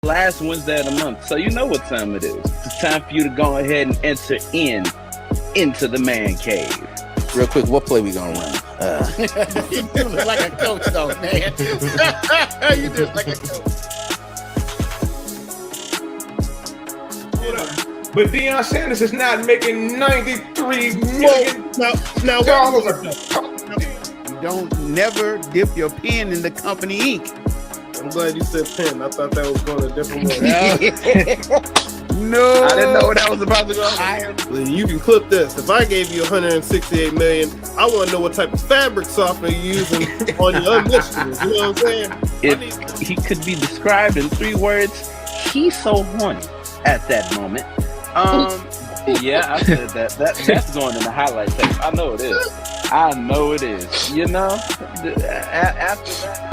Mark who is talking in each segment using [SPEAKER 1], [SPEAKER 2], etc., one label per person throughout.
[SPEAKER 1] last Wednesday of the month. So you know what time it is. It's time for you to go ahead and enter into the man cave.
[SPEAKER 2] Real quick, what play we gonna run?
[SPEAKER 3] You look like a coach, though, man. You just like a coach.
[SPEAKER 4] But Deion Sanders is not making $93 million.
[SPEAKER 3] Now, you don't never dip your pen in the company ink.
[SPEAKER 5] I'm glad you said pen. I thought that was going a different way.
[SPEAKER 3] No,
[SPEAKER 1] I didn't know that was about to go.
[SPEAKER 5] Well, you can clip this. If I gave you $168 million, I want to know what type of fabric software you're using on your initiatives. You know what I'm saying?
[SPEAKER 1] He could be described in 3 words. He's so horny at that moment. Yeah, I said that. That's going in the highlight tape. I know it is. You know, after that.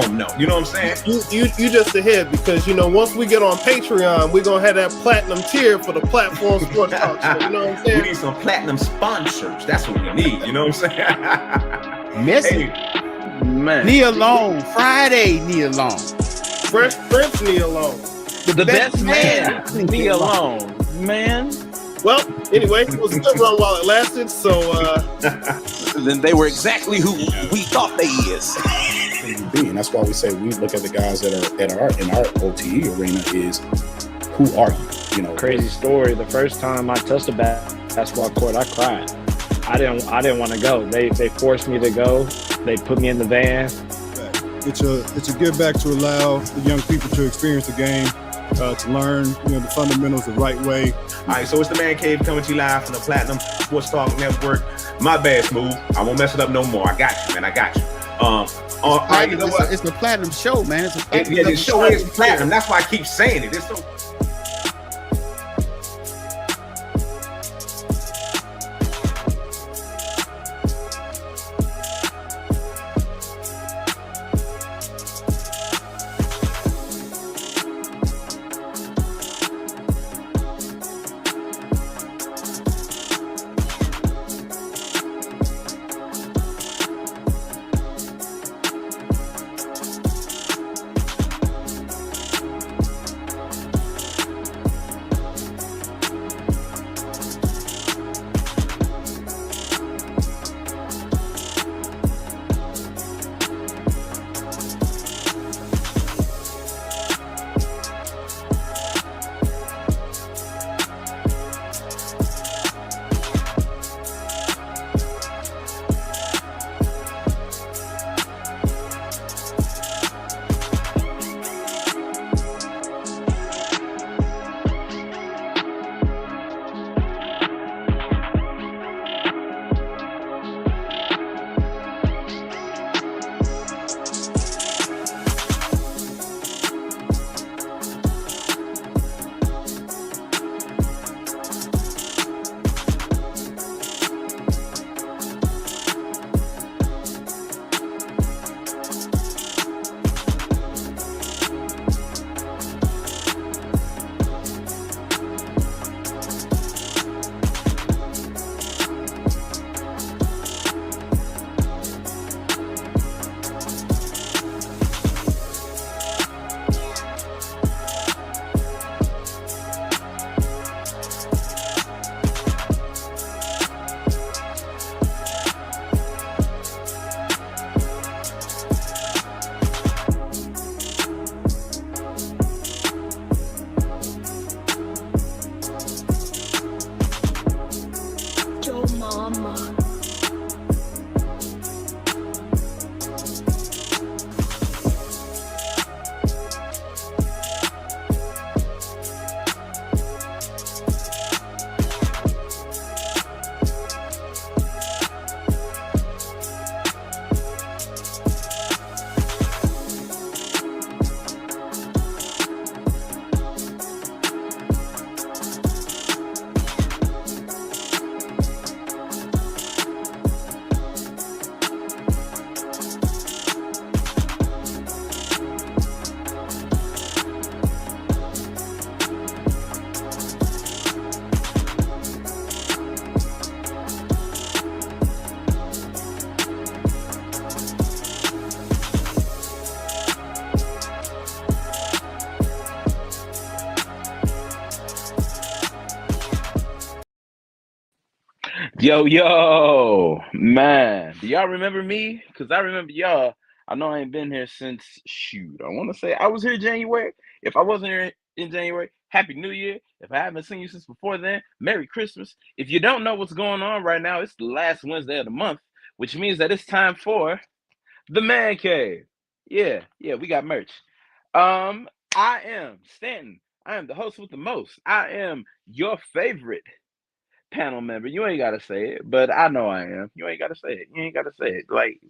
[SPEAKER 4] Oh no, you know what I'm saying?
[SPEAKER 5] You just ahead because once we get on Patreon, we're gonna have that platinum tier for the platform sports talk show. You know what I'm saying?
[SPEAKER 4] We need some platinum sponsors. That's what we need. You know what I'm saying?
[SPEAKER 3] Missing.
[SPEAKER 1] Man,
[SPEAKER 3] Knee alone. Friday, knee alone.
[SPEAKER 5] Fresh Prince knee alone.
[SPEAKER 1] The best man. Me alone, man.
[SPEAKER 5] Well, anyway, it was a good run while it lasted. So
[SPEAKER 2] Then they were exactly who we thought they is.
[SPEAKER 6] And that's why we say we look at the guys that are in our OTE arena is who are you?
[SPEAKER 7] Crazy story. The first time I touched a basketball court, I cried. I didn't want to go. They forced me to go. They put me in the van.
[SPEAKER 8] It's a give back to allow the young people to experience the game, to learn the fundamentals the right way.
[SPEAKER 4] All right, so it's the Man Cave coming to you live from the Platinum Sportstalk Network. My bad, Smooth. I won't mess it up no more. I got you, man. I got you. All right, you know what?
[SPEAKER 3] It's the platinum show, man. It's a
[SPEAKER 4] Yeah, the show is platinum. That's why I keep saying it. It's so.
[SPEAKER 1] Yo, man. Do y'all remember me? Because I remember y'all. I know I ain't been here since, shoot, I want to say I was here January. If I wasn't here in January, Happy New Year. If I haven't seen you since before then, Merry Christmas. If you don't know what's going on right now, it's the last Wednesday of the month, which means that it's time for the Man Cave. Yeah, we got merch. I am Stanton. I am the host with the most. I am your favorite panel member. You ain't gotta say it, but I know I am. You ain't gotta say it. You ain't gotta say it. Like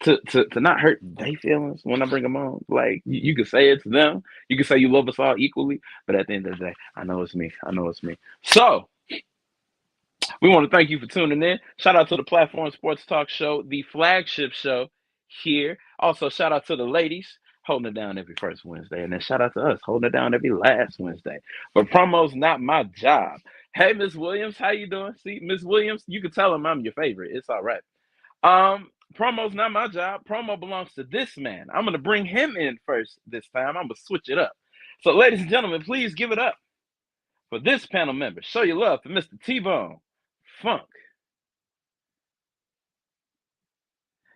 [SPEAKER 1] to not hurt their feelings when I bring them on. Like you can say it to them. You can say you love us all equally, but at the end of the day, I know it's me. I know it's me. So we want to thank you for tuning in. Shout out to the Platform Sports Talk Show, the flagship show here. Also, shout out to the ladies holding it down every first Wednesday, and then shout out to us holding it down every last Wednesday. But promo's not my job. Hey, Miss Williams, how you doing? See, Miss Williams, you can tell them I'm your favorite. It's all right. Promo's not my job. Promo belongs to this man. I'm gonna bring him in first this time. I'm gonna switch it up. So, ladies and gentlemen, please give it up for this panel member. Show your love for Mr. T-Bone Funk.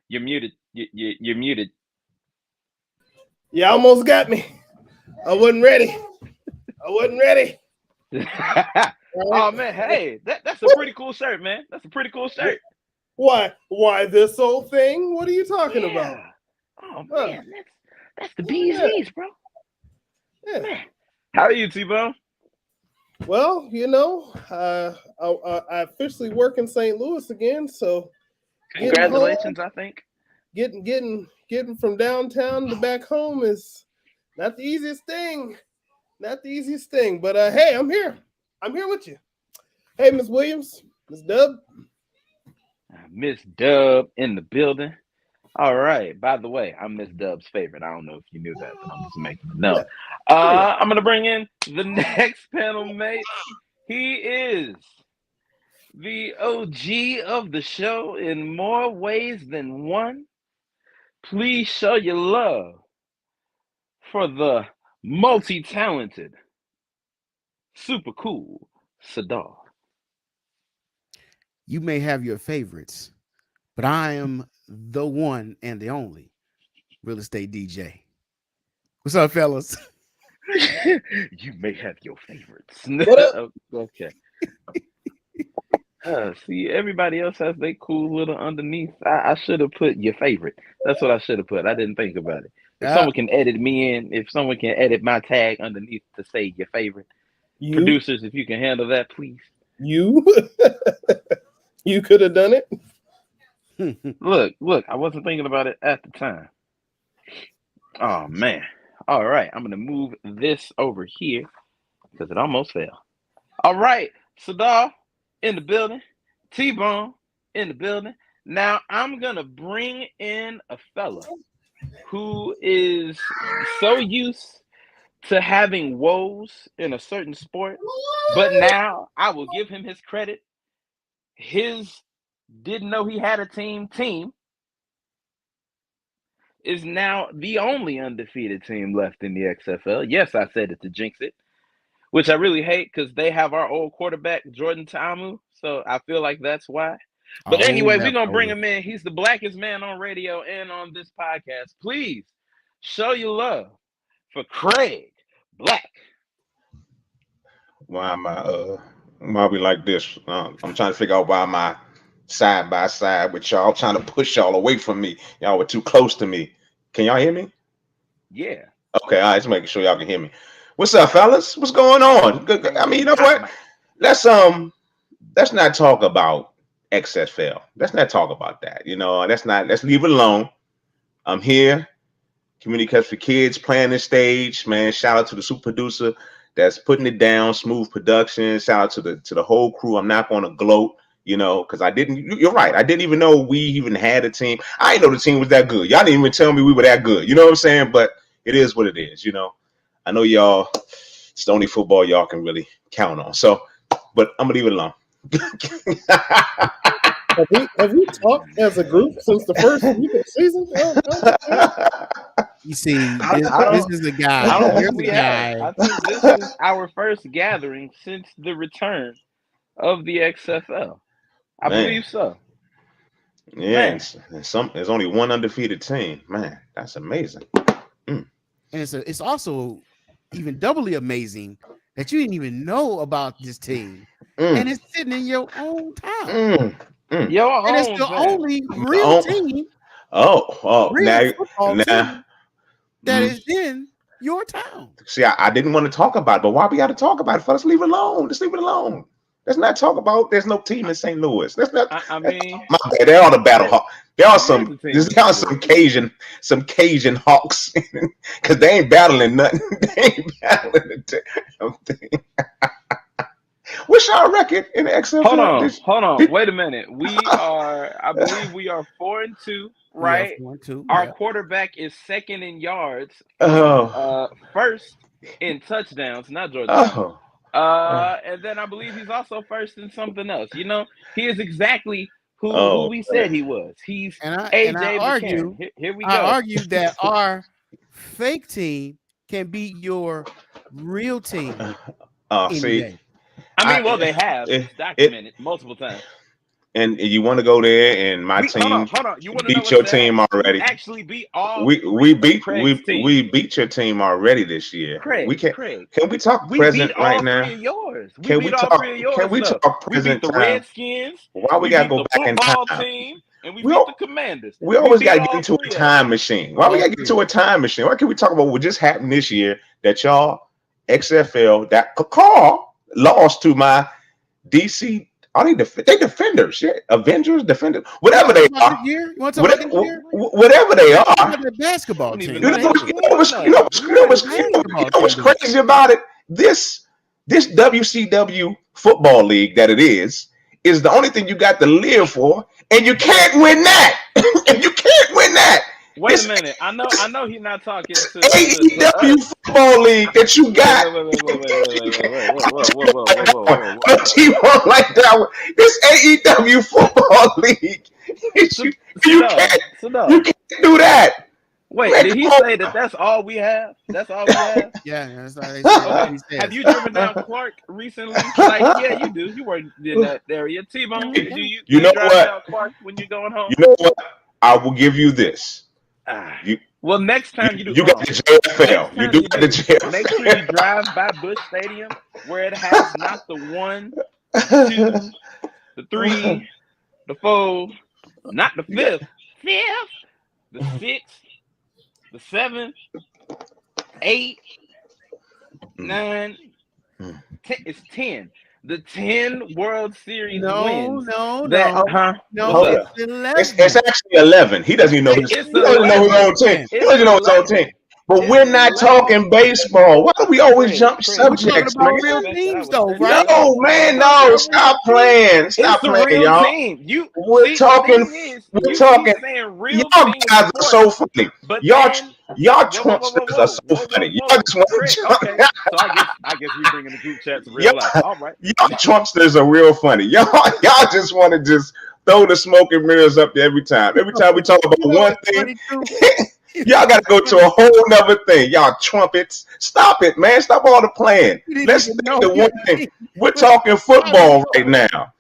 [SPEAKER 1] You're muted. You're muted.
[SPEAKER 5] You almost got me. I wasn't ready.
[SPEAKER 1] Oh man, hey, that's a pretty cool shirt, man. That's a pretty cool shirt.
[SPEAKER 5] Why this whole thing? What are you talking about?
[SPEAKER 1] Oh man, that's the bee's knees, bro.
[SPEAKER 5] Yeah.
[SPEAKER 1] Man. How are you, T-Bone?
[SPEAKER 5] Well, I officially work in St. Louis again, so
[SPEAKER 1] congratulations, I think.
[SPEAKER 5] Getting from downtown to back home is not the easiest thing. But hey, I'm here. I'm here with you. Hey, Miss Williams, Miss Dub.
[SPEAKER 1] Miss Dub in the building. All right. By the way, I'm Miss Dub's favorite. I don't know if you knew that, but I'm just making it known. I'm going to bring in the next panel mate. He is the OG of the show in more ways than one. Please show your love for the multi-talented, super cool Sadar.
[SPEAKER 3] You may have your favorites, but I am the one and the only real estate DJ. What's up, fellas?
[SPEAKER 1] You may have your favorites. Okay. See, everybody else has their cool little underneath. I should have put your favorite. That's what I should have put. I didn't think about it. If someone can edit me in, if someone can edit my tag underneath to say your favorite. Producers, if you can handle that, please.
[SPEAKER 5] You could have done it.
[SPEAKER 1] Look, I wasn't thinking about it at the time. Oh, man. All right, I'm going to move this over here because it almost fell. All right, Sadar in the building. T-Bone in the building. Now, I'm going to bring in a fella who is so used to having woes in a certain sport, but now I will give him his credit. His didn't know he had a team is now the only undefeated team left in the XFL. Yes, I said it to jinx it, which I really hate because they have our old quarterback, Jordan Ta'amu. So I feel like that's why. But anyway, we're going to bring him in. He's the blackest man on radio and on this podcast. Please show your love for Craig Black.
[SPEAKER 4] Why am why we like this? I'm trying to figure out why am I side by side with y'all, trying to push y'all away from me. Y'all were too close to me. Can y'all hear me?
[SPEAKER 1] Yeah.
[SPEAKER 4] Okay, all right, just making sure y'all can hear me. What's up, fellas? What's going on? I mean, you know what? Let's not talk about XFL. Let's not talk about that. Let's leave it alone. I'm here. Community Cuts for Kids playing this stage, man. Shout out to the super producer that's putting it down, Smoooth Productions. Shout out to the whole crew. I'm not going to gloat, because you're right. I didn't even know we even had a team. I didn't know the team was that good. Y'all didn't even tell me we were that good. You know what I'm saying? But it is what it is, I know y'all, it's the only football y'all can really count on. So, but I'm going to leave it alone.
[SPEAKER 5] Have we talked as a group since the first week of the season?
[SPEAKER 3] You see, this is the guy.
[SPEAKER 1] I don't think we have. I think this is our first gathering since the return of the XFL. I
[SPEAKER 4] Man.
[SPEAKER 1] believe so.
[SPEAKER 4] Yeah, there's only one undefeated team. Man, that's amazing.
[SPEAKER 3] And it's also even doubly amazing that you didn't even know about this team, and it's sitting in your own town.
[SPEAKER 1] Your
[SPEAKER 3] And it's
[SPEAKER 1] own
[SPEAKER 3] the
[SPEAKER 1] town.
[SPEAKER 3] only real team,
[SPEAKER 4] now
[SPEAKER 3] football team that is in your town.
[SPEAKER 4] See, I didn't want to talk about it, but why we got to talk about it? Let's leave it alone. Let's leave it alone. Let's not talk about. There's no team in St. Louis. Let's not.
[SPEAKER 1] I mean,
[SPEAKER 4] my bad. There are the battle hawks. There are some.
[SPEAKER 1] There's
[SPEAKER 4] There's some Cajun hawks because they ain't battling nothing. They ain't battling something. What's our record in the XFL?
[SPEAKER 1] Hold on. Wait a minute. I believe we are 4-2, right?
[SPEAKER 3] Yeah, 4-2,
[SPEAKER 1] Our quarterback is second in yards. First in touchdowns, not Georgia. And then I believe he's also first in something else. You know, he is exactly who we said he was. He's AJ McCarron. Here we go.
[SPEAKER 3] I argue that our fake team can beat your real team.
[SPEAKER 4] See.
[SPEAKER 1] I mean, they have documented multiple times.
[SPEAKER 4] And you want to go there, and my team
[SPEAKER 1] hold on. You
[SPEAKER 4] beat your team already.
[SPEAKER 1] We actually beat all.
[SPEAKER 4] We beat your team already this year.
[SPEAKER 1] Craig,
[SPEAKER 4] can we talk present right now?
[SPEAKER 1] Can we talk present? We beat the Redskins.
[SPEAKER 4] Why we gotta go back in time?
[SPEAKER 1] Team, and we beat the Commanders.
[SPEAKER 4] We always gotta get into a time machine. Why we gotta get into a time machine? Why can't we talk about what just happened this year that y'all XFL that Carl lost to my DC? Are they defenders? Yeah, Avengers, defenders, whatever they are. Whatever they are.
[SPEAKER 3] The basketball team.
[SPEAKER 4] You know what's crazy about it? This WCW football league that it is the only thing you got to live for, and you can't win that. And you can't win that.
[SPEAKER 1] Wait a minute. I know he's not talking to
[SPEAKER 4] AEW football league that you got. Whoa. Like that one. This AEW football league. You can't do that.
[SPEAKER 1] Wait, did he say that's all we have? That's all we have?
[SPEAKER 3] Yeah, that's all he said.
[SPEAKER 1] Have you driven down Clark recently? Like, yeah, you do. You were in that area. T-Bone, do you
[SPEAKER 4] know
[SPEAKER 1] drive down Clark when you're going home?
[SPEAKER 4] You know what? I will give you this.
[SPEAKER 1] Well, next time you do,
[SPEAKER 4] you got the JFL. You do got the JFL.
[SPEAKER 1] Make sure you drive by Busch Stadium where it has not the 1, 2, the 3, the 4, not the 5th, the 6th, the 7th, 8, 9, 10. It's 10. The 10 World Series wins.
[SPEAKER 3] No.
[SPEAKER 4] It's 11. It's actually 11. He doesn't even know his own team. He doesn't know his own team. But we're not talking baseball. Why do we always jump subjects, man?
[SPEAKER 3] Real teams, though, right?
[SPEAKER 4] No, man, no. Stop playing. Stop playing, y'all. We're talking. Y'all guys are so funny. Y'all Trumpsters are so funny. Y'all just want to jump.
[SPEAKER 1] Okay. So I guess we bringing the group chat to real life. All right.
[SPEAKER 4] Y'all Trumpsters are real funny. Y'all just want to just throw the smoke and mirrors up there every time. Every time we talk about one thing. Y'all got to go to a whole nother thing. Y'all trumpets. Stop it, man. Stop all the playing. Let's stick to one thing. We're talking football right now.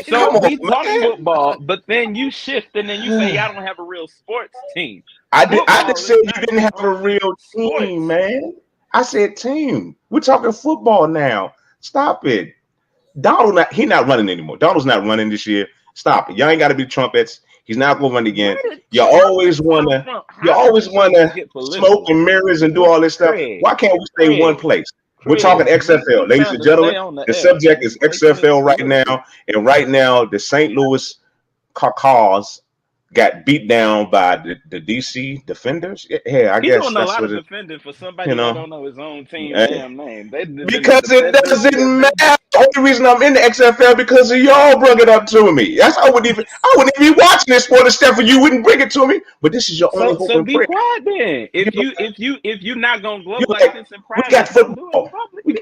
[SPEAKER 1] So we talk football, but then you shift and then you say y'all don't have a real sports team.
[SPEAKER 4] I just said you didn't have a real team, man. I said team. We're talking football now. Stop it. Donald, he's not running anymore. Donald's not running this year. Stop it. Y'all ain't got to be trumpets. He's not going to run again. You always want to smoke and mirrors and do all this stuff. Why can't we stay in one place? We're talking XFL, ladies and gentlemen. The subject is XFL right now, and right now the St. Louis Cars got beat down by the DC Defenders. Yeah, I guess
[SPEAKER 1] doing
[SPEAKER 4] that's
[SPEAKER 1] a lot
[SPEAKER 4] what
[SPEAKER 1] of defending for somebody who don't know his own team damn name.
[SPEAKER 4] Because it doesn't matter. The only reason I'm in the XFL because of y'all brought it up to me. I wouldn't even be watching this sport except for you wouldn't bring it to me. But this is your only hope and prayer.
[SPEAKER 1] So be quiet then. If you're not gonna glow like this in private,
[SPEAKER 4] we got football.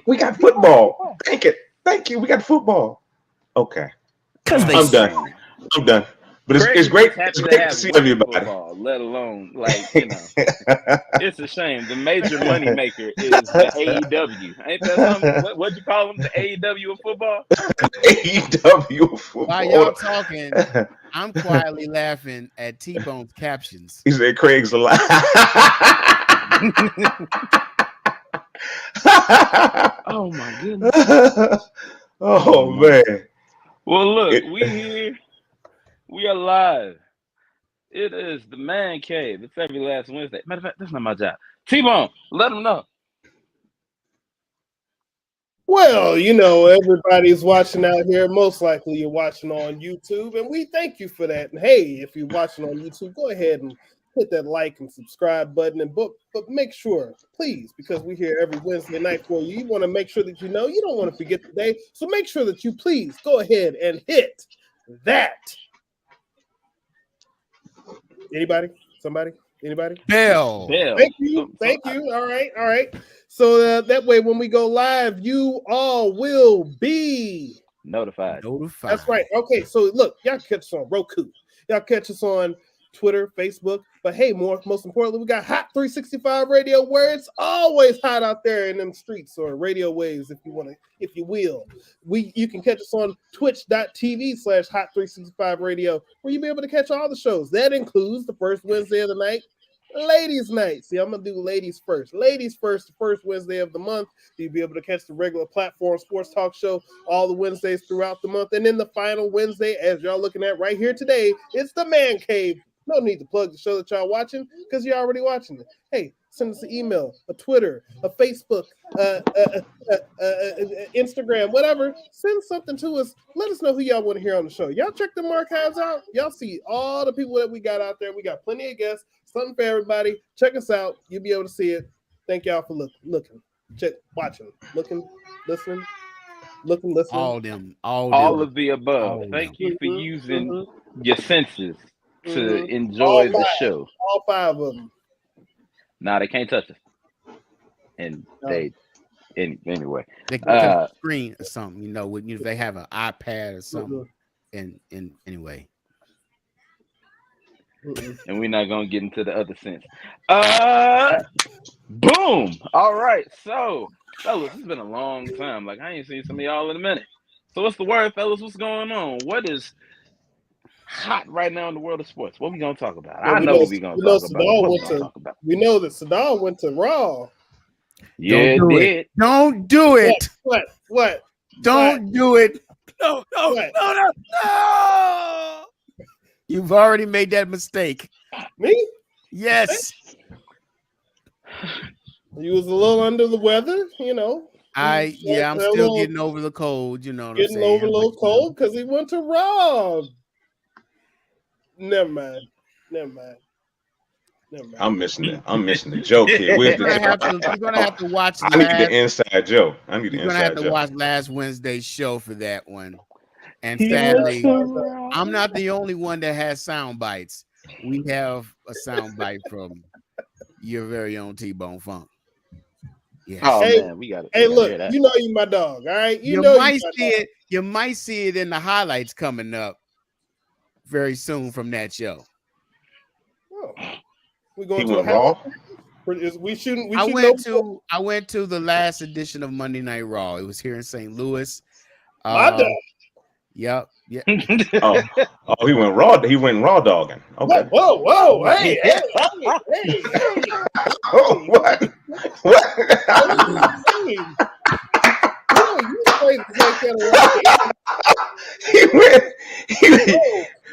[SPEAKER 4] We got football. Thank you. We got football. Okay. I'm done. But
[SPEAKER 1] Craig
[SPEAKER 4] it's
[SPEAKER 1] is
[SPEAKER 4] great.
[SPEAKER 1] happy
[SPEAKER 4] It's
[SPEAKER 1] to
[SPEAKER 4] great to
[SPEAKER 1] have
[SPEAKER 4] see
[SPEAKER 1] women's
[SPEAKER 4] everybody.
[SPEAKER 1] football, let alone it's a shame. The major money maker is the AEW. Ain't that something? What'd you call them? The AEW of football?
[SPEAKER 4] AEW football.
[SPEAKER 3] While y'all talking, I'm quietly laughing at T-Bone's captions.
[SPEAKER 4] He said Craig's alive.
[SPEAKER 1] Oh my goodness.
[SPEAKER 4] Oh man.
[SPEAKER 1] Well, look, we here. We are live. It is the Man Cave. It's every last Wednesday. Matter of fact, that's not my job. T-Bone, let them know.
[SPEAKER 5] Well, everybody's watching out here. Most likely you're watching on YouTube, and we thank you for that. And hey, if you're watching on YouTube, go ahead and hit that like and subscribe button. But make sure, please, because we're here every Wednesday night for you. You want to make sure that you don't want to forget the day. So make sure that you please go ahead and hit that. Anybody? Somebody? Anybody?
[SPEAKER 3] Bell.
[SPEAKER 5] Thank you. All right. So that way, when we go live, you all will be
[SPEAKER 1] notified.
[SPEAKER 5] That's right. Okay, so look, y'all catch us on Roku. Y'all catch us on Twitter, Facebook. But hey, most importantly, we got Hot 365 Radio, where it's always hot out there in them streets, or radio waves, if you will. You can catch us on twitch.tv/Hot365 Radio, where you'll be able to catch all the shows. That includes the first Wednesday of the night, Ladies Night. See, I'm gonna do ladies first. Ladies first, the first Wednesday of the month. You'll be able to catch the regular platform sports talk show all the Wednesdays throughout the month. And then the final Wednesday, as y'all looking at right here today, it's the Man Cave. No need to plug the show that y'all watching, because you're already watching it. Hey, send us an email, a Twitter, a Facebook, Instagram, whatever. Send something to us. Let us know who y'all want to hear on the show. Y'all check the archives out. Y'all see all the people that we got out there. We got plenty of guests. Something for everybody. Check us out. You'll be able to see it. Thank y'all for looking, watching, looking, listening. All
[SPEAKER 1] of the above. Thank you for using your senses to enjoy the show.
[SPEAKER 5] All 5 of them.
[SPEAKER 1] Nah, they can't touch us. And anyway.
[SPEAKER 3] They can touch the screen or something, if they have an iPad or something. And anyway.
[SPEAKER 1] And we're not gonna get into the other sense. Boom. All right. So, fellas, it's been a long time. Like, I ain't seen some of y'all in a minute. So what's the word, fellas? What's going on? What is hot right now in the world of sports? What we gonna talk about?
[SPEAKER 5] Well,
[SPEAKER 1] I know what we gonna talk about.
[SPEAKER 5] We know that Saddam went to Raw.
[SPEAKER 1] Yeah,
[SPEAKER 3] Don't do it. Don't do it.
[SPEAKER 5] What?
[SPEAKER 3] Don't do it. No. You've already made that mistake.
[SPEAKER 5] Me?
[SPEAKER 3] Yes.
[SPEAKER 5] You was a little under the weather,
[SPEAKER 3] I'm still getting over the cold, Getting
[SPEAKER 5] over a little cold because he went to Raw. Never mind.
[SPEAKER 4] I'm missing the joke here. Where's the joke?
[SPEAKER 3] You're gonna have to watch.
[SPEAKER 4] I need the inside joke.
[SPEAKER 3] You're gonna have to watch last Wednesday's show for that one. And sadly, I'm not the only one that has sound bites. We have a sound bite from your very own T-Bone Funk.
[SPEAKER 1] Yes. Oh man, we got it.
[SPEAKER 5] Hey, look, you my dog, all right?
[SPEAKER 3] You might see it in the highlights coming up very soon from that show.
[SPEAKER 5] Oh. We going
[SPEAKER 4] to
[SPEAKER 5] Raw? We shouldn't.
[SPEAKER 3] I went to the last edition of Monday Night Raw. It was here in St. Louis.
[SPEAKER 5] My dog.
[SPEAKER 3] Yep. Yeah.
[SPEAKER 4] Oh, he went raw. He went raw dogging. Okay.
[SPEAKER 5] Whoa! Hey!
[SPEAKER 4] Oh, what?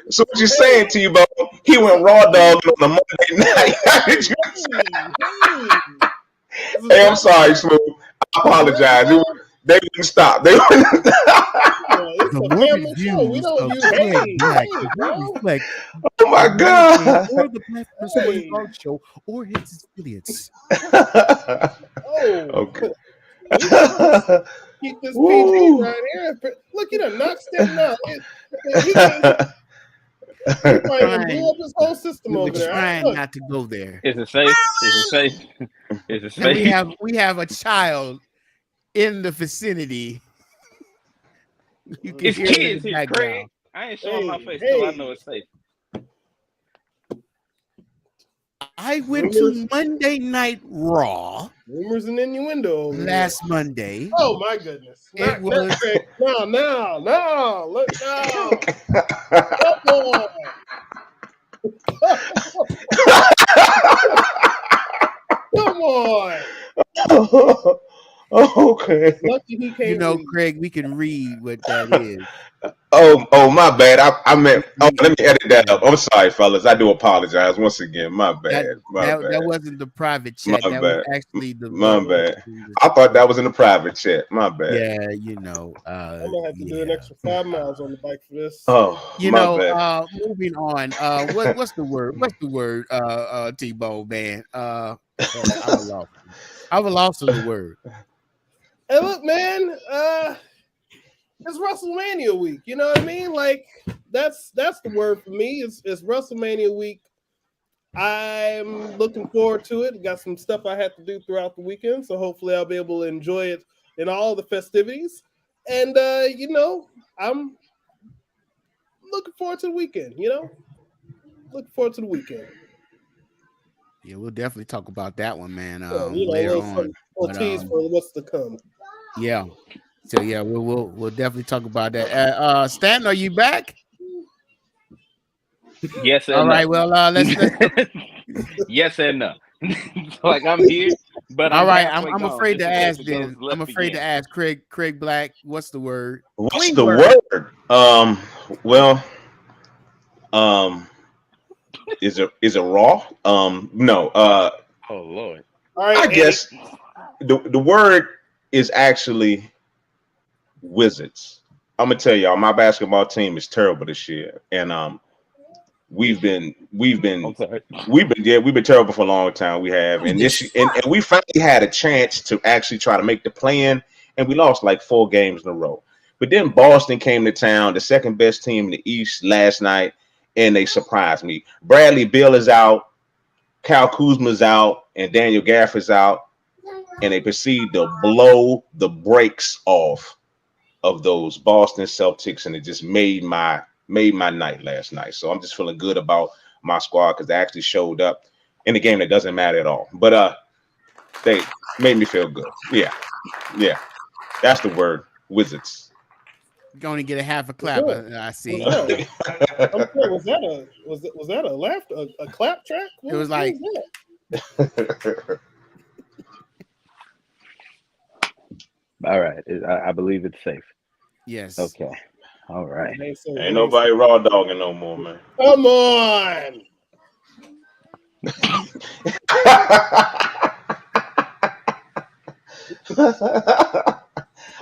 [SPEAKER 4] So what you saying, T-Bone? He went raw dogging on the Monday night. Hey, I'm sorry, Smooth. I apologize. They wouldn't stop. It's
[SPEAKER 5] a family show. We don't use
[SPEAKER 3] like,
[SPEAKER 4] oh my God.
[SPEAKER 3] Or the Black Person Show or his affiliates.
[SPEAKER 4] Okay.
[SPEAKER 5] Keep this PG right here. Look, you done knocked him out. He might blew up his whole system over there.
[SPEAKER 3] Trying not to go there.
[SPEAKER 1] Is it safe? Is it safe?
[SPEAKER 3] We have a child in the vicinity.
[SPEAKER 1] It's kids here, Craig. I ain't showing my face, so I know it's safe.
[SPEAKER 3] I went to Monday Night Raw.
[SPEAKER 5] Rumors and innuendo over
[SPEAKER 3] last Monday.
[SPEAKER 5] Oh my goodness!
[SPEAKER 3] It was
[SPEAKER 5] no. Look now. Come on. Come on.
[SPEAKER 4] Okay.
[SPEAKER 5] Lucky he can't
[SPEAKER 3] you know,
[SPEAKER 5] read.
[SPEAKER 3] Craig, we can read what that is.
[SPEAKER 4] Oh, my bad. I meant. Oh, let me edit that up. I'm sorry, fellas. I do apologize once again. My bad.
[SPEAKER 3] That wasn't the private chat.
[SPEAKER 4] My
[SPEAKER 3] that
[SPEAKER 4] bad.
[SPEAKER 3] was actually the.
[SPEAKER 4] My bad. I thought that was in the private chat. My bad.
[SPEAKER 3] Yeah, you know.
[SPEAKER 5] I'm gonna have to do an extra 5 miles on the bike for this.
[SPEAKER 4] Oh,
[SPEAKER 3] you
[SPEAKER 4] my
[SPEAKER 3] know.
[SPEAKER 4] bad.
[SPEAKER 3] Moving on. What's the word? What's the word? T-Bone man. I was lost in the word.
[SPEAKER 5] Hey, look, man. It's WrestleMania week. You know what I mean? Like that's the word for me. It's WrestleMania week. I'm looking forward to it. Got some stuff I have to do throughout the weekend, so hopefully I'll be able to enjoy it in all the festivities. And you know, I'm looking forward to the weekend. You know, looking forward to the weekend.
[SPEAKER 3] Yeah, we'll definitely talk about that one, man.
[SPEAKER 5] You know,
[SPEAKER 3] Later on.
[SPEAKER 5] We'll tease for what's to come.
[SPEAKER 3] Yeah. So yeah, we'll definitely talk about that. Stanton, are you back?
[SPEAKER 1] Yes and
[SPEAKER 3] all
[SPEAKER 1] no.
[SPEAKER 3] right. Well, let's
[SPEAKER 1] yes and no. Like I'm here, but
[SPEAKER 3] all right.
[SPEAKER 1] halfway
[SPEAKER 3] I'm
[SPEAKER 1] gone,
[SPEAKER 3] afraid
[SPEAKER 1] just
[SPEAKER 3] to
[SPEAKER 1] in case
[SPEAKER 3] ask.
[SPEAKER 1] it
[SPEAKER 3] Then
[SPEAKER 1] goes left
[SPEAKER 3] I'm afraid
[SPEAKER 1] again.
[SPEAKER 3] to ask Craig Black. What's the word?
[SPEAKER 4] What's
[SPEAKER 3] Clean
[SPEAKER 4] the word? Well, is it raw? No.
[SPEAKER 1] Oh Lord.
[SPEAKER 5] All right,
[SPEAKER 4] I guess the word is actually Wizards. I'm gonna tell y'all, my basketball team is terrible this year, and we've been terrible for a long time. We have, and and we finally had a chance to actually try to make the play-in, and we lost like 4 games in a row. But then Boston came to town, the second best team in the East last night, and they surprised me. Bradley Beal is out, Kyle Kuzma's out, and Daniel Gafford's out, and they proceed to blow the brakes off of those Boston Celtics, and it just made my night last night. So I'm just feeling good about my squad because they actually showed up in a game that doesn't matter at all. But they made me feel good. Yeah, that's the word, Wizards.
[SPEAKER 3] Going to get a half a clap. I see.
[SPEAKER 5] Was that a laugh? A clap track?
[SPEAKER 3] It was like.
[SPEAKER 1] All right, I believe it's safe.
[SPEAKER 3] Yes.
[SPEAKER 1] Okay. All right.
[SPEAKER 4] Ain't nobody raw dogging no more, man.
[SPEAKER 5] Come on.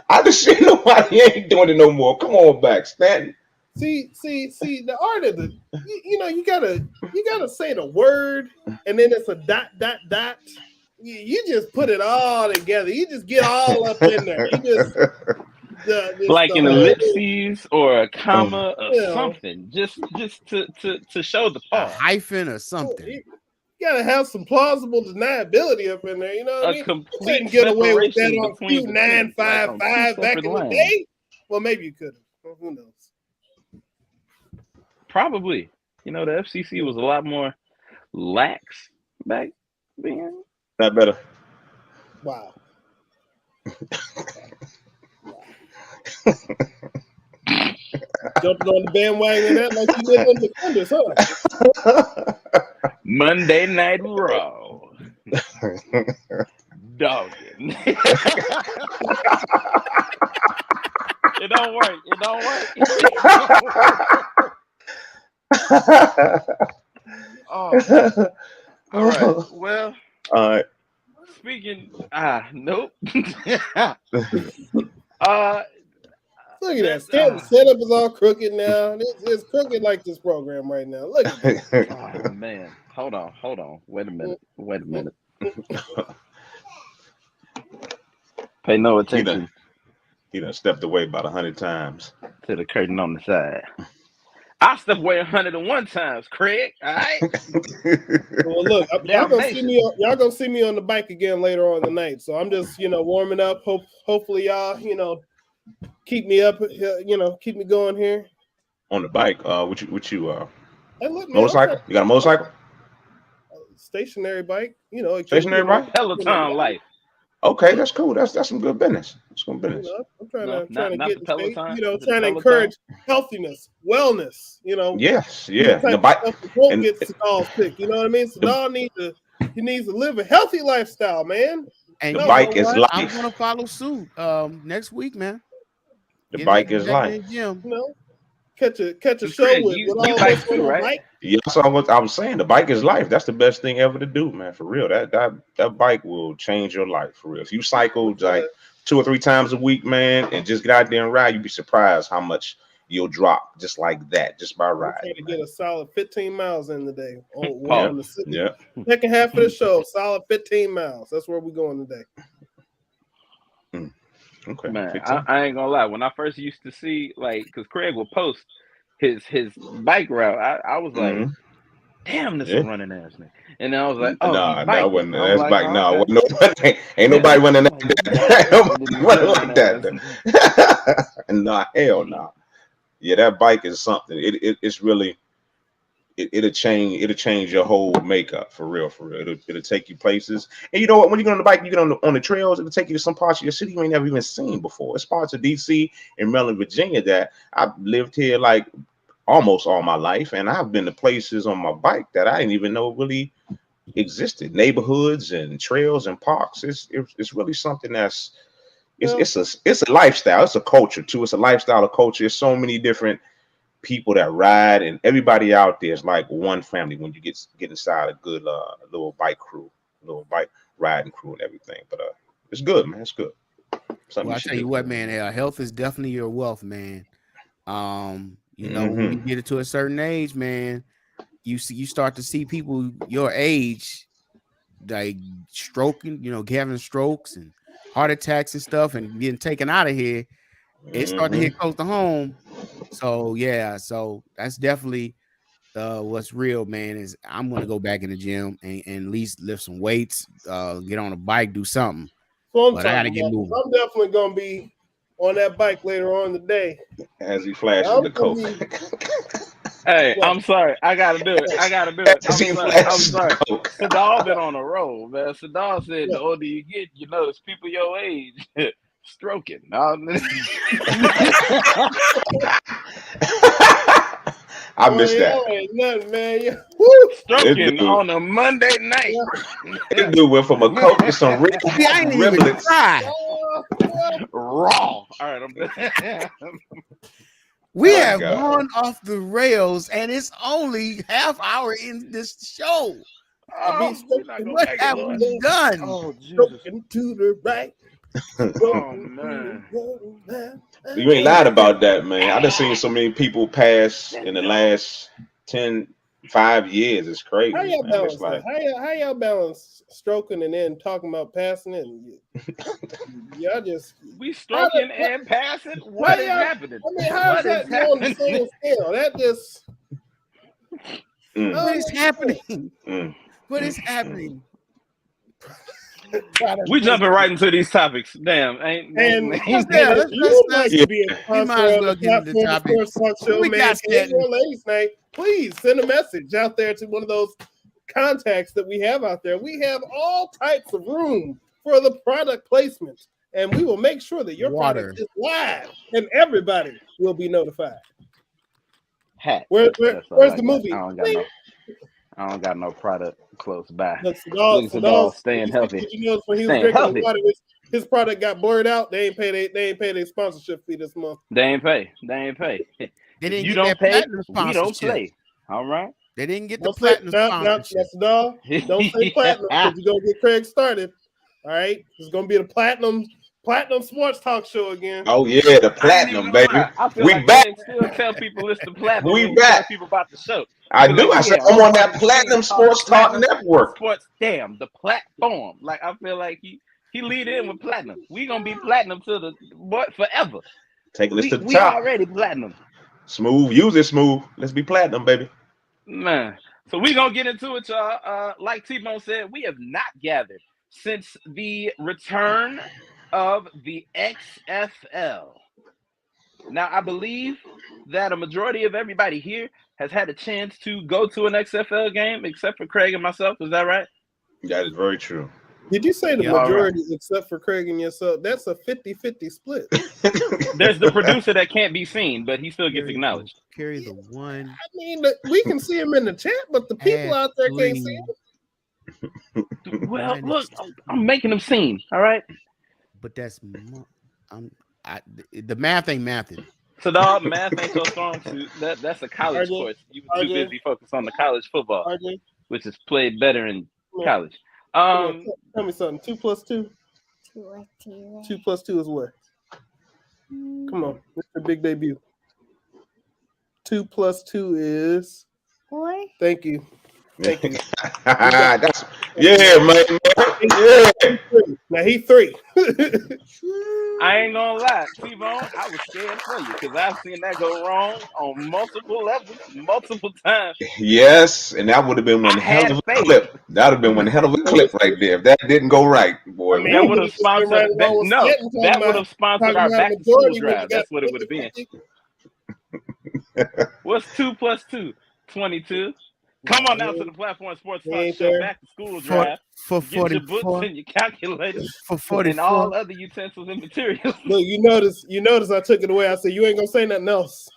[SPEAKER 4] I just see nobody ain't doing it no more. Come on back, Stanton.
[SPEAKER 5] See, the art of the you gotta say the word and then it's a dot. You just put it all together. You just get all up in there. You just
[SPEAKER 1] like an ellipses or a comma or something, just to show the pause.
[SPEAKER 3] A hyphen or something.
[SPEAKER 5] You gotta have some plausible deniability up in there. You know what I mean?
[SPEAKER 1] Complete
[SPEAKER 5] you couldn't get away with that on Q955
[SPEAKER 1] like
[SPEAKER 5] back in the day. Well, maybe you could have. Who knows?
[SPEAKER 1] Probably. You know, the FCC was a lot more lax back then.
[SPEAKER 4] Not better.
[SPEAKER 5] Wow. Jumping on the bandwagon that like you did on the Defenders, huh?
[SPEAKER 1] Monday Night Raw. Dogging. It don't work. Oh. All right. Well.
[SPEAKER 4] All right.
[SPEAKER 1] Speaking. Nope.
[SPEAKER 5] Look at that. Setup is all crooked now. It's crooked like this program right now. Look at that.
[SPEAKER 1] Oh man. Hold on. Wait a minute. Pay no attention.
[SPEAKER 4] He done stepped away about 100 times.
[SPEAKER 1] To the curtain on the side. I stepped away 101 times, Craig. All right.
[SPEAKER 5] Well, look, y'all gonna see me on the bike again later on tonight. So I'm just, warming up. Hopefully y'all, keep me up. Keep me going here.
[SPEAKER 4] On the bike, what you
[SPEAKER 5] Hey, look, man,
[SPEAKER 4] motorcycle? You got a motorcycle?
[SPEAKER 5] stationary bike. You know, it
[SPEAKER 4] Stationary bike?
[SPEAKER 1] Peloton life.
[SPEAKER 4] Okay, that's cool. That's some good business. That's good
[SPEAKER 5] You
[SPEAKER 4] business.
[SPEAKER 5] know, I'm trying
[SPEAKER 1] No,
[SPEAKER 5] to
[SPEAKER 1] not
[SPEAKER 5] get
[SPEAKER 1] the
[SPEAKER 5] in shape,
[SPEAKER 1] Peloton.
[SPEAKER 5] you know,
[SPEAKER 1] Is it
[SPEAKER 5] trying to
[SPEAKER 1] Peloton?
[SPEAKER 5] encourage healthiness, wellness, you know.
[SPEAKER 4] Yes,
[SPEAKER 5] The
[SPEAKER 4] yeah.
[SPEAKER 5] type
[SPEAKER 4] The
[SPEAKER 5] of
[SPEAKER 4] bike
[SPEAKER 5] stuff that won't
[SPEAKER 4] and
[SPEAKER 5] get Sadal sick, you know what I mean? Sadal needs to live a healthy lifestyle, man.
[SPEAKER 3] And
[SPEAKER 4] the
[SPEAKER 3] you
[SPEAKER 4] bike
[SPEAKER 3] know
[SPEAKER 4] is
[SPEAKER 3] what? I'm
[SPEAKER 4] life.
[SPEAKER 3] gonna follow suit next week, man.
[SPEAKER 4] The
[SPEAKER 3] Get
[SPEAKER 4] bike is
[SPEAKER 3] back in
[SPEAKER 4] life.
[SPEAKER 3] the gym.
[SPEAKER 5] You know, catch a
[SPEAKER 1] And
[SPEAKER 5] show
[SPEAKER 1] Craig,
[SPEAKER 5] with
[SPEAKER 1] you
[SPEAKER 5] all
[SPEAKER 1] bike
[SPEAKER 5] this
[SPEAKER 1] too,
[SPEAKER 5] on a
[SPEAKER 1] right?
[SPEAKER 5] bike.
[SPEAKER 4] Yeah, that's what I was saying. The bike is life. That's the best thing ever to do, man. For real. That bike will change your life for real. If you cycle like 2 or 3 times a week, man, and just get out there and ride, you'd be surprised how much you'll drop just like that, just by
[SPEAKER 5] I'm
[SPEAKER 4] riding.
[SPEAKER 5] trying to get a solid 15 miles in today.
[SPEAKER 1] Pause.
[SPEAKER 5] On the city.
[SPEAKER 4] Yeah.
[SPEAKER 5] Second half of the show, solid 15 miles. That's where we're going today.
[SPEAKER 4] Okay.
[SPEAKER 1] Man,
[SPEAKER 4] 15.
[SPEAKER 1] I ain't gonna lie. When I first used to see, like, because Craig will post his bike route, I was like,
[SPEAKER 4] Mhm.
[SPEAKER 1] damn, this
[SPEAKER 4] Yeah.
[SPEAKER 1] a running ass nigga. And then I was like, oh,
[SPEAKER 4] No,
[SPEAKER 1] he
[SPEAKER 4] that
[SPEAKER 1] biking.
[SPEAKER 4] wasn't.
[SPEAKER 1] I'm
[SPEAKER 4] That's
[SPEAKER 1] like,
[SPEAKER 4] bike.
[SPEAKER 1] oh,
[SPEAKER 4] No,
[SPEAKER 1] okay.
[SPEAKER 4] nobody. Ain't nobody running that. Ain't nobody running like that. Nah, hell no. Yeah, that bike is something. It's really. It'll change your whole makeup for real. It'll take you places. And you know what? When you get on the bike, you get on the trails. It'll take you to some parts of your city you ain't never even seen before. It's parts of DC and Maryland, Virginia that I've lived here like almost all my life, and I've been to places on my bike that I didn't even know really existed. Neighborhoods and trails and parks. It's really something that's it's a lifestyle. It's a culture too. It's a lifestyle, a culture. There's so many different people that ride, and everybody out there is like one family when you get inside a good little bike crew, little bike riding crew and everything. But it's good, man. It's good. Something
[SPEAKER 3] Well, I tell you what, man, health is definitely your wealth, man. You know, when you get it to a certain age, man, you start to see people your age like stroking, you know, having strokes and heart attacks and stuff and getting taken out of here. It started to hit close to home. So yeah, so that's definitely what's real, man. Is I'm gonna go back in the gym and at least lift some weights, get on a bike, do something.
[SPEAKER 5] So
[SPEAKER 3] but I gotta get moving.
[SPEAKER 5] I'm definitely gonna be on that bike later on today.
[SPEAKER 4] As he flashes the coke.
[SPEAKER 1] Hey, I'm sorry. I gotta do it. I'm sorry. Sadal been on a roll, man. Sadal said the older you get, you notice people your age stroking.
[SPEAKER 4] I missed that.
[SPEAKER 5] Ain't nothing, man.
[SPEAKER 1] Stroking on a Monday night.
[SPEAKER 4] This dude went from a coke to some riblets.
[SPEAKER 1] Raw. All right, I'm done.
[SPEAKER 3] We have gone off the rails, and it's only half hour in this show. What have we done?
[SPEAKER 1] Oh, Jesus.
[SPEAKER 5] To the right.
[SPEAKER 1] Oh, man.
[SPEAKER 4] You ain't lied about that, man. I done seen so many people pass in the last 5 years. It's crazy.
[SPEAKER 5] How y'all
[SPEAKER 4] man.
[SPEAKER 5] balance
[SPEAKER 4] It's like,
[SPEAKER 5] how y'all balance stroking and then talking about passing it? Y'all just
[SPEAKER 1] we stroking and passing. What is happening?
[SPEAKER 5] I mean, how is that on the same scale? That just
[SPEAKER 3] what is happening? What is happening?
[SPEAKER 1] We jumping right into these topics. Damn,
[SPEAKER 5] you might be a sponsor of the platform Sportstalk show, man. Your ladies' night. Please send a message out there to one of those contacts that we have out there. We have all types of room for the product placement, and we will make sure that your product is live, and everybody will be notified. Where's the movie?
[SPEAKER 1] I don't got no product close by.
[SPEAKER 5] Look, Sadal
[SPEAKER 1] staying healthy.
[SPEAKER 5] Did you notice when he was drinking the water, his product got blurred out? They ain't pay their sponsorship fee this month.
[SPEAKER 1] They ain't pay.
[SPEAKER 3] They didn't
[SPEAKER 1] you
[SPEAKER 3] get
[SPEAKER 1] don't
[SPEAKER 3] that
[SPEAKER 1] pay.
[SPEAKER 3] We
[SPEAKER 1] don't play. All right.
[SPEAKER 3] They didn't get the platinum sponsorship.
[SPEAKER 5] Sadal, don't say platinum because you're gonna get Craig started. All right, it's gonna be the platinum sports talk show again.
[SPEAKER 4] Oh yeah, the platinum, baby.
[SPEAKER 1] I feel
[SPEAKER 4] we
[SPEAKER 1] like
[SPEAKER 4] back.
[SPEAKER 1] Still tell people it's the platinum.
[SPEAKER 4] We back.
[SPEAKER 1] Tell people about the show.
[SPEAKER 4] I do. I said I'm on that Platinum Sports Talk Network.
[SPEAKER 1] Damn, the platform. Like I feel like he lead in with platinum. We gonna be platinum to the forever.
[SPEAKER 4] Take a list to the top.
[SPEAKER 1] We already platinum.
[SPEAKER 4] Smooth, use it, Smooth. Let's be platinum, baby.
[SPEAKER 1] Man, so we gonna get into it, y'all. Like T-Bone said, we have not gathered since the return of the XFL. Now, I believe that a majority of everybody here has had a chance to go to an XFL game, except for Craig and myself. Is that right?
[SPEAKER 4] That is very true.
[SPEAKER 5] Did you say the
[SPEAKER 3] Yeah.
[SPEAKER 5] majority except for Craig and yourself? That's a 50-50 split.
[SPEAKER 1] There's the producer that can't be seen, but he still gets acknowledged.
[SPEAKER 3] Carry the one.
[SPEAKER 5] I mean, we can see him in the chat, but the people out there can't see him.
[SPEAKER 1] Well, look, I'm making them seen. All right.
[SPEAKER 3] But that's the math ain't mathing.
[SPEAKER 1] So, dog, math ain't so strong. That's a college course. You were too busy focused on the college football, which is played better in college.
[SPEAKER 5] Tell me something. 2 plus 2. 2 plus 2 is what? Come on, it's your big debut. 2 plus 2 is 4. Thank you. Thank you.
[SPEAKER 4] That's man. Yeah.
[SPEAKER 5] Now he 3.
[SPEAKER 1] I ain't gonna lie, T-Bone, I was scared for you because I've seen that go wrong on multiple levels, multiple times.
[SPEAKER 4] Yes, and that would have been one hell of a clip. That would have been one hell of a clip right there. If that didn't go right, boy.
[SPEAKER 5] I mean,
[SPEAKER 1] that would have sponsored. That would have sponsored our back to school drive. That's what it would have been. What's 2 plus 2? 22. Come on now to the Platform Sportstalk Show back to school drive.
[SPEAKER 3] For
[SPEAKER 1] Get your books
[SPEAKER 3] 44.
[SPEAKER 1] and your calculators
[SPEAKER 3] For 44.
[SPEAKER 1] and all other utensils and materials.
[SPEAKER 5] Look, you notice I took it away. I said you ain't gonna say nothing else.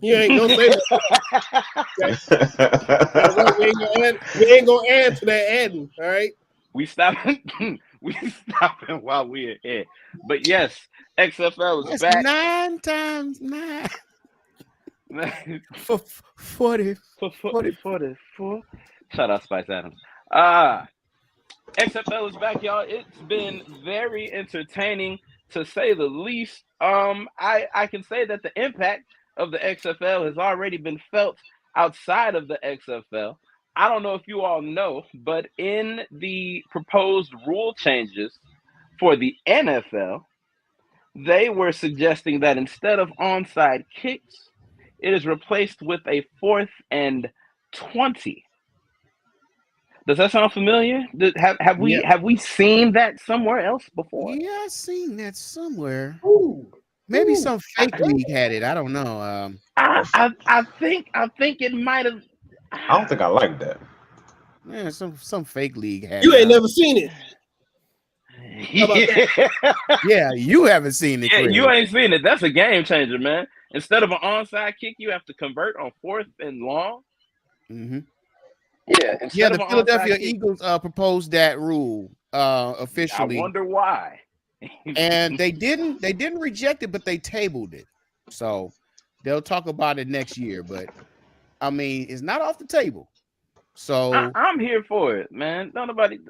[SPEAKER 5] You ain't gonna say nothing. We ain't gonna add to that adding. All right.
[SPEAKER 1] We stopping while we're here. But yes, XFL is
[SPEAKER 3] That's
[SPEAKER 1] back.
[SPEAKER 3] 9 times 9. For 40.
[SPEAKER 1] For 44. Shout out Spice Adams. XFL is back, y'all. It's been very entertaining to say the least. I can say that the impact of the XFL has already been felt outside of the XFL. I don't know if you all know, but in the proposed rule changes for the NFL, they were suggesting that instead of onside kicks, it is replaced with a 4th and 20. Does that sound familiar? Have we seen that somewhere else before?
[SPEAKER 3] Yeah, I've seen that somewhere.
[SPEAKER 5] Ooh.
[SPEAKER 3] Maybe some fake league had it. I don't know.
[SPEAKER 1] I think it might have.
[SPEAKER 4] I don't think I like that.
[SPEAKER 3] Yeah, some fake league had
[SPEAKER 5] You
[SPEAKER 3] it.
[SPEAKER 5] ain't never seen it.
[SPEAKER 3] Yeah, you haven't seen it.
[SPEAKER 1] Yeah,
[SPEAKER 3] Chris.
[SPEAKER 1] you ain't seen it. That's a game changer, man. Instead of an onside kick, you have to convert on 4th and long.
[SPEAKER 3] Mm-hmm.
[SPEAKER 1] Yeah,
[SPEAKER 3] The Philadelphia Eagles proposed that rule officially.
[SPEAKER 1] I wonder why.
[SPEAKER 3] And they didn't reject it, but they tabled it. So they'll talk about it next year. But I mean, it's not off the table. So
[SPEAKER 1] I'm here for it, man.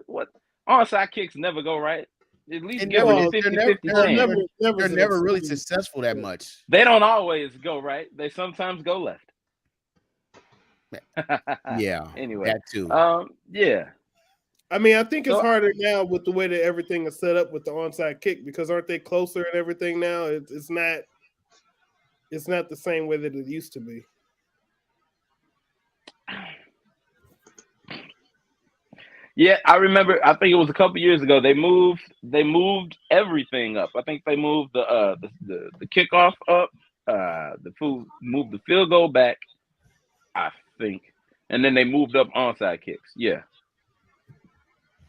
[SPEAKER 1] What onside kicks never go right. At least give
[SPEAKER 3] never-
[SPEAKER 1] them a 50-50 chance.
[SPEAKER 3] they're never really successful that much.
[SPEAKER 1] They don't always go right. They sometimes go left.
[SPEAKER 3] Yeah.
[SPEAKER 1] Anyway,
[SPEAKER 3] that too.
[SPEAKER 1] Yeah.
[SPEAKER 5] I mean, I think it's harder now with the way that everything is set up with the onside kick because aren't they closer and everything now? It's not the same way that it used to be.
[SPEAKER 1] Yeah, I remember. I think it was a couple years ago. They moved everything up. I think they moved the kickoff up. Moved the field goal back. I think, and then they moved up onside kicks. Yeah.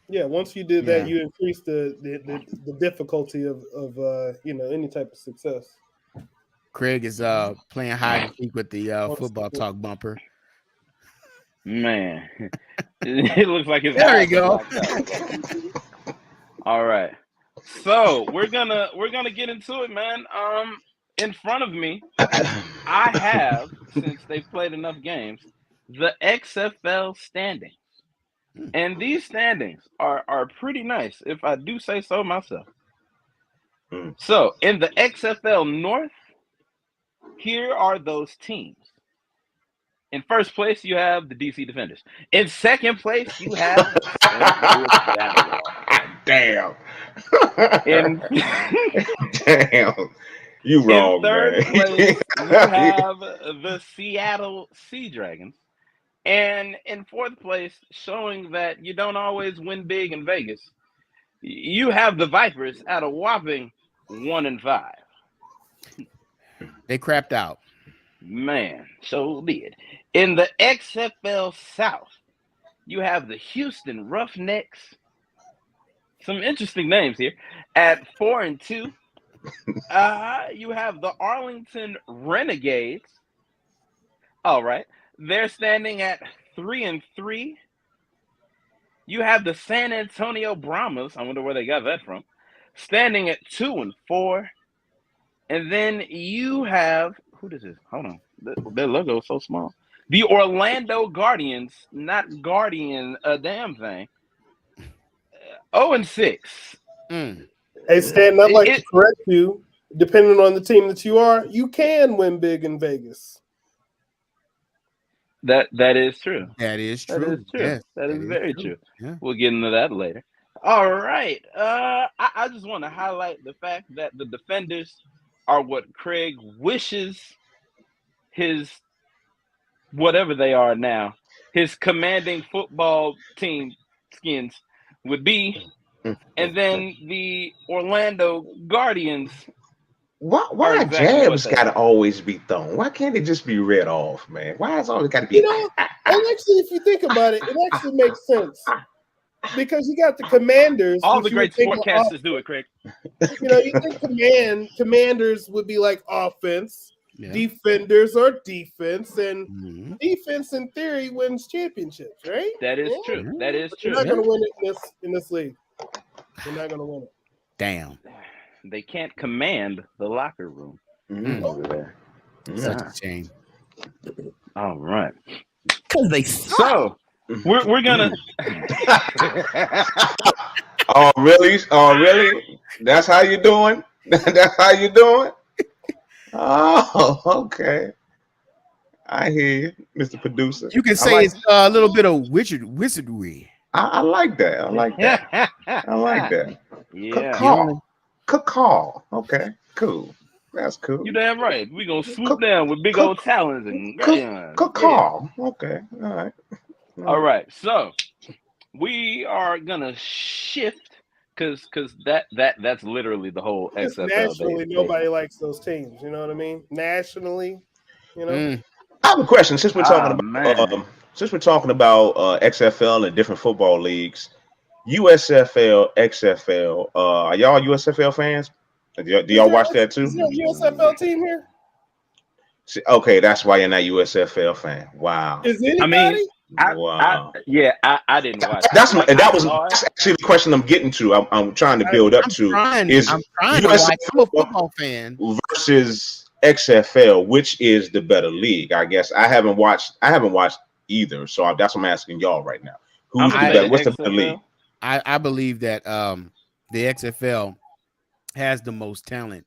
[SPEAKER 5] Yeah. Once you did that, you increased the difficulty of any type of success.
[SPEAKER 3] Craig is playing hide and seek with the football talk bumper.
[SPEAKER 1] Man, it looks like it's
[SPEAKER 3] there. You go.
[SPEAKER 1] All right, so we're gonna get into it, man. In front of me, I have, since they've played enough games, the XFL standings, and these standings are pretty nice, if I do say so myself. So in the XFL North, here are those teams. In first place, you have the DC Defenders. In second place, you have
[SPEAKER 4] Damn.
[SPEAKER 1] Damn.
[SPEAKER 4] You wrong,
[SPEAKER 1] in third
[SPEAKER 4] man.
[SPEAKER 1] place, you have the Seattle Sea Dragons. And in fourth place, showing that you don't always win big in Vegas, you have the Vipers at a whopping 1-5.
[SPEAKER 3] They crapped out.
[SPEAKER 1] Man, so did. In the XFL South, you have the Houston Roughnecks. Some interesting names here. At 4-2, you have the Arlington Renegades. All right, they're standing at 3-3. You have the San Antonio Brahmas. I wonder where they got that from. Standing at 2-4, and then you have who is this? Hold on, their logo is so small. The Orlando Guardians, not Guardian, a damn thing. 0-6.
[SPEAKER 5] Hey, Stan, I'd like to correct you. Depending on the team that you are, you can win big in Vegas.
[SPEAKER 1] That is true.
[SPEAKER 3] That is true.
[SPEAKER 1] That is true.
[SPEAKER 3] Yes,
[SPEAKER 1] that is very true.
[SPEAKER 3] Yeah.
[SPEAKER 1] We'll get into that later. All right. I just want to highlight the fact that the Defenders are what Craig wishes his whatever they are now, his commanding football team skins would be. And then the Orlando Guardians.
[SPEAKER 4] Why jabs got to always be thrown? Why can't it just be read off, man? Why has it always got to be?
[SPEAKER 5] You know, and actually, if you think about it, it actually makes sense because you got the Commanders.
[SPEAKER 1] All the great sportcasters do it, Craig.
[SPEAKER 5] You know, you think Commanders would be like offense, Defenders are defense, and defense in theory wins championships, right?
[SPEAKER 1] That is true. That is true.
[SPEAKER 5] You're not going to win it in this league. You're not going to win it.
[SPEAKER 3] Damn.
[SPEAKER 1] They can't command the locker room.
[SPEAKER 3] Such a shame.
[SPEAKER 1] All right.
[SPEAKER 3] Because they
[SPEAKER 1] suck. So we're gonna.
[SPEAKER 4] Oh really? Oh really? That's how you doing? That's how you doing? Oh, okay. I hear you, Mr. Producer.
[SPEAKER 3] You can say it's a little bit of wizardry.
[SPEAKER 4] I like that. I like that. I like that.
[SPEAKER 1] Yeah.
[SPEAKER 4] Call. Okay, cool. That's cool.
[SPEAKER 1] You damn right. We're gonna swoop down with big old talons and
[SPEAKER 4] call. Okay. All right.
[SPEAKER 1] All right. So we are gonna shift because that's literally the whole XFL.
[SPEAKER 5] Nationally, nobody likes those teams. You know what I mean? Nationally, you know.
[SPEAKER 4] I have a question. Since we're talking about XFL and different football leagues. USFL, XFL. Are y'all USFL fans? Do y'all watch that too?
[SPEAKER 5] Is there a USFL team here?
[SPEAKER 4] Okay, that's why you're not a USFL fan. Wow.
[SPEAKER 5] Is anybody?
[SPEAKER 1] I didn't watch.
[SPEAKER 4] That's actually the question I'm getting to. I'm trying to build up to.
[SPEAKER 3] I'm trying
[SPEAKER 4] USFL
[SPEAKER 3] to watch. I'm a football fan.
[SPEAKER 4] Versus XFL, which is the better league? I guess I haven't watched either, so that's what I'm asking y'all right now. Who's the better? What's the better league?
[SPEAKER 3] I believe that the XFL has the most talent.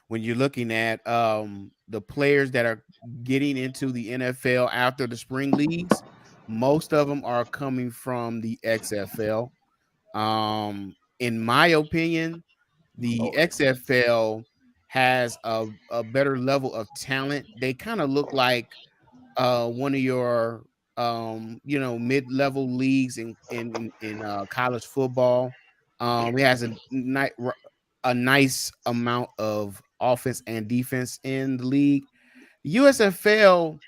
[SPEAKER 3] When you're looking at the players that are getting into the NFL after the spring leagues, most of them are coming from the XFL. In my opinion, the XFL has a better level of talent. They kind of look like one of your mid-level leagues in college football. It has a nice amount of offense and defense in the league. USFL,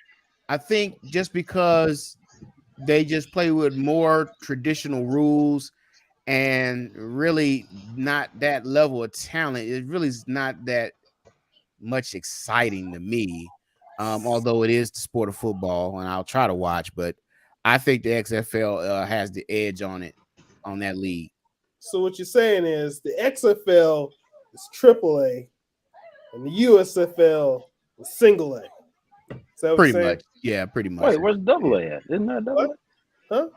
[SPEAKER 3] I think, just because they just play with more traditional rules and really not that level of talent, it really is not that much exciting to me. Although it is the sport of football, and I'll try to watch, but I think the XFL has the edge on that league.
[SPEAKER 5] So what you're saying is the XFL is AAA, and the USFL is single A. Is that what
[SPEAKER 3] pretty
[SPEAKER 5] you're saying?
[SPEAKER 3] much, yeah, pretty much.
[SPEAKER 1] Wait, where's double A at? Isn't that double A?
[SPEAKER 5] Huh?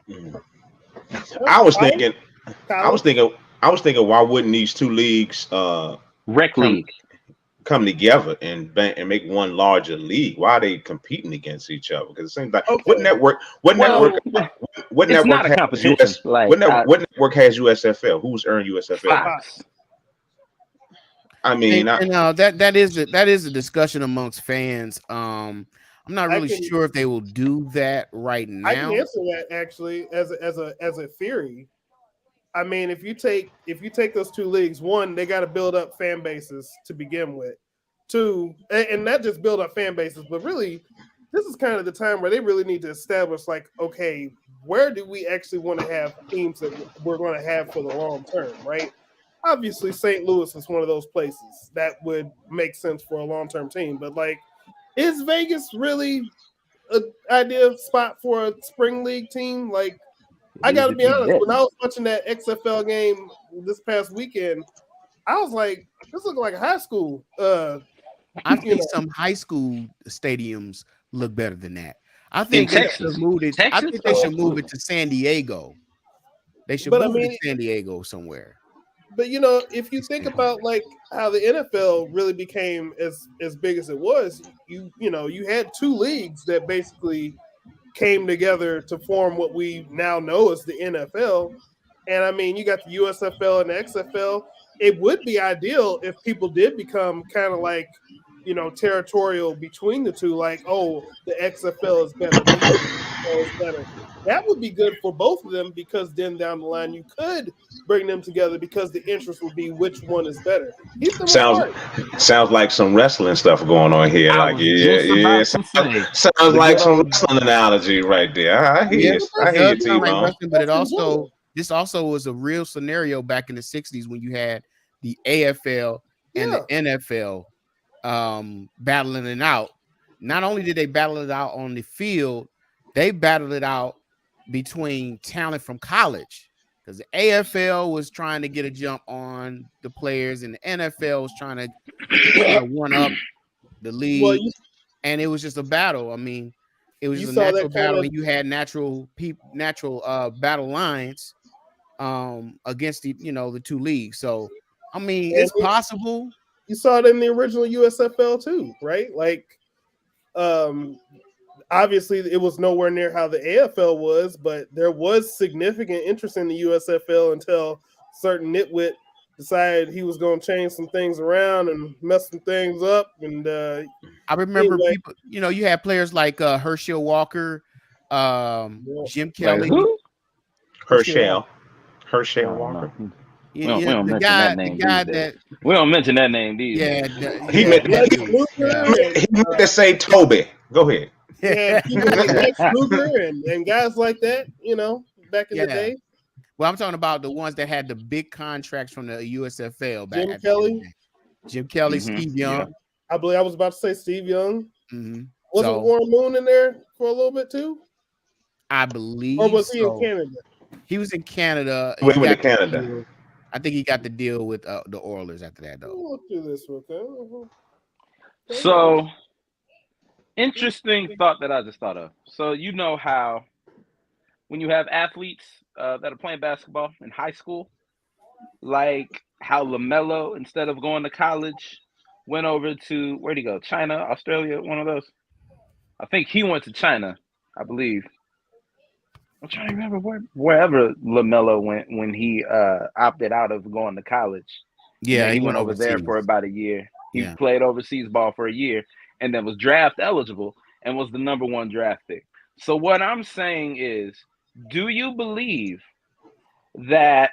[SPEAKER 4] I was thinking, why wouldn't these two leagues
[SPEAKER 1] Rec League
[SPEAKER 4] come together and make one larger league? Why are they competing against each other? Because it seems like what network
[SPEAKER 1] not a competition.
[SPEAKER 4] What network has USFL? Who's earned USFL?
[SPEAKER 1] Fox.
[SPEAKER 3] I mean, that is a discussion amongst fans. I'm not really sure if they will do that right now.
[SPEAKER 5] I can answer that actually as a theory. I mean, if you take those two leagues, one, they got to build up fan bases to begin with. to, and not just build up fan bases, but really, this is kind of the time where they really need to establish, like, okay, where do we actually want to have teams that we're going to have for the long term, right? Obviously, St. Louis is one of those places that would make sense for a long-term team, but like, is Vegas really an ideal spot for a spring league team? Like, I got to be honest, when I was watching that XFL game this past weekend, I was like, this looks like a high school.
[SPEAKER 3] I think some high school stadiums look better than that. I think they should move it. I think they should move it to San Diego. They should move it to San Diego somewhere.
[SPEAKER 5] But you know, if you think about like how the NFL really became as big as it was, you know, you had two leagues that basically came together to form what we now know as the NFL. And I mean, you got the USFL and the XFL. It would be ideal if people did become kind of like, you know, territorial between the two, like, oh, the XFL is better, the USFL is better. That would be good for both of them, because then down the line you could bring them together, because the interest would be which one is better.
[SPEAKER 4] Sounds like some wrestling stuff going on here. Like, yeah. Sounds like some wrestling analogy right there. I hear you, T-Bone.
[SPEAKER 3] But this also was a real scenario back in the 60s when you had the AFL and the NFL battling it out. Not only did they battle it out on the field, they battled it out between talent from college, because the AFL was trying to get a jump on the players and the NFL was trying to one up the league. And it was just a battle. I mean, it was a natural battle, and you had natural battle lines against the two leagues. So I mean, it's possible.
[SPEAKER 5] You saw it in the original USFL too, right? Like, obviously it was nowhere near how the AFL was, but there was significant interest in the USFL until certain nitwit decided he was going to change some things around and mess some things up. And
[SPEAKER 3] I remember people, you had players like Herschel Walker, Jim Kelly.
[SPEAKER 4] Who? Herschel Walker.
[SPEAKER 1] We don't mention that name. We don't mention that name these days.
[SPEAKER 4] He meant to say Toby. Go ahead.
[SPEAKER 5] Yeah, people like Lex Luger and guys like that, back in the day.
[SPEAKER 3] Well, I'm talking about the ones that had the big contracts from the USFL back. Jim Kelly, Steve Young.
[SPEAKER 5] Yeah. I believe I was about to say Steve Young. Mm-hmm. Wasn't Warren Moon in there for a little bit too?
[SPEAKER 3] I believe.
[SPEAKER 5] Or was he in Canada?
[SPEAKER 3] He was in Canada.
[SPEAKER 4] He went to Canada.
[SPEAKER 3] I think he got the deal with the Oilers after that, though.
[SPEAKER 5] We'll do this with them.
[SPEAKER 1] So, interesting thought that I just thought of. So, you know how when you have athletes that are playing basketball in high school, like how LaMelo, instead of going to college, went over to, where'd he go? China, Australia, one of those? I think he went to China, I believe. I'm trying to remember wherever LaMelo went when he opted out of going to college.
[SPEAKER 3] Yeah,
[SPEAKER 1] he went over there for about a year. He played overseas ball for a year and then was draft eligible and was the number 1 draft pick. So what I'm saying is, do you believe that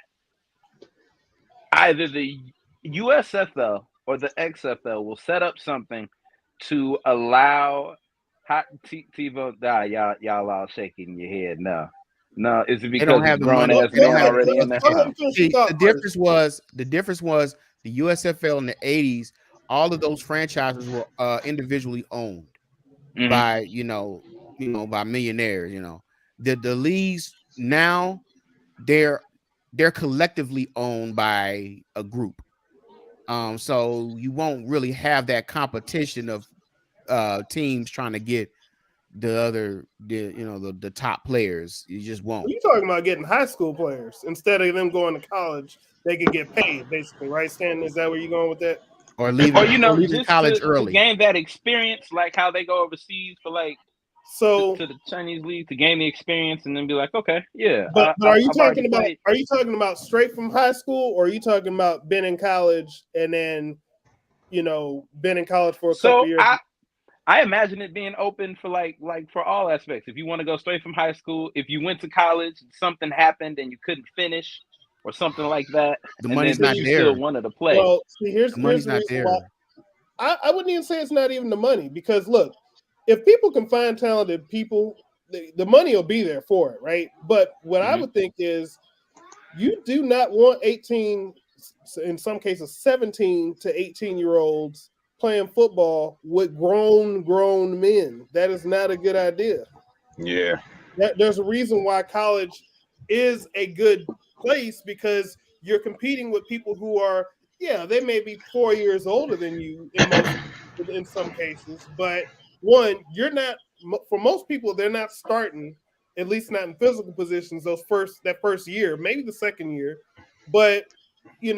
[SPEAKER 1] either the USFL or the XFL will set up something to allow T-Bone? Y'all all shaking your head. No, is it because
[SPEAKER 3] they don't have the money
[SPEAKER 1] already in there?
[SPEAKER 3] The difference was the USFL in the 80s. All of those franchises were individually owned by by millionaires. The leagues now they're collectively owned by a group. So you won't really have that competition of teams trying to get the top players. You just won't.
[SPEAKER 5] You're talking about getting high school players instead of them going to college. They can get paid, basically, right, Stan? Is that where you're going with that?
[SPEAKER 3] Or leaving college early.
[SPEAKER 1] To gain that experience, like how they go overseas for to the Chinese league to gain the experience, and then be like, okay, yeah.
[SPEAKER 5] But are you talking about straight from high school, or are you talking about been in college and then been in college for a couple years?
[SPEAKER 1] I imagine it being open for like for all aspects. If you want to go straight from high school, if you went to college, something happened and you couldn't finish, or something like that,
[SPEAKER 3] the money's not there.
[SPEAKER 1] Still wanted to play.
[SPEAKER 5] Well, see, here's
[SPEAKER 3] the money's not there.
[SPEAKER 5] I wouldn't even say it's not even the money, because look, if people can find talented people, the money will be there for it, right? But what I would think is, you do not want 18, in some cases 17 to 18-year-olds playing football with grown men. That is not a good idea.
[SPEAKER 4] Yeah.
[SPEAKER 5] There's a reason why college is a good place, because you're competing with people who are, yeah, they may be 4 years older than you in some cases, but one, you're not, for most people, they're not starting, at least not in physical positions, that first year, maybe the second year, but you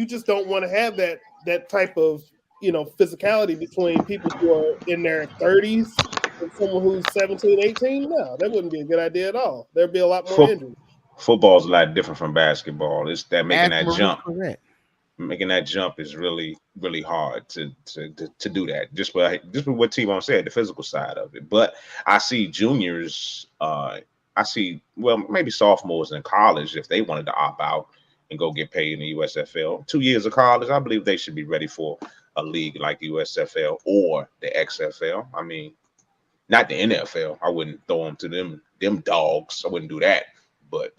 [SPEAKER 5] just don't want to have that type of physicality between people who are in their 30s and someone who's 17, 18. No, that wouldn't be a good idea at all. There'd be a lot more injuries.
[SPEAKER 4] Football's a lot different from basketball. It's that making
[SPEAKER 3] Ask
[SPEAKER 4] that
[SPEAKER 3] Maurice
[SPEAKER 4] jump.
[SPEAKER 3] Clarett.
[SPEAKER 4] Making that jump is really, really hard to do that. Just with what T-Bone said, the physical side of it. But I see juniors, maybe sophomores in college, if they wanted to opt out and go get paid in the USFL, 2 years of college, I believe they should be ready for a league like USFL or the XFL. I mean, not the NFL. I wouldn't throw them to them dogs. I wouldn't do that. But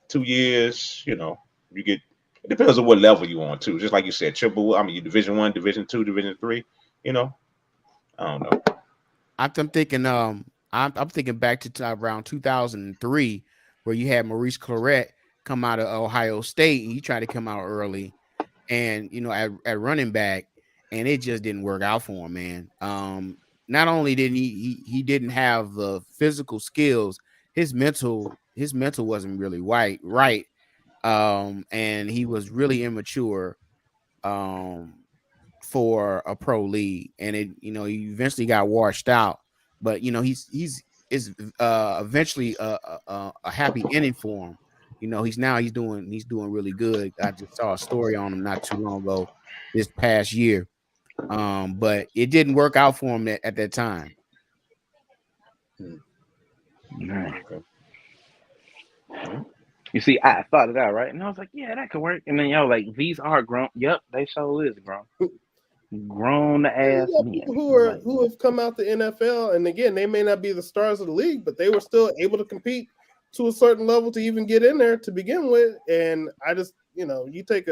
[SPEAKER 4] 2 years, you get. It depends on what level you on too. Just like you said, you Division 1, Division 2, Division 3. I don't know.
[SPEAKER 3] I'm thinking. I'm thinking back to around 2003, where you had Maurice Clarett come out of Ohio State, and he tried to come out early, and at running back, and it just didn't work out for him, man. Not only didn't he didn't have the physical skills, his mental wasn't really right. And he was really immature for a pro league, and he eventually got washed out. But he's eventually a happy ending for him. He's doing really good. I just saw a story on him not too long ago, this past year. But it didn't work out for him at that time.
[SPEAKER 1] Okay. You see, I thought it out, right? And I was like, yeah, that could work. And then y'all like, these are grown. Yep, they sure is grown. Grown ass men.
[SPEAKER 5] People who have come out the NFL, and again, they may not be the stars of the league, but they were still able to compete to a certain level to even get in there to begin with. And I just, you take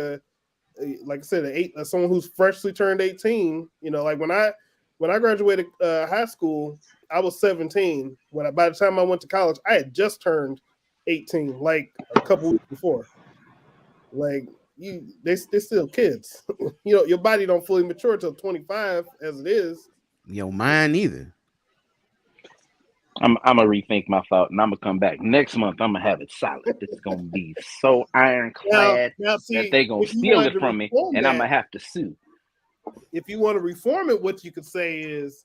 [SPEAKER 5] like I said, someone who's freshly turned 18. Like when I graduated high school, I was 17. By the time I went to college, I had just turned 18, like a couple weeks before. Like they're still kids. Your body don't fully mature till 25 as it is.
[SPEAKER 3] Mine either.
[SPEAKER 1] I'm gonna rethink my thought, and I'm gonna come back next month. I'm gonna have it solid. This is gonna be so ironclad
[SPEAKER 5] now see,
[SPEAKER 1] that they gonna steal it from me, and I'm gonna have to sue.
[SPEAKER 5] If you want to reform it, what you could say is,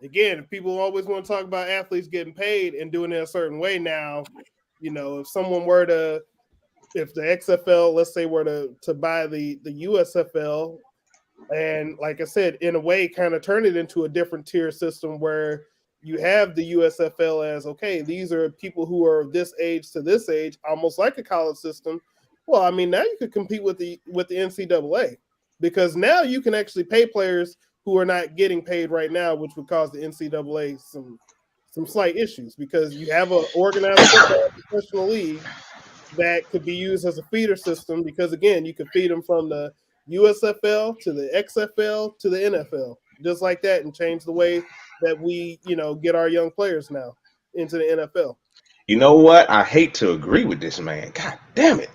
[SPEAKER 5] again, people always want to talk about athletes getting paid and doing it a certain way. Now, if someone were to, if the XFL, let's say, were to buy the USFL, and like I said, in a way, kind of turn it into a different tier system where you have the USFL as, okay, these are people who are this age to this age, almost like a college system. Well, I mean, now you could compete with the NCAA, because now you can actually pay players who are not getting paid right now, which would cause the NCAA some slight issues, because you have an organized football professional league that could be used as a feeder system, because again, you could feed them from the USFL to the XFL to the NFL, just like that, and change the way that we, get our young players now into the NFL.
[SPEAKER 4] You know what? I hate to agree with this man. God damn it.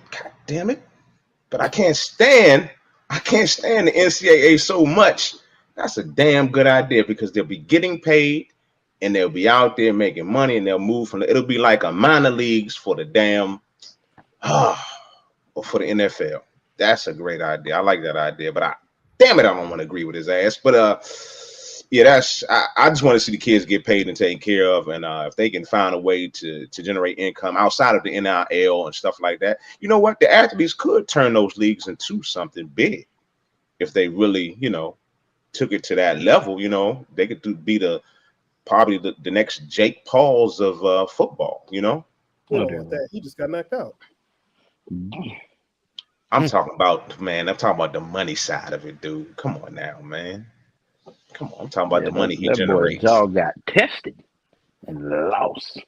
[SPEAKER 4] But I can't stand the NCAA so much. That's a damn good idea, because they'll be getting paid and they'll be out there making money, and they'll move it'll be like a minor leagues for the damn for the NFL. That's a great idea. I like that idea, but I don't want to agree with his ass. But I just want to see the kids get paid and taken care of, and if they can find a way to generate income outside of the NIL and stuff like that, you know what? The athletes could turn those leagues into something big if they really, took it to that level. They could be probably the next Jake Pauls of football.
[SPEAKER 5] He just got knocked out.
[SPEAKER 4] I'm talking about, man. I'm talking about the money side of it, dude. Come on now, man. Come on. I'm talking about
[SPEAKER 1] Yeah,
[SPEAKER 4] the money he
[SPEAKER 1] that boy
[SPEAKER 4] generates.
[SPEAKER 1] jaw got tested and lost.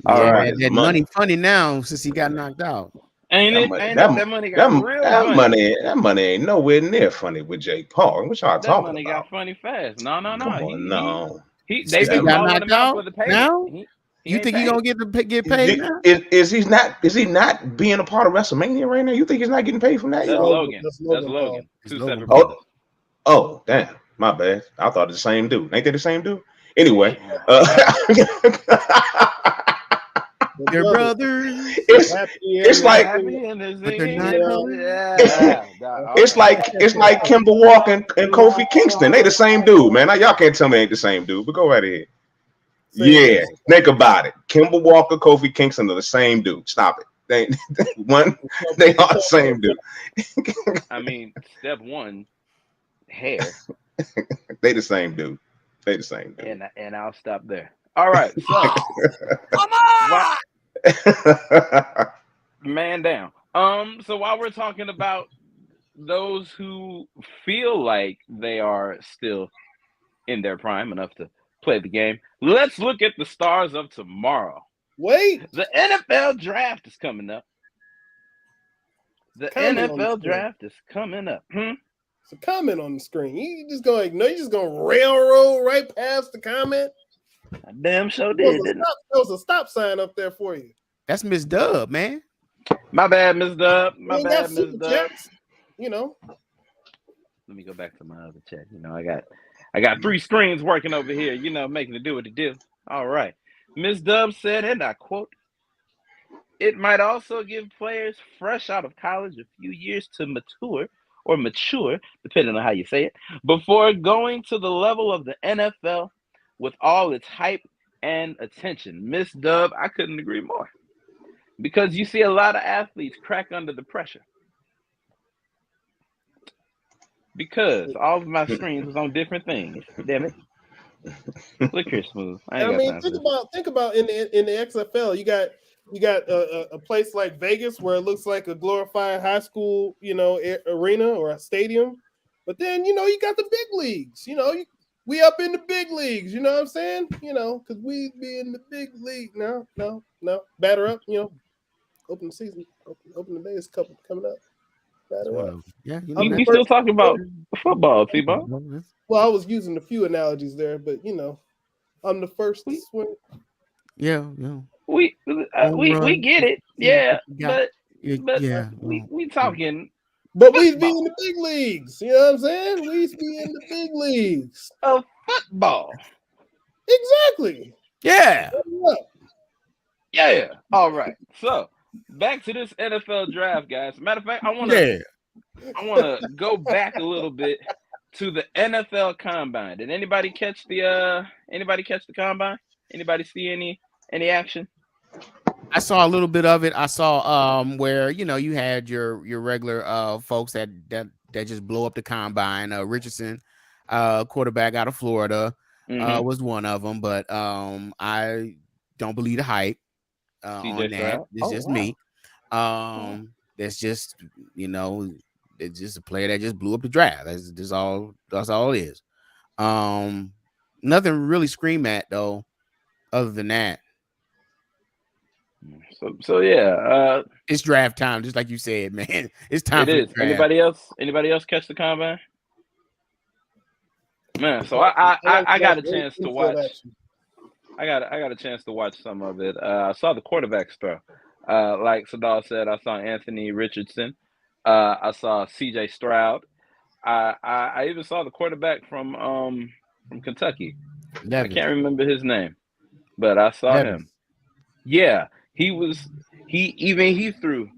[SPEAKER 1] All
[SPEAKER 3] Yeah,
[SPEAKER 1] right.
[SPEAKER 3] that money funny now since he got knocked out.
[SPEAKER 1] Ain't
[SPEAKER 4] That
[SPEAKER 1] it?
[SPEAKER 4] money,
[SPEAKER 1] Ain't it? That money got real funny.
[SPEAKER 4] that money ain't nowhere near funny with Jake Paul. What y'all
[SPEAKER 1] That
[SPEAKER 4] talking
[SPEAKER 1] money
[SPEAKER 4] about?
[SPEAKER 1] got funny fast. No.
[SPEAKER 4] Come on, no.
[SPEAKER 1] They've
[SPEAKER 3] Since he
[SPEAKER 1] been
[SPEAKER 3] got
[SPEAKER 1] calling
[SPEAKER 3] knocked
[SPEAKER 1] him out
[SPEAKER 3] out
[SPEAKER 1] for the payment.
[SPEAKER 3] now,
[SPEAKER 1] He
[SPEAKER 3] you
[SPEAKER 1] ain't
[SPEAKER 3] think he
[SPEAKER 1] paid.
[SPEAKER 3] gonna get paid now?
[SPEAKER 4] Is he not being a part of WrestleMania right now? You think he's not getting paid from that?
[SPEAKER 1] That's
[SPEAKER 4] Yo?
[SPEAKER 1] Logan.
[SPEAKER 5] That's
[SPEAKER 1] That's
[SPEAKER 5] Logan
[SPEAKER 1] Logan.
[SPEAKER 5] Paul.
[SPEAKER 3] It's
[SPEAKER 1] Two
[SPEAKER 3] Logan
[SPEAKER 1] separate
[SPEAKER 3] Paul.
[SPEAKER 1] people.
[SPEAKER 4] Oh, damn. My bad. I thought it's the same dude. Ain't they the same dude? Anyway,
[SPEAKER 3] Their brothers.
[SPEAKER 4] it's like
[SPEAKER 1] Happy and they're
[SPEAKER 3] But they're
[SPEAKER 1] singing.
[SPEAKER 3] not colored.
[SPEAKER 1] Yeah.
[SPEAKER 4] it's like Kimber Walker and Kofi Kingston. They the same dude, man. Now, y'all can't tell me they ain't the same dude, but go right ahead. Yeah, think about it. Kimber Walker, Kofi Kingston are the same dude. Stop it. They are the same dude.
[SPEAKER 1] I mean, step one, hair.
[SPEAKER 4] They the same dude. They the same dude.
[SPEAKER 1] And I'll stop there. All right, so man down. So while we're talking about those who feel like they are still in their prime enough to play the game, let's look at the stars of tomorrow.
[SPEAKER 5] Wait,
[SPEAKER 1] The NFL draft is coming up. The NFL draft is coming up.
[SPEAKER 5] It's a comment on the screen. You just gonna ignore? You just gonna railroad right past the comment?
[SPEAKER 1] I damn sure did.
[SPEAKER 5] There was a stop sign up there for you.
[SPEAKER 3] That's Miss Dub, man.
[SPEAKER 1] My bad, Miss Dub. My bad, Miss Dub.
[SPEAKER 5] You know.
[SPEAKER 1] Let me go back to my other chat. You know, I got 3 screens working over here. You know, making it do what it do. All right. Miss Dub said, and I quote, "It might also give players fresh out of college a few years to mature, depending on how you say it, before going to the level of the NFL with all its hype and attention." Miss Dub, I couldn't agree more. Because you see a lot of athletes crack under the pressure. Because all of my screens was on different things. Damn it. Look here, Smooth.
[SPEAKER 5] I mean, think about in the XFL, you got a place like Vegas where it looks like a glorified high school, arena or a stadium. But then, you got the big leagues. We up in the big leagues. You know what I'm saying? Because we be in the big league now. No, batter up. Open the season. Open the Vegas Cup coming up. Batter up.
[SPEAKER 3] Yeah,
[SPEAKER 1] we still talking about football, T-Ball.
[SPEAKER 5] Well, I was using a few analogies there, but I'm the first to swing.
[SPEAKER 3] Yeah.
[SPEAKER 1] We get it. Yeah, but
[SPEAKER 3] yeah,
[SPEAKER 1] we talking.
[SPEAKER 5] But we be in the big leagues. You know what I'm saying? We be in the big leagues
[SPEAKER 1] of football.
[SPEAKER 5] Exactly.
[SPEAKER 3] Yeah.
[SPEAKER 1] Yeah. All right. So back to this NFL draft, guys. Matter of fact, I want to go back a little bit to the NFL Combine. Did anybody catch the Combine? Anybody see any action?
[SPEAKER 3] I saw a little bit of it. I saw where you had your regular folks that just blow up the Combine. Richardson, quarterback out of Florida, was one of them. But I don't believe the hype on that. It's just me. That's just it's just a player that just blew up the draft. That's all it is. Nothing really scream at though, other than that.
[SPEAKER 1] So yeah,
[SPEAKER 3] it's draft time, just like you said, man. It's time.
[SPEAKER 1] It is. Anybody else catch the Combine? Man, so I got a chance to watch. I got a chance to watch some of it. I saw the quarterbacks throw. Like Sadal said, I saw Anthony Richardson. I saw C.J. Stroud. I even saw the quarterback from Kentucky. I can't remember his name, but I saw him. Yeah, he threw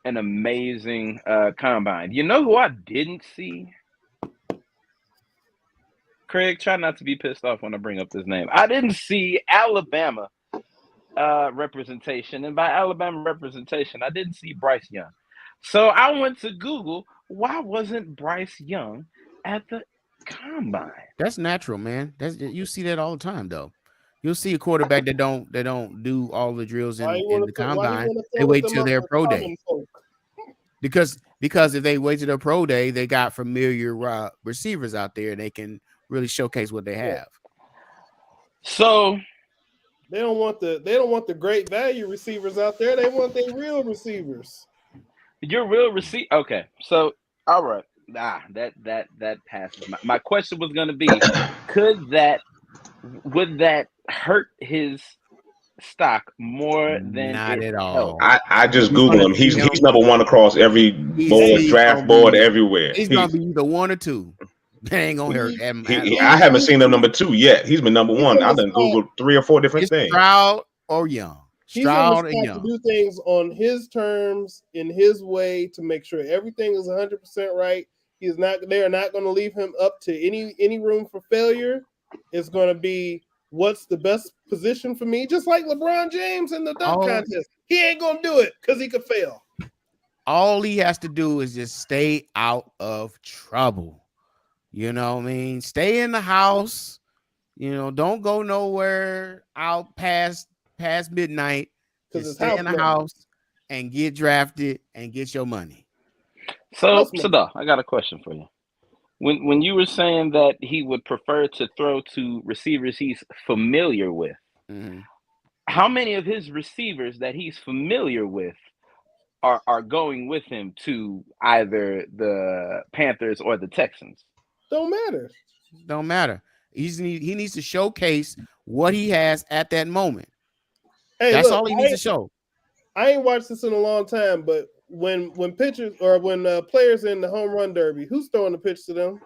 [SPEAKER 1] an amazing combine. You know who I didn't see? Craig, try not to be pissed off when I bring up this name. I didn't see Alabama representation, and by Alabama representation, I didn't see Bryce Young. So I went to Google. Why wasn't Bryce Young at the combine?
[SPEAKER 3] That's natural, man. You see that all the time, though. You'll see a quarterback that don't do all the drills in the combine. They wait till their pro day. because if they wait to their pro day, they got familiar receivers out there, and they can really showcase what they have.
[SPEAKER 1] So
[SPEAKER 5] They don't want the great value receivers out there. They want their real receivers.
[SPEAKER 1] your real receipt. Okay, so all right, that passes. My question was going to be, would that hurt his stock more than
[SPEAKER 3] Not
[SPEAKER 1] it
[SPEAKER 3] at all.
[SPEAKER 1] helped?
[SPEAKER 4] I just
[SPEAKER 3] You're
[SPEAKER 4] Google
[SPEAKER 3] gonna
[SPEAKER 4] him. He's
[SPEAKER 3] see him.
[SPEAKER 4] number one across every board,
[SPEAKER 3] he's
[SPEAKER 4] draft
[SPEAKER 3] gonna
[SPEAKER 4] board,
[SPEAKER 3] be-
[SPEAKER 4] everywhere.
[SPEAKER 3] He's gonna be either one or two. That ain't gonna hurt him at all.
[SPEAKER 4] I haven't seen him number 2 yet. He's been number 1. I've done Googled 3 or 4 different
[SPEAKER 3] It's
[SPEAKER 4] things.
[SPEAKER 3] Stroud or Young.
[SPEAKER 5] He's on
[SPEAKER 3] Stroud
[SPEAKER 5] the
[SPEAKER 3] and
[SPEAKER 5] spot
[SPEAKER 3] Young.
[SPEAKER 5] to do things on his terms, in his way, to make sure everything is 100% right. They are not going to leave him up to any room for failure. It's going to be what's the best position for me, just like LeBron James in the dunk contest. He ain't going to do it because he could fail.
[SPEAKER 3] All he has to do is just stay out of trouble. You know what I mean? Stay in the house. You know, don't go nowhere out past midnight. Just stay in the house and get drafted and get your money.
[SPEAKER 1] So I got a question for you. When you were saying that he would prefer to throw to receivers he's familiar with, how many of his receivers that he's familiar with are going with him to either the Panthers or the Texans?
[SPEAKER 5] Don't matter.
[SPEAKER 3] He needs to showcase what he has at that moment.
[SPEAKER 5] Hey,
[SPEAKER 3] that's all he needs to show.
[SPEAKER 5] I ain't watched this in a long time, but when pitchers or when players in the home run derby, who's throwing the pitch to them?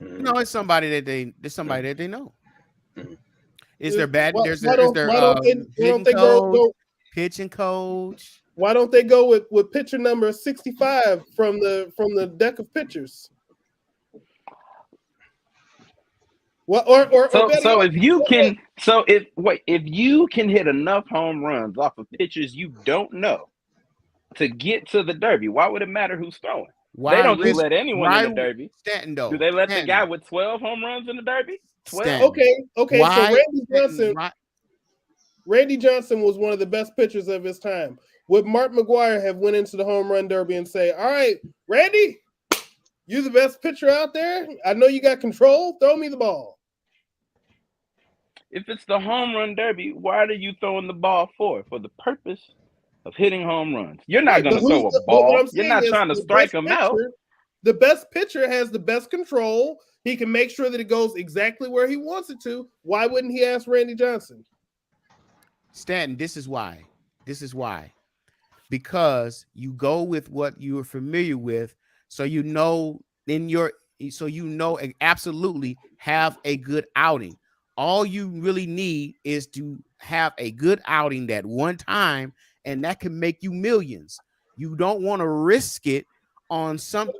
[SPEAKER 3] You know, it's somebody that they know. Is there bad?
[SPEAKER 5] Why
[SPEAKER 3] Pitching coach.
[SPEAKER 5] Why don't they go with pitcher number 65 from the deck of pitchers?
[SPEAKER 1] If you can hit enough home runs off of pitchers you don't know to get to the Derby, why would it matter who's throwing? They don't just let anyone in the Derby.
[SPEAKER 3] Stanton, though.
[SPEAKER 1] Do they let the guy with 12 home runs in the Derby? 12.
[SPEAKER 5] Okay. So Randy Johnson was one of the best pitchers of his time. Would Mark McGwire have went into the home run derby and say, "All right, Randy, you're the best pitcher out there. I know you got control. Throw me the ball."
[SPEAKER 1] If it's the home run derby, why are you throwing the ball for? For the purpose of hitting home runs. You're not going to throw a ball. You're not trying to strike them out.
[SPEAKER 5] The best pitcher has the best control. He can make sure that it goes exactly where he wants it to. Why wouldn't he ask Randy Johnson?
[SPEAKER 3] Stanton, this is why. Because you go with what you are familiar with, so you know absolutely have a good outing. All you really need is to have a good outing that one time, and that can make you millions. You don't want to risk it on some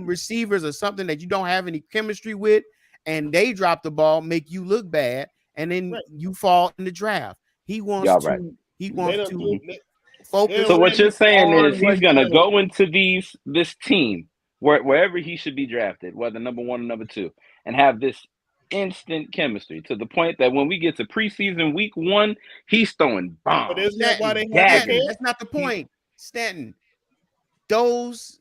[SPEAKER 3] receivers or something that you don't have any chemistry with, and they drop the ball, make you look bad, and then you fall in the draft. He wants to focus.
[SPEAKER 1] So what you're saying is he's going to go into this team wherever he should be drafted, whether number 1 or number 2, and have this instant chemistry to the point that when we get to preseason week 1, he's throwing bombs.
[SPEAKER 5] But isn't that why they
[SPEAKER 3] That's not the point, Stanton. Those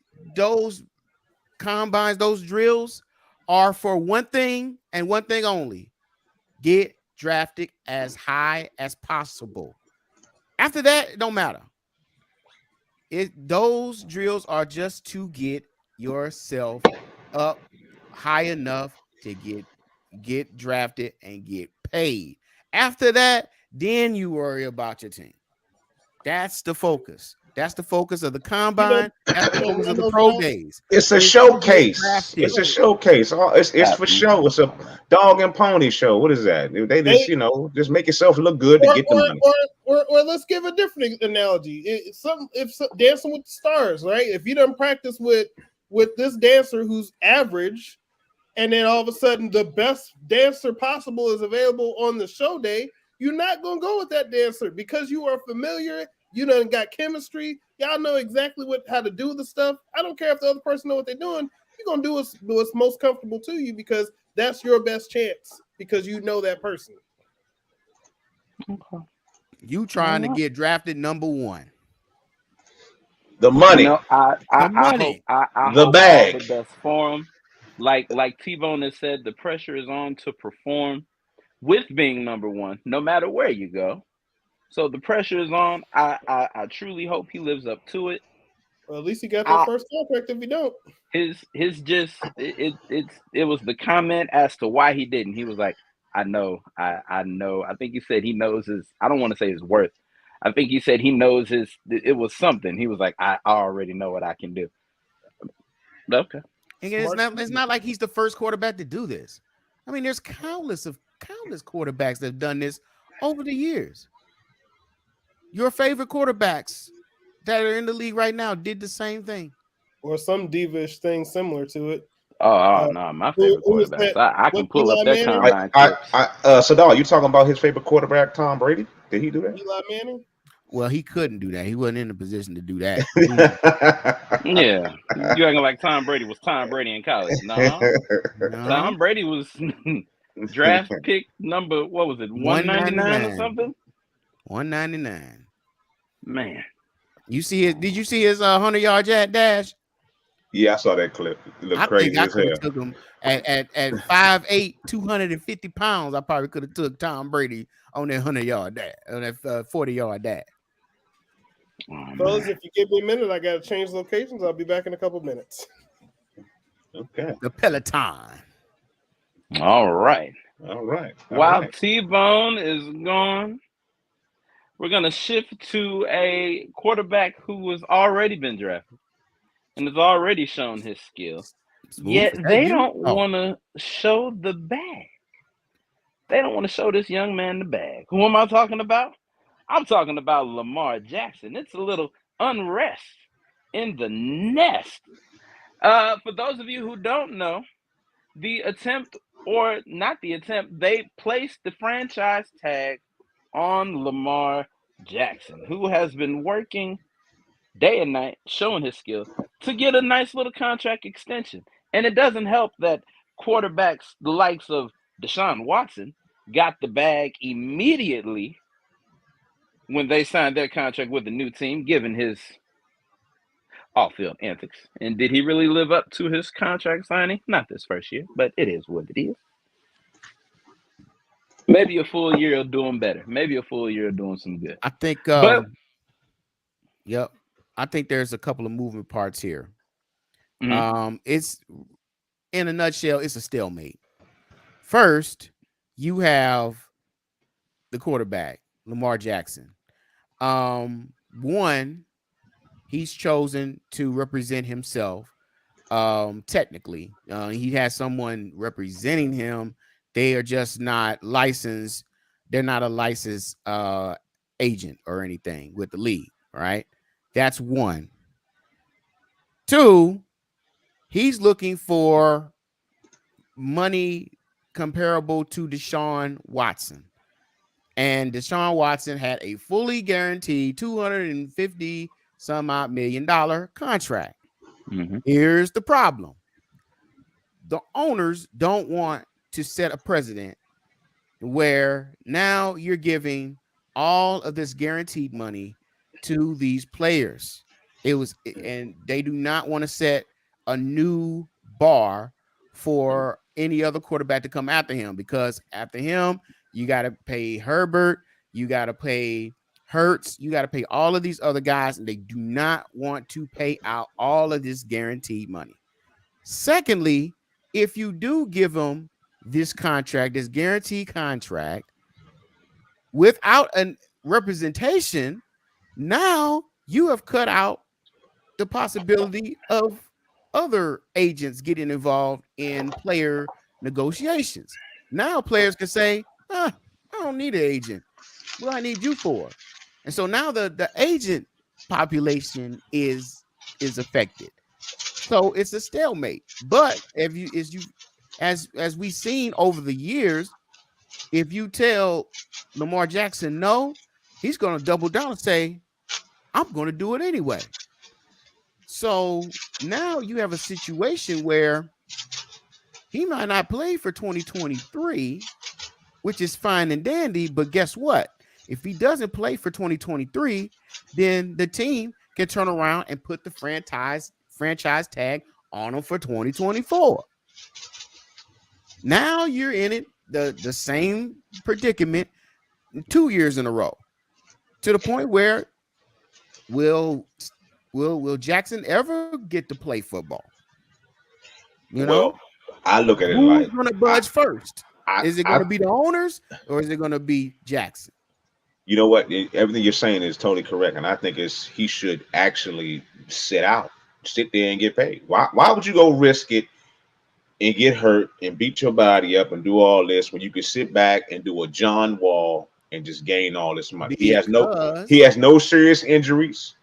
[SPEAKER 3] combines, those drills are for one thing and one thing only: get drafted as high as possible. After that, it don't matter. Those drills are just to get yourself up high enough to get drafted and get paid. After that, then you worry about your team. That's the focus. That's the focus of the combine. That's the focus of the pro days.
[SPEAKER 4] It's a showcase. It's a showcase. It's for show. It's a dog and pony show. What is that? They just, just make yourself look good to get the money.
[SPEAKER 5] Or let's give a different analogy. If Dancing with the Stars, right? If you don't practice with this dancer who's average, and then all of a sudden the best dancer possible is available on the show day, you're not gonna go with that dancer because you are familiar. You done got chemistry. Y'all know exactly how to do the stuff. I don't care if the other person know what they're doing. You're gonna do what's most comfortable to you because that's your best chance because you know that person.
[SPEAKER 3] Okay. You trying to get drafted number 1.
[SPEAKER 4] The money.
[SPEAKER 1] You know,
[SPEAKER 3] The money.
[SPEAKER 1] I
[SPEAKER 4] The
[SPEAKER 1] hope
[SPEAKER 4] bag.
[SPEAKER 1] all the best for him. Like T-Bone has said, the pressure is on to perform with being number one, no matter where you go. So the pressure is on. I truly hope he lives up to it.
[SPEAKER 5] Well, at least he got that
[SPEAKER 1] I,
[SPEAKER 5] first contract. If you don't,
[SPEAKER 1] his just it was the comment as to why he didn't. He was like, I know. I think he said he knows his. I don't want to say his worth. I think he said he knows his. It was something. He was like, I already know what I can do. Okay.
[SPEAKER 3] And it's not like he's the first quarterback to do this. I mean, there's countless quarterbacks that have done this over the years. Your favorite quarterbacks that are in the league right now did the same thing.
[SPEAKER 5] or some divish thing similar to it.
[SPEAKER 1] Oh no, my favorite
[SPEAKER 5] who was
[SPEAKER 1] quarterbacks.
[SPEAKER 5] that?
[SPEAKER 1] I can
[SPEAKER 5] What,
[SPEAKER 1] pull
[SPEAKER 5] Eli
[SPEAKER 1] up that
[SPEAKER 5] Manning?
[SPEAKER 1] combine clips.
[SPEAKER 4] Sadal, you talking about his favorite quarterback, Tom Brady? Did he do that?
[SPEAKER 5] Eli Manning.
[SPEAKER 3] Well, he couldn't do that. He wasn't in a position to do that.
[SPEAKER 1] Yeah, you acting like Tom Brady was Tom Brady in college? No, Tom Brady was draft pick number, what was it, 199 or something?
[SPEAKER 3] 199.
[SPEAKER 1] Man,
[SPEAKER 3] you see it? Did you see his 100-yard dash?
[SPEAKER 4] Yeah, I saw that clip. It looked crazy as hell.
[SPEAKER 3] Took him at 5'8", 250 pounds. I probably could have took Tom Brady on that 100-yard dash, on that 40-yard dash.
[SPEAKER 5] Fellas, if you give me a minute, I gotta change locations. I'll be back in a couple minutes.
[SPEAKER 4] Okay.
[SPEAKER 3] The Peloton.
[SPEAKER 1] All right. While
[SPEAKER 4] right.
[SPEAKER 1] T-Bone is gone, we're gonna shift to a quarterback who has already been drafted and has already shown his skill. Yet they don't want to show the bag. They don't want to show this young man the bag. Who am I talking about? I'm talking about Lamar Jackson. It's a little unrest in the nest. For those of you who don't know, the attempt, or not the attempt, they placed the franchise tag on Lamar Jackson, who has been working day and night, showing his skill to get a nice little contract extension. And it doesn't help that quarterbacks the likes of Deshaun Watson got the bag immediately when they signed their contract with the new team, given his off-field antics. And did he really live up to his contract signing? Not this first year, but it is what it is. Maybe a full year of doing better. Maybe a full year of doing some good.
[SPEAKER 3] I think. Yep. I think there's a couple of moving parts here. Mm-hmm. It's, in a nutshell, it's a stalemate. First, you have the quarterback, Lamar Jackson. One, he's chosen to represent himself. Technically, he has someone representing him. They are just not licensed. They're not a licensed agent or anything with the league. Right? That's one. Two, he's looking for money comparable to Deshaun Watson. And Deshaun Watson had a fully guaranteed $250 some odd $1 million contract. Mm-hmm. Here's the problem. The owners don't want to set a precedent where now you're giving all of this guaranteed money to these players. And they do not want to set a new bar for any other quarterback to come after him, because after him, you got to pay Herbert, you got to pay Hurts, you got to pay all of these other guys, and they do not want to pay out all of this guaranteed money. Secondly, if you do give them this contract, this guaranteed contract, without a representation, now you have cut out the possibility of other agents getting involved in player negotiations. Now players can say, I don't need an agent. What do I need you for? And so now the agent population is affected. So it's a stalemate. But as we've seen over the years, if you tell Lamar Jackson no, he's going to double down and say, I'm going to do it anyway. So now you have a situation where he might not play for 2023, which is fine and dandy. But guess what? If he doesn't play for 2023, then the team can turn around and put the franchise tag on them for 2024. Now you're in it, the same predicament 2 years in a row, to the point where will Jackson ever get to play football? You know,
[SPEAKER 4] Well, I look at it
[SPEAKER 3] who's
[SPEAKER 4] like
[SPEAKER 3] going to budge first? Is it going
[SPEAKER 4] I-
[SPEAKER 3] to be the owners or is it going to be Jackson?
[SPEAKER 4] you know what? Everything you're saying is totally correct, and I think he should actually sit there and get paid. Why would you go risk it and get hurt and beat your body up and do all this when you could sit back and do a John Wall and just gain all this money? He has no serious injuries.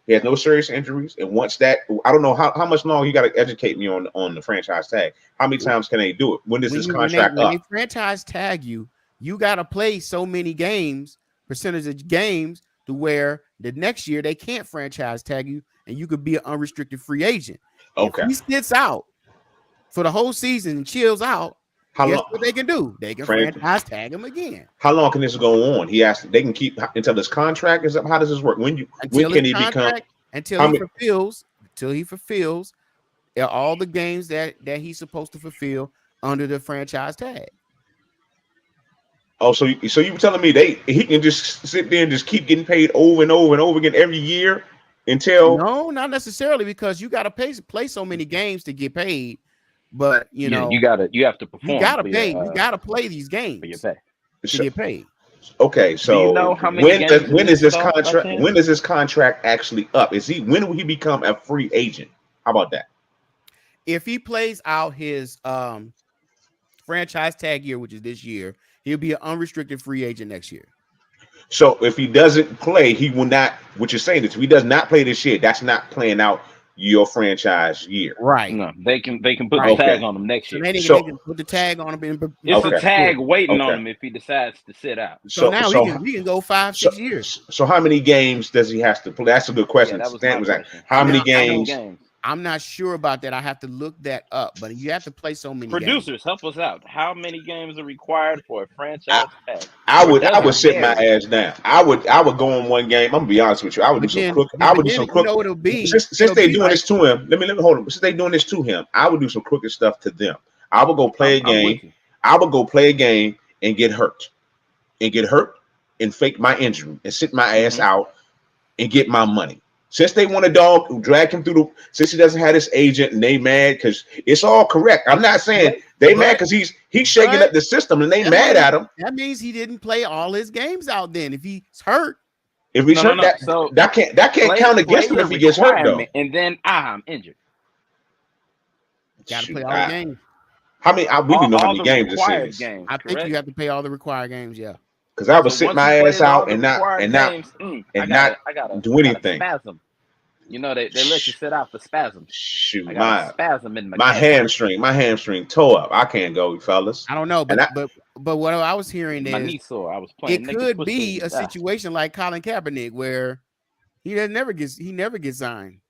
[SPEAKER 4] He has no serious injuries, and once that, I don't know how much longer you got to educate me on the franchise tag. How many times can they do it? When does this contract up?
[SPEAKER 3] When they franchise tag you, you got to play so many games, percentage of games, to where the next year they can't franchise tag you, and you could be an unrestricted free agent.
[SPEAKER 4] Okay.
[SPEAKER 3] If he sits out for the whole season and chills out, guess what they can do? They can franchise tag him again.
[SPEAKER 4] How long can this go on? They can keep until this contract is up. How does this work? When can he become?
[SPEAKER 3] Until he fulfills all the games that he's supposed to fulfill under the franchise tag.
[SPEAKER 4] Oh, so you were telling me he can just sit there and just keep getting paid over and over and over again every year until?
[SPEAKER 3] No, not necessarily, because you got to play so many games to get paid. But you have to perform. You got to pay. You got to play these games to get paid.
[SPEAKER 4] Okay, so
[SPEAKER 1] do you know how many
[SPEAKER 4] when is this contract? When is this contract actually up? When will he become a free agent? How about that?
[SPEAKER 3] If he plays out his franchise tag year, which is this year, he'll be an unrestricted free agent next year.
[SPEAKER 4] So if he doesn't play, he will not. What you're saying is, if he does not play this year, that's not playing out your franchise year,
[SPEAKER 3] right?
[SPEAKER 1] No, they can put the tag on him next year.
[SPEAKER 3] So they can put the tag on him.
[SPEAKER 1] It's a tag waiting on him if he decides to sit out.
[SPEAKER 3] So now he can go 5-6 years.
[SPEAKER 4] So how many games does he have to play? That's a good question.
[SPEAKER 1] Yeah, that was my question.
[SPEAKER 4] How many games?
[SPEAKER 3] I'm not sure about that. I have to look that up. But you have to play so many.
[SPEAKER 1] Producers, help us out. How many games are required for a franchise tag?
[SPEAKER 4] I would sit my ass down. I would go on one game. I'm gonna be honest with you. I would do some crooked. I would do some crooked.
[SPEAKER 3] You know what it'll be?
[SPEAKER 4] Since they're doing this to him, let me hold him. Since they're doing this to him, I would do some crooked stuff to them. I would go play a game. I would go play a game and get hurt, and fake my injury and sit my ass out and get my money. Since they want a dog, drag him through since he doesn't have this agent and they mad because it's all correct. I'm not saying they mad because he's shaking up the system and they mad at him.
[SPEAKER 3] That means he didn't play all his games out then. If he's hurt.
[SPEAKER 4] If he's hurt, that can't count against him if he gets hurt though.
[SPEAKER 1] And then I'm injured.
[SPEAKER 3] Gotta play all the games.
[SPEAKER 4] How many we didn't know how many games this is.
[SPEAKER 3] I think you have to play all the required games, yeah.
[SPEAKER 4] Because I would sit my ass out and not do anything.
[SPEAKER 1] Spasm. You know they let you sit out for spasm.
[SPEAKER 4] Shoot,
[SPEAKER 1] spasm in
[SPEAKER 4] my hamstring tore up. I can't go, fellas.
[SPEAKER 3] I don't know, but what I was hearing is
[SPEAKER 1] my knee sore. I was playing.
[SPEAKER 3] It could be a situation like Colin Kaepernick where he never gets signed.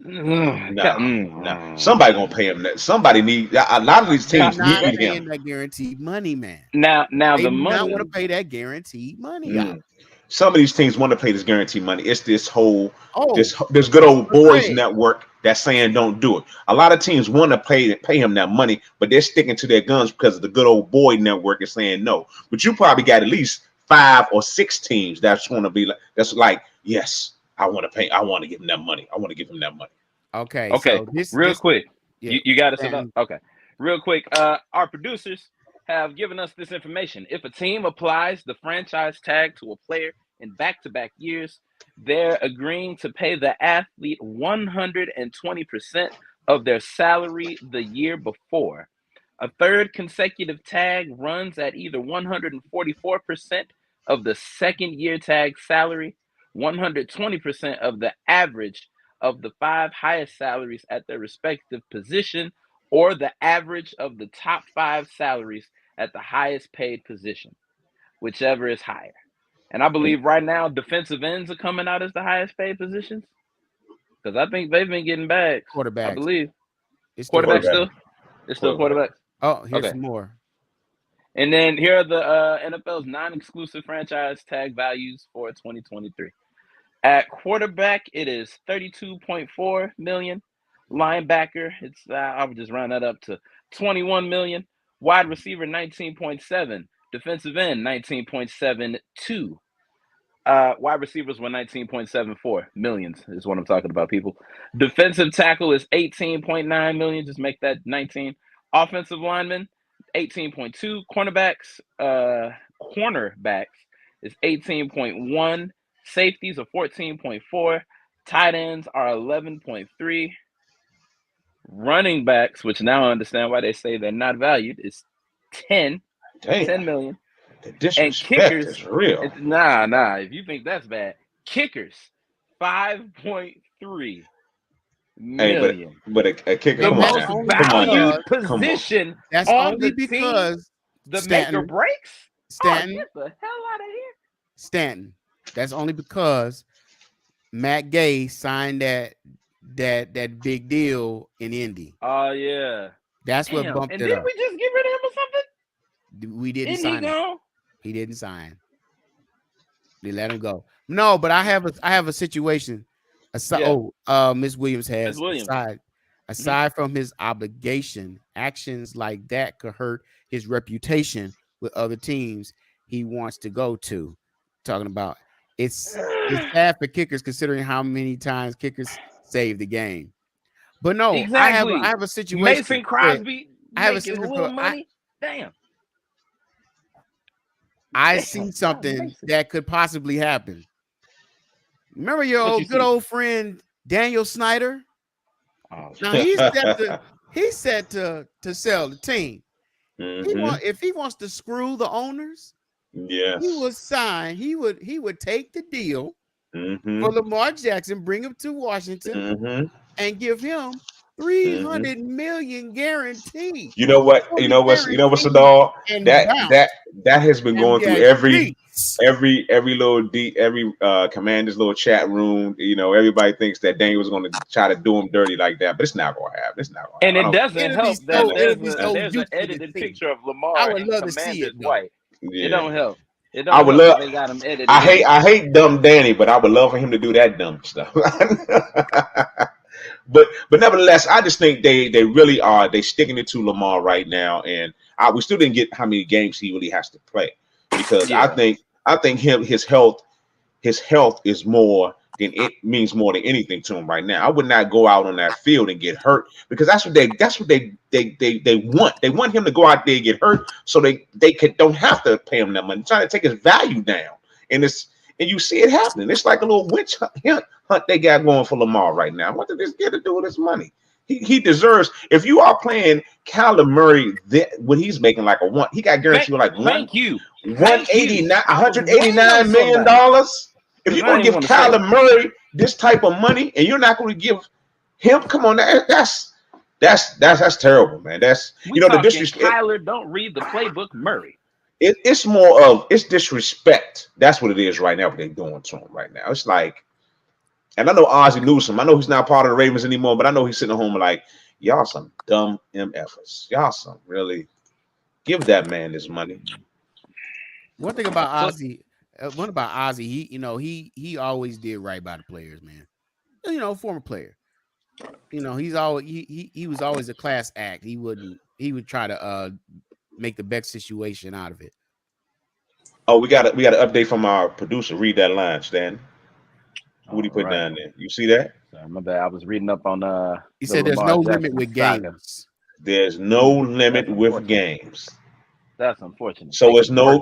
[SPEAKER 4] No. Somebody gonna pay him that. Somebody need a lot of these teams need him.
[SPEAKER 3] That guaranteed money, man.
[SPEAKER 1] Now
[SPEAKER 3] they
[SPEAKER 1] the money.
[SPEAKER 3] I want to pay that guaranteed money.
[SPEAKER 4] Some of these teams want to pay this guaranteed money. It's this whole this good old boys network that's saying don't do it. A lot of teams want to pay him that money, but they're sticking to their guns because the good old boy network is saying no. But you probably got at least 5 or 6 teams that's want to be like, yes, I want to pay. I want to give him that money. I want to give him that money.
[SPEAKER 3] Okay.
[SPEAKER 1] So real quick, you got to set up. Okay. Real quick. Our producers have given us this information. If a team applies the franchise tag to a player in back-to-back years, they're agreeing to pay the athlete 120% of their salary the year before. A third consecutive tag runs at either 144% of the second year tag salary, 120% of the average of the 5 highest salaries at their respective position, or the average of the top 5 salaries at the highest paid position, whichever is higher. And I believe right now defensive ends are coming out as the highest paid positions, because I think they've been getting bags.
[SPEAKER 3] Quarterbacks,
[SPEAKER 1] I believe.
[SPEAKER 3] It's
[SPEAKER 1] quarterbacks still. It's still quarterbacks.
[SPEAKER 3] Oh, here's some more.
[SPEAKER 1] And then here are the NFL's non-exclusive franchise tag values for 2023. At quarterback, it is 32.4 million. Linebacker, it's I would just round that up to 21 million. Wide receiver, 19.7. Defensive end, 19.72. Wide receivers were 19.74 millions is what I'm talking about, people. Defensive tackle is 18.9 million. Just make that 19. Offensive lineman, 18.2. Cornerbacks is 18.1. Safeties are 14.4. Tight ends are 11.3. Running backs, which now I understand why they say they're not valued, is 10 million.
[SPEAKER 4] The disrespect
[SPEAKER 1] and kickers
[SPEAKER 4] is real.
[SPEAKER 1] Nah. If you think that's bad, kickers 5.3 million.
[SPEAKER 4] Hey, but a kicker.
[SPEAKER 1] The
[SPEAKER 4] Come
[SPEAKER 1] most
[SPEAKER 4] on,
[SPEAKER 1] valued position.
[SPEAKER 3] That's
[SPEAKER 1] on
[SPEAKER 3] only
[SPEAKER 1] the
[SPEAKER 3] because
[SPEAKER 1] team, the
[SPEAKER 3] Stanton,
[SPEAKER 1] make or breaks.
[SPEAKER 3] Stanton,
[SPEAKER 1] get the hell out of here.
[SPEAKER 3] Stanton. That's only because Matt Gay signed that big deal in Indy.
[SPEAKER 1] Oh yeah.
[SPEAKER 3] That's what bumped
[SPEAKER 1] and
[SPEAKER 3] it
[SPEAKER 1] didn't
[SPEAKER 3] up.
[SPEAKER 1] we just get rid of him or something?
[SPEAKER 3] We didn't
[SPEAKER 1] Isn't
[SPEAKER 3] sign
[SPEAKER 1] he
[SPEAKER 3] him.
[SPEAKER 1] gone?
[SPEAKER 3] He didn't sign. They let him go. No, but I have a situation. Miss Williams has aside from his obligation, actions like that could hurt his reputation with other teams he wants to go to. Talking about it's bad for kickers considering how many times kickers save the game. But no,
[SPEAKER 1] exactly.
[SPEAKER 3] I have a situation.
[SPEAKER 1] Mason Crosby
[SPEAKER 3] I have
[SPEAKER 1] making a little money. Damn.
[SPEAKER 3] I see something that could possibly happen. Remember your good old friend Daniel Snyder?
[SPEAKER 1] Oh,
[SPEAKER 3] now he's set to sell the team.
[SPEAKER 4] Mm-hmm.
[SPEAKER 3] If he wants to screw the owners,
[SPEAKER 4] yes,
[SPEAKER 3] he would sign. He would take the deal
[SPEAKER 4] mm-hmm.
[SPEAKER 3] for Lamar Jackson, bring him to Washington,
[SPEAKER 4] mm-hmm.
[SPEAKER 3] and give him $300 million guaranteed.
[SPEAKER 4] You know what? You know what's a dog? That has been going through every little every commander's little chat room. You know, everybody thinks that Daniel was going to try to do him dirty like that, but it's not going to happen. It's not going to happen.
[SPEAKER 1] And it doesn't help that there's an edited picture of Lamar.
[SPEAKER 3] I would love to see it.
[SPEAKER 1] White. Yeah. It don't help.
[SPEAKER 4] I would love. They got him edited. I hate dumb Danny, but I would love for him to do that dumb stuff. But nevertheless, I just think they really are. They sticking it to Lamar right now, and we still didn't get how many games he really has to play because I think his health is more than it means more than anything to him right now. I would not go out on that field and get hurt because that's what they want. They want him to go out there and get hurt so they don't have to pay him that money. Trying to take his value down, and you see it happening. It's like a little witch hunt they got going for Lamar right now. What did this get to do with his money? He deserves. If you are playing Kyler Murray, what he's making like he got guaranteed like $189 million. If you're going to give Kyler Murray this type of money and you're not going to give him, come on, that's terrible, man. That's the disrespect.
[SPEAKER 1] Kyler, don't read the playbook, Murray.
[SPEAKER 4] It's more of disrespect. That's what it is right now. What they're doing to him right now. It's like, and I know Ozzie Newsome. I know he's not part of the Ravens anymore, but I know he's sitting at home like, y'all some dumb MFers. Y'all some really give that man his money.
[SPEAKER 3] One thing about Ozzie, he always did right by the players, man. Former player. He's always he was always a class act. He would try to make the best situation out of it. Oh, we got an update from our producer. Read that line, Stan. What do you put down there? You see that?
[SPEAKER 1] Sorry, my bad. I was reading up on
[SPEAKER 3] he said there's no limit with games.
[SPEAKER 4] There's no limit with games.
[SPEAKER 1] That's unfortunate.
[SPEAKER 4] So it's no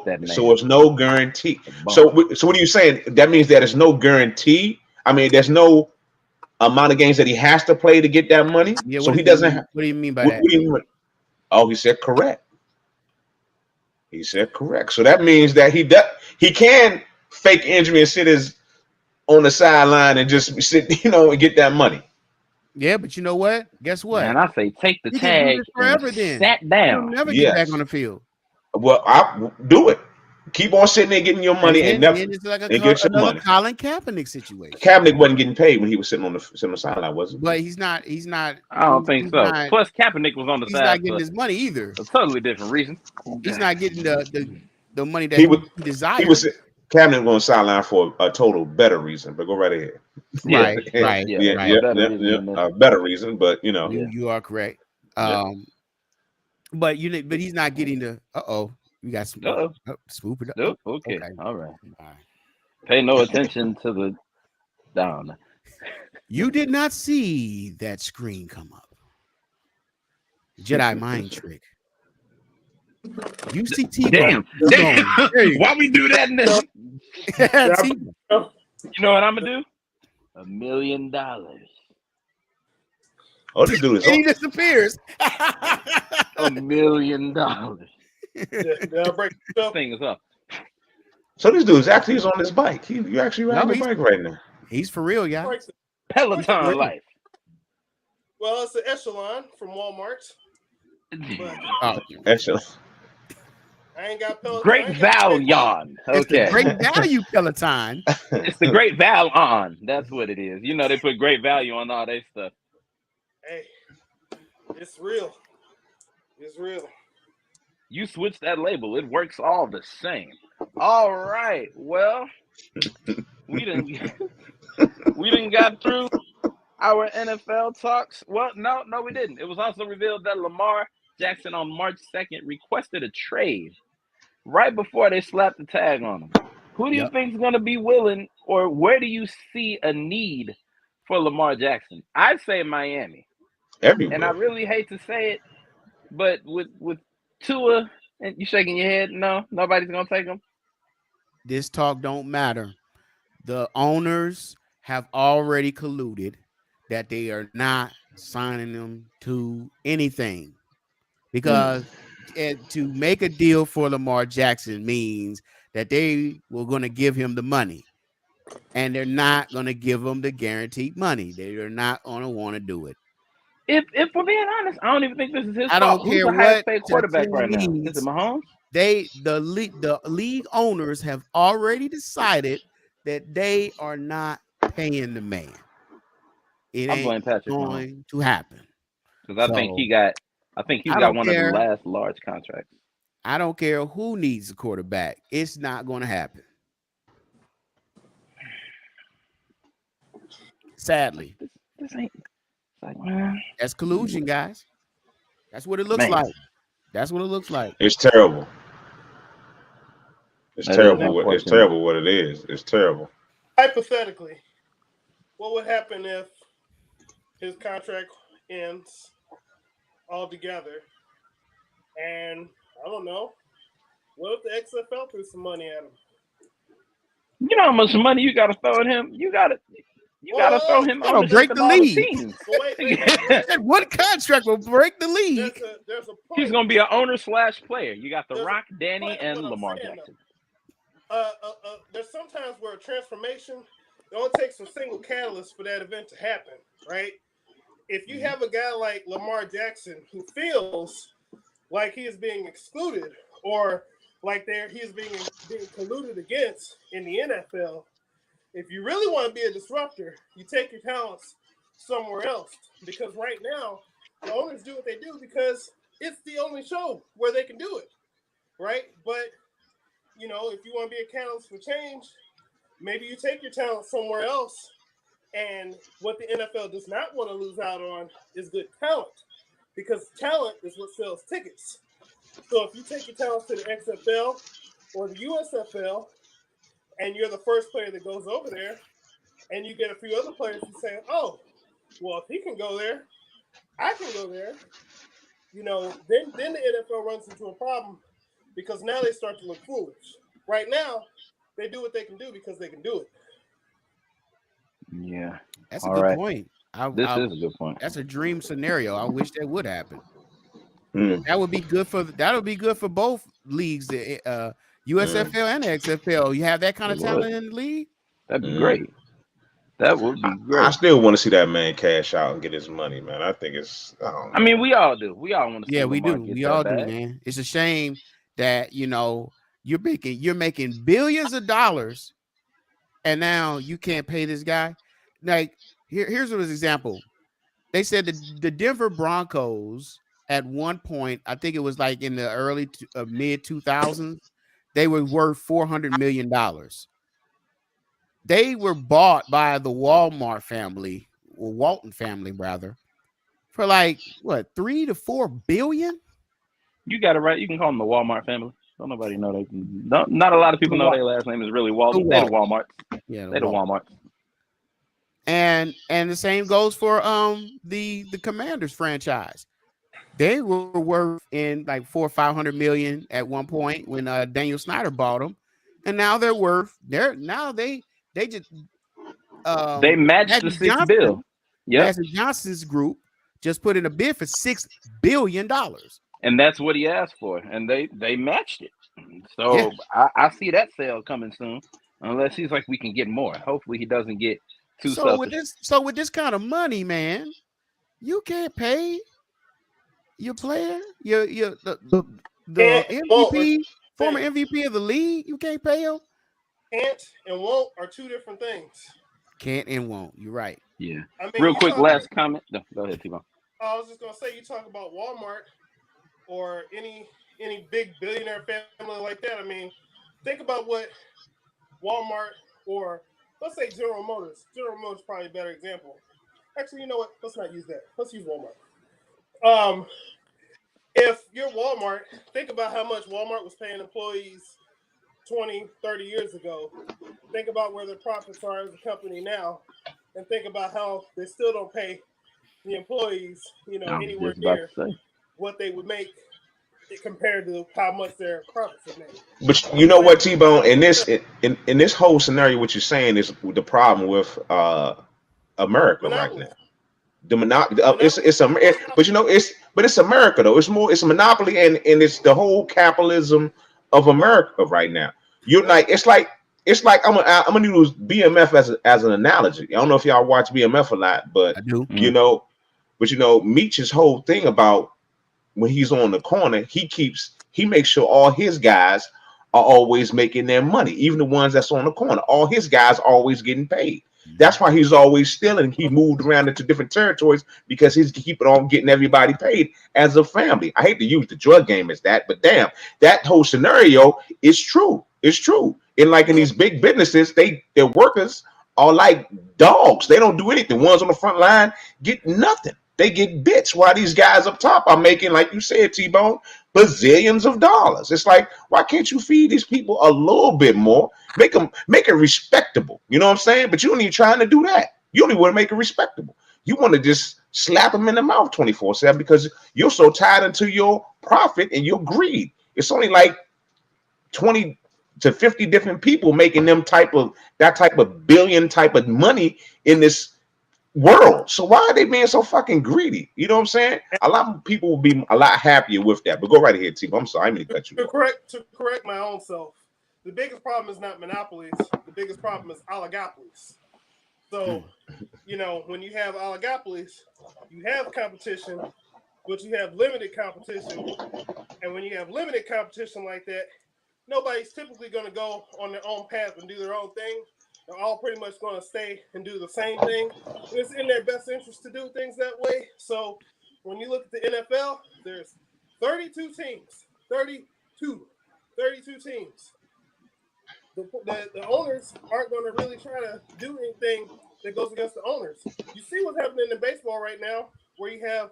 [SPEAKER 4] guarantee. So what are you saying? That means that there's no guarantee. I mean, there's no amount of games that he has to play to get that money.
[SPEAKER 3] Yeah,
[SPEAKER 4] so he doesn't.
[SPEAKER 3] What do you mean by that?
[SPEAKER 4] What do you mean? Oh, he said correct. He said correct. So that means that he can fake injury and sit on the sideline and just sit, and get that money.
[SPEAKER 3] Yeah, but you know what? Guess what?
[SPEAKER 1] And I say take the tag forever. Then sat down.
[SPEAKER 3] You'll never get back on the field.
[SPEAKER 4] Well, I do it. Keep on sitting there getting your money and never
[SPEAKER 3] it's like
[SPEAKER 4] get your money.
[SPEAKER 3] Colin Kaepernick situation.
[SPEAKER 4] Kaepernick wasn't getting paid when he was sitting on the sideline, was he?
[SPEAKER 3] But he's not.
[SPEAKER 1] I don't think so. Plus, Kaepernick was on the side.
[SPEAKER 3] He's not getting his money either.
[SPEAKER 1] A totally different reason.
[SPEAKER 3] He's not getting the money that he desired.
[SPEAKER 4] Camden going to sideline for a total better reason, but go right ahead.
[SPEAKER 3] Right,
[SPEAKER 1] Yeah.
[SPEAKER 3] right,
[SPEAKER 1] Yeah.
[SPEAKER 3] right.
[SPEAKER 1] A better reason than this.
[SPEAKER 4] A better reason, but you know,
[SPEAKER 3] You are correct.
[SPEAKER 4] Yeah.
[SPEAKER 3] But he's not getting the. We got some.
[SPEAKER 1] Uh-oh.
[SPEAKER 3] Smoooth Productions.
[SPEAKER 1] Nope. Okay. All right.
[SPEAKER 3] All right.
[SPEAKER 1] Pay no attention to the down.
[SPEAKER 3] You did not see that screen come up. Jedi mind trick. UCT.
[SPEAKER 1] Damn.
[SPEAKER 3] There you
[SPEAKER 1] Why we do that in this?
[SPEAKER 3] go.
[SPEAKER 1] You know what I'm gonna do? $1 million.
[SPEAKER 4] Oh, this dude is
[SPEAKER 3] And he disappears.
[SPEAKER 1] $1 million.
[SPEAKER 5] Did I break
[SPEAKER 1] This
[SPEAKER 5] stuff?
[SPEAKER 1] thing is up.
[SPEAKER 4] so this dude is actually on his bike. You actually riding the bike right now.
[SPEAKER 3] He's for real, y'all.
[SPEAKER 5] Breaks it.
[SPEAKER 1] Peloton life.
[SPEAKER 5] Well, it's an echelon from Walmart. But
[SPEAKER 3] Oh,
[SPEAKER 4] Excellent.
[SPEAKER 5] I ain't got Peloton. I
[SPEAKER 1] Great
[SPEAKER 5] ain't got
[SPEAKER 1] Valion.
[SPEAKER 3] it's the
[SPEAKER 1] Okay.
[SPEAKER 3] great value Peloton.
[SPEAKER 1] It's the Great Valion. That's what it is. You know they put great value on all their stuff.
[SPEAKER 5] Hey, it's real. It's real.
[SPEAKER 1] You switch that label, it works all the same. All right. Well, we didn't got through our NFL talks. Well, no, we didn't. It was also revealed that Lamar Jackson on March 2nd requested a trade right before they slapped the tag on him. Who do you think is going to be willing, or where do you see a need for Lamar Jackson? I'd say Miami.
[SPEAKER 4] Everywhere.
[SPEAKER 1] And I really hate to say it, but with Tua, and you shaking your head, no, nobody's going to take him.
[SPEAKER 3] This talk don't matter. The owners have already colluded that they are not signing them to anything, because to make a deal for Lamar Jackson means that they were going to give him the money, and they're not going to give him the guaranteed money. They are not going to want to do it.
[SPEAKER 1] If we're being honest, I don't even think this is his
[SPEAKER 3] I
[SPEAKER 1] fault.
[SPEAKER 3] don't care
[SPEAKER 1] Who's the highest
[SPEAKER 3] what
[SPEAKER 1] paid quarterback
[SPEAKER 3] the
[SPEAKER 1] right now?
[SPEAKER 3] team
[SPEAKER 1] Is it Mahomes?
[SPEAKER 3] The league owners have already decided that they are not paying the man. It
[SPEAKER 1] I blame
[SPEAKER 3] ain't
[SPEAKER 1] Patrick
[SPEAKER 3] going to happen.
[SPEAKER 1] Because I think he's got one of the last large contracts.
[SPEAKER 3] I don't care who needs a quarterback. It's not going to happen. Sadly.
[SPEAKER 1] This ain't. It's like, man.
[SPEAKER 3] That's collusion, guys. That's what it looks like. That's what it looks like.
[SPEAKER 4] It's terrible. It's
[SPEAKER 1] That
[SPEAKER 4] terrible.
[SPEAKER 1] is
[SPEAKER 4] It's terrible what it is. It's terrible.
[SPEAKER 5] Hypothetically, what would happen if his contract ends altogether? And I don't know. What if the XFL threw some money at him?
[SPEAKER 1] You know how much money you got to throw at him? You got to throw him
[SPEAKER 3] That'll
[SPEAKER 1] on
[SPEAKER 3] break the league.
[SPEAKER 5] Wait.
[SPEAKER 3] That one contract will break the league.
[SPEAKER 5] There's a point.
[SPEAKER 1] He's going to be an owner/player. You got The
[SPEAKER 5] There's a
[SPEAKER 1] Rock, Danny,
[SPEAKER 5] point
[SPEAKER 1] and
[SPEAKER 5] what I'm
[SPEAKER 1] Lamar
[SPEAKER 5] saying,
[SPEAKER 1] Jackson.
[SPEAKER 5] There's sometimes where a transformation, it only takes a single catalyst for that event to happen, right? If you have a guy like Lamar Jackson who feels like he is being excluded, or like he is being colluded against in the NFL, if you really want to be a disruptor, you take your talents somewhere else. Because right now, the owners do what they do because it's the only show where they can do it, right? But you know, if you want to be a catalyst for change, maybe you take your talent somewhere else. And what the NFL does not want to lose out on is good talent, because talent is what sells tickets. So if you take your talent to the XFL or the USFL, and you're the first player that goes over there, and you get a few other players who say, "Oh, well, if he can go there, I can go there." You know, then the NFL runs into a problem, because now they start to look foolish. Right now, they do what they can do because they can do it.
[SPEAKER 1] Yeah.
[SPEAKER 3] That's a good point.
[SPEAKER 1] This is a good point.
[SPEAKER 3] That's a dream scenario. I wish that would happen.
[SPEAKER 4] Mm.
[SPEAKER 3] That would be good for both leagues, the USFL and the XFL. You have that kind of talent in the league.
[SPEAKER 1] That'd be great. That would be great.
[SPEAKER 4] I still want to see that man cash out and get his money, man. I think it's.
[SPEAKER 1] I mean, we all do. We all want to see.
[SPEAKER 3] Yeah, we
[SPEAKER 1] Lamar
[SPEAKER 3] do.
[SPEAKER 1] get
[SPEAKER 3] We
[SPEAKER 1] that
[SPEAKER 3] all do,
[SPEAKER 1] bag.
[SPEAKER 3] man. It's a shame that you're making billions of dollars, and now you can't pay this guy. Like here's an example. They said the Denver Broncos at one point, I think it was like in the early mid 2000s, they were worth $400 million. They were bought by the Walmart family, or Walton family rather, for like what, 3 to 4 billion.
[SPEAKER 1] You got it right. You can call them the Walmart family. Don't nobody know they. Not a lot of people know their last name is really Walton. They're the Walmart.
[SPEAKER 3] Yeah,
[SPEAKER 1] they're the Walmart.
[SPEAKER 3] And the same goes for the Commanders franchise. They were worth in like 400 or 500 million at one point when Daniel Snyder bought them, and now they're worth. They just
[SPEAKER 1] they matched the $6 billion.
[SPEAKER 3] Yeah, Magic Johnson's group just put in a bid for $6 billion,
[SPEAKER 1] and that's what he asked for, and they matched it. So yeah. I see that sale coming soon, unless he's like, we can get more. Hopefully, he doesn't get too selfish.
[SPEAKER 3] With this kind of money, man, you can't pay your player, the MVP, former MVP of the league. You can't pay him.
[SPEAKER 5] Can't and won't are two different things.
[SPEAKER 3] Can't and won't. You're right.
[SPEAKER 1] Yeah. I mean, real quick, last comment. No, go ahead, T-Bone.
[SPEAKER 5] I was just gonna say, you talk about Walmart or any big billionaire family like that. I mean, think about what Walmart or let's say General Motors. General Motors is probably a better example. Actually, you know what? Let's not use that. Let's use Walmart. If you're Walmart, think about how much Walmart was paying employees 20, 30 years ago. Think about where their profits are as a company now, and think about how they still don't pay the employees, anywhere near what they would make compared to how much their profits are made.
[SPEAKER 4] But you know what, T-Bone, in this whole scenario, what you're saying is the problem with America right now. The monopoly, but it's America though. It's a monopoly, and it's the whole capitalism of America right now. You're like, it's like I'm gonna use BMF as an analogy. I don't know if y'all watch BMF a lot, but
[SPEAKER 3] I do.
[SPEAKER 4] Meech's whole thing about when he's on the corner, he makes sure all his guys are always making their money, even the ones that's on the corner. All his guys are always getting paid. That's why he's always stealing. He moved around into different territories because he's keeping on getting everybody paid as a family. I hate to use the drug game as that, but damn, that whole scenario is true. It's true. And like in these big businesses, their workers are like dogs. They don't do anything. The ones on the front line get nothing. They get bits while these guys up top are making, like you said, T-Bone, bazillions of dollars. It's like, why can't you feed these people a little bit more? Make it respectable. You know what I'm saying? But you don't even trying to do that. You only want to make it respectable. You want to just slap them in the mouth 24/7 because you're so tied into your profit and your greed. It's only like 20 to 50 different people making that type of billion type of money in this world. So why are they being so fucking greedy? You know what I'm saying? A lot of people will be a lot happier with that. But go right ahead, T. I'm sorry, I'm going to cut you.
[SPEAKER 5] To correct my own self, the biggest problem is not monopolies. The biggest problem is oligopolies. So, when you have oligopolies, you have competition, but you have limited competition. And when you have limited competition like that, nobody's typically going to go on their own path and do their own thing. They're all pretty much going to stay and do the same thing. It's in their best interest to do things that way. So when you look at the NFL, there's 32 teams. 32 teams. The owners aren't going to really try to do anything that goes against the owners. You see what's happening in baseball right now, where you have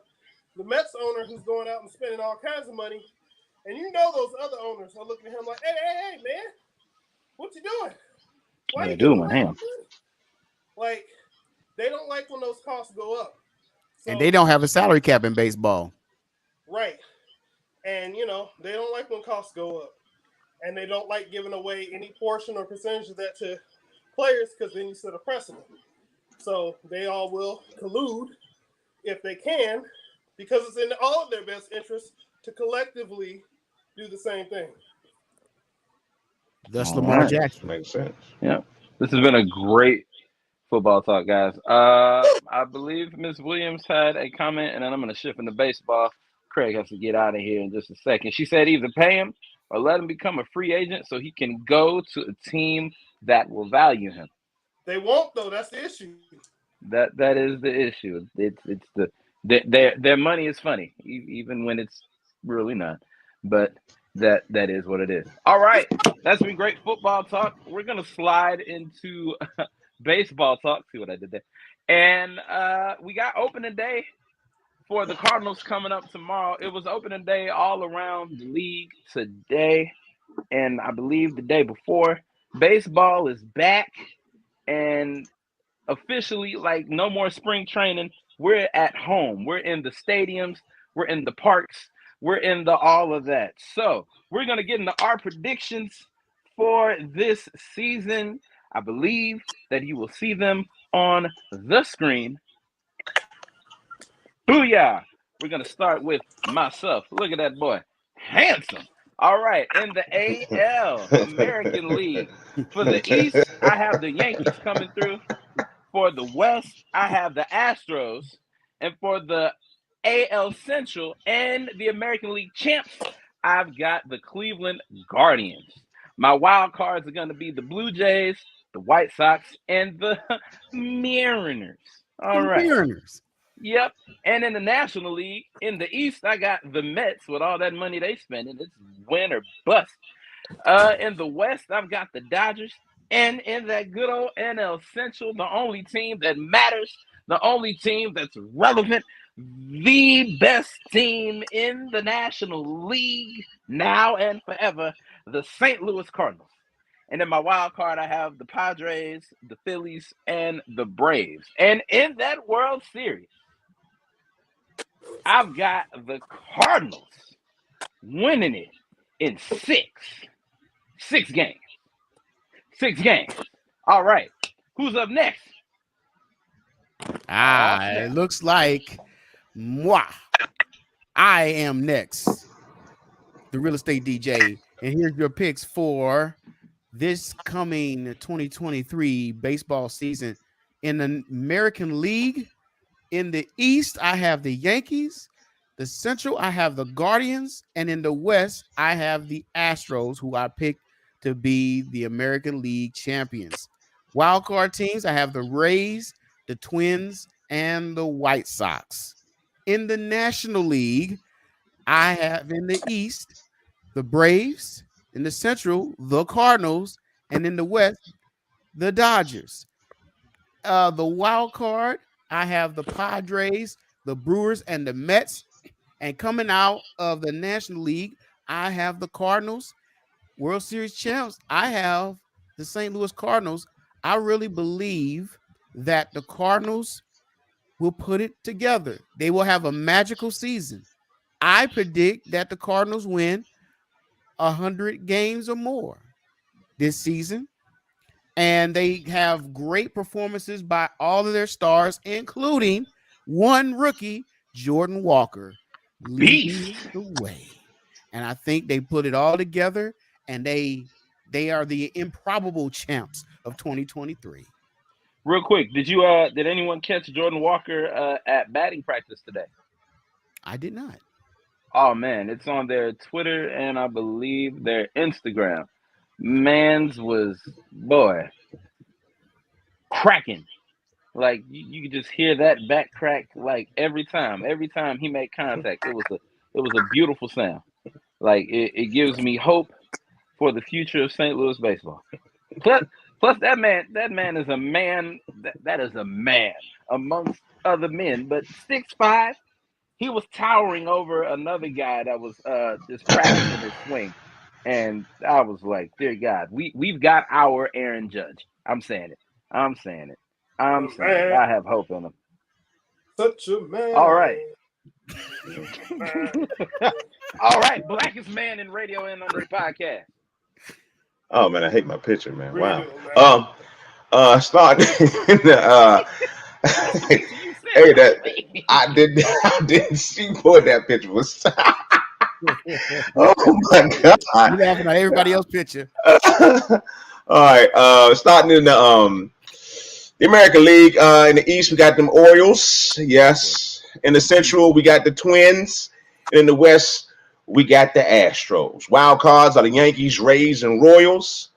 [SPEAKER 5] the Mets owner who's going out and spending all kinds of money, and those other owners are looking at him like, hey, man, what you doing? Why are you doing him? Like, they don't like when those costs go up. So,
[SPEAKER 3] and they don't have a salary cap in baseball.
[SPEAKER 5] Right. And, they don't like when costs go up. And they don't like giving away any portion or percentage of that to players because then you set a precedent. So they all will collude if they can because it's in all of their best interest to collectively do the same thing.
[SPEAKER 3] That's Lamar Jackson.
[SPEAKER 4] Makes sense.
[SPEAKER 1] Yeah. This has been a great football talk, guys. I believe Ms. Williams had a comment, and then I'm going to shift into baseball. Craig has to get out of here in just a second. She said either pay him or let him become a free agent so he can go to a team that will value him.
[SPEAKER 5] They won't, though. That's the issue.
[SPEAKER 1] That is the issue. It's their money is funny, even when it's really not. But That is what it is. All right, that's been great football talk. We're gonna slide into baseball talk. See what I did there? And we got opening day for the Cardinals coming up tomorrow. It was opening day all around the league today, and I believe the day before. Baseball is back, and officially, like, no more spring training. We're at home. We're in the stadiums. We're in the parks. We're in the all of that. So we're going to get into our predictions for this season. I believe that you will see them on the screen. Booyah! We're going to start with myself. Look at that boy. Handsome. All right. In the AL, American League. For the East, I have the Yankees coming through. For the West, I have the Astros. And for the AL Central and the American League champs, I've got the Cleveland Guardians. My wild cards are going to be the Blue Jays, the White Sox, and the Mariners. All right.
[SPEAKER 3] Mariners.
[SPEAKER 1] Yep. And in the National League, in the East, I got the Mets with all that money they spending. It's win or bust. In the West, I've got the Dodgers. And in that good old NL Central, the only team that matters, the only team that's relevant, the best team in the National League now and forever, the St. Louis Cardinals. And in my wild card, I have the Padres, the Phillies, and the Braves. And in that World Series, I've got the Cardinals winning it in six games. 6 games. All right. Who's up next?
[SPEAKER 3] It looks like moi. I am next. The real estate DJ. And here's your picks for this coming 2023 baseball season. In the American League, in the East, I have the Yankees. The Central, I have the Guardians. And in the West, I have the Astros, who I picked to be the American League champions. Wild card teams, I have the Rays, the Twins, and the White Sox. In the National League, I have in the East, the Braves. In the Central, the Cardinals. And in the West, the Dodgers. The wild card, I have the Padres, the Brewers, and the Mets. And coming out of the National League, I have the Cardinals. World Series champs, I have the St. Louis Cardinals. I really believe that the Cardinals will put it together. They will have a magical season. I predict that the Cardinals win 100 games or more this season. And they have great performances by all of their stars, including one rookie, Jordan Walker, leading the way. And I think they put it all together. And they are the improbable champs of 2023.
[SPEAKER 1] Real quick, did anyone catch Jordan Walker at batting practice today?
[SPEAKER 3] I did not.
[SPEAKER 1] Oh man, it's on their Twitter and I believe their Instagram. Man's was cracking. Like you could just hear that back crack like every time he made contact. It was a beautiful sound. Like it gives me hope for the future of St. Louis baseball. Plus that man is a man. That is a man amongst other men. But 6'5", he was towering over another guy that was just practicing his swing. And I was like, dear God, we've got our Aaron Judge. I'm saying it. I have hope in him.
[SPEAKER 5] Such a man.
[SPEAKER 1] All right. All right, blackest man in radio and on this podcast.
[SPEAKER 4] Oh man, I hate my picture, man. Wow. Starting in the hey, that I didn't see what that picture was. Oh my God!
[SPEAKER 3] You laughing at everybody else's picture.
[SPEAKER 4] All right. Starting in the American League. In the East, we got them Orioles. Yes. In the Central, we got the Twins. And in the West, we got the Astros. Wild cards are the Yankees, Rays, and Royals.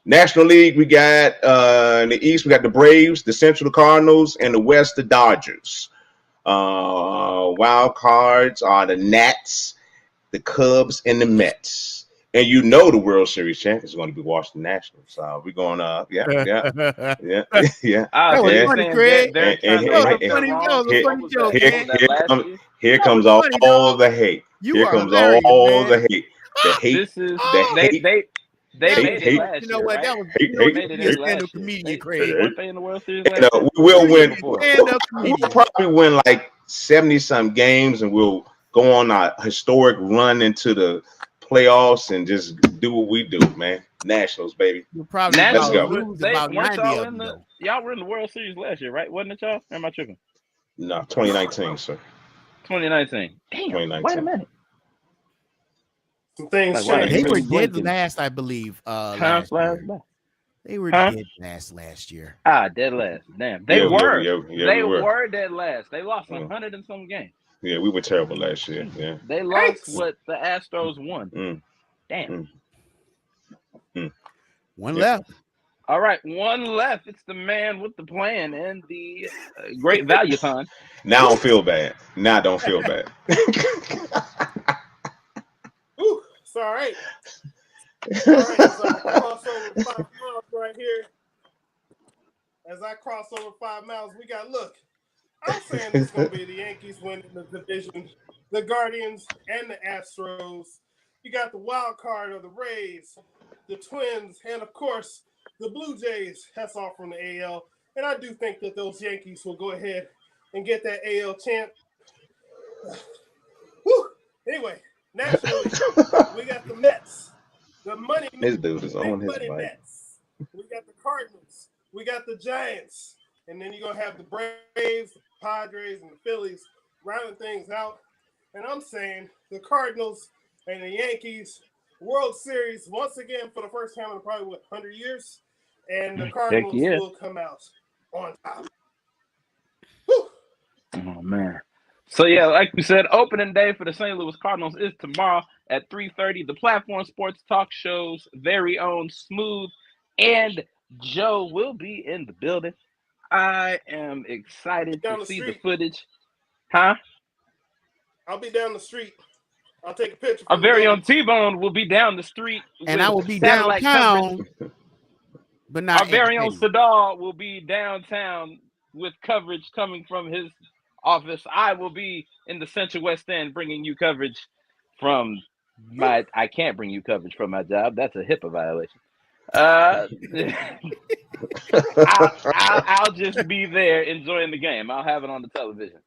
[SPEAKER 4] National League, we got in the East, we got the Braves, the Central, the Cardinals, and the West, the Dodgers. Wild cards are the Nats the Cubs and the Mets. And you know the World Series champions are going to be Washington Nationals. We're going, yeah.
[SPEAKER 3] That was funny, Craig.
[SPEAKER 4] Here comes all the hate. Here comes all the hate. The hate.
[SPEAKER 1] They made it last
[SPEAKER 3] you know
[SPEAKER 1] year,
[SPEAKER 3] what?
[SPEAKER 1] Right?
[SPEAKER 3] That was
[SPEAKER 1] Hate.
[SPEAKER 3] stand-up comedian, Craig.
[SPEAKER 1] Weren't they in the World Series last year?
[SPEAKER 4] We will win.
[SPEAKER 3] Stand-up
[SPEAKER 4] We'll
[SPEAKER 3] comedian.
[SPEAKER 4] probably win like 70-some games, and we'll go on a historic run into the playoffs and just do what we do, man. Nationals, baby.
[SPEAKER 1] Let's
[SPEAKER 4] go.
[SPEAKER 3] About 90 of them, though.
[SPEAKER 1] Y'all were in the World Series last year, right? Wasn't it y'all? Or am I tripping?
[SPEAKER 4] No, 2019, sir.
[SPEAKER 1] 2019. Damn.
[SPEAKER 4] 2019.
[SPEAKER 1] Wait a minute.
[SPEAKER 5] Some things
[SPEAKER 1] Like,
[SPEAKER 3] They
[SPEAKER 5] change.
[SPEAKER 3] were dead last, I believe. Last year. They were dead last year.
[SPEAKER 1] Dead last. Damn. They were. They
[SPEAKER 4] we
[SPEAKER 1] were dead last. They lost 100 and some games.
[SPEAKER 4] Yeah, we were terrible last year. Yeah.
[SPEAKER 1] They lost what the Astros won. Damn.
[SPEAKER 3] One left.
[SPEAKER 1] All right, one left. It's the man with the plan and the great value time.
[SPEAKER 4] Now I don't feel bad. Now I don't feel bad.
[SPEAKER 5] Ooh, it's all right. All right, as I cross over 5 miles right here. As I cross over 5 miles, we got, look, I'm saying it's going to be the Yankees winning the division, the Guardians, and the Astros. You got the wild card of the Rays, the Twins, and, of course, the Blue Jays. That's all from the AL. And I do think that those Yankees will go ahead and get that AL champ. Whew. Anyway, nationally, we got the Mets. The money
[SPEAKER 4] This dude is on his bike.
[SPEAKER 5] Mets. We got the Cardinals. We got the Giants. And then you're going to have the Braves, the Padres, and the Phillies rounding things out. And I'm saying the Cardinals and the Yankees World Series once again for the first time in probably, 100 years? And the Cardinals will come out on top. Whew.
[SPEAKER 1] Oh, man. So, yeah, like we said, opening day for the St. Louis Cardinals is tomorrow at 3:30. The Platform Sports Talk Show's very own Smoooth and Joe will be in the building. I am excited to see the footage. Huh?
[SPEAKER 5] I'll be down the street. I'll take a picture.
[SPEAKER 1] Our very own T-Bone will be down the street.
[SPEAKER 3] And I will be downtown. But not
[SPEAKER 1] our very own Sadal will be downtown with coverage coming from his office. I will be in the Central West End bringing you coverage from my. I can't bring you coverage from my job. That's a HIPAA violation. I'll just be there enjoying the game. I'll have it on the television.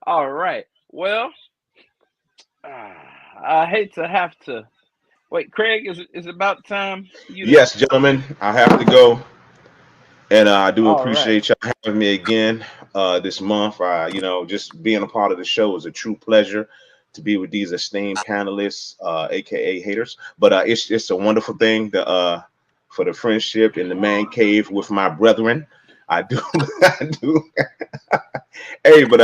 [SPEAKER 1] All right. Well, I hate to have to. Wait, Craig, is it about time?
[SPEAKER 4] Yes, gentlemen, I have to go. And I do appreciate y'all having me again this month. Just being a part of the show is a true pleasure to be with these esteemed panelists, aka haters. But it's a wonderful thing for the friendship in the man cave with my brethren. I do. Hey, but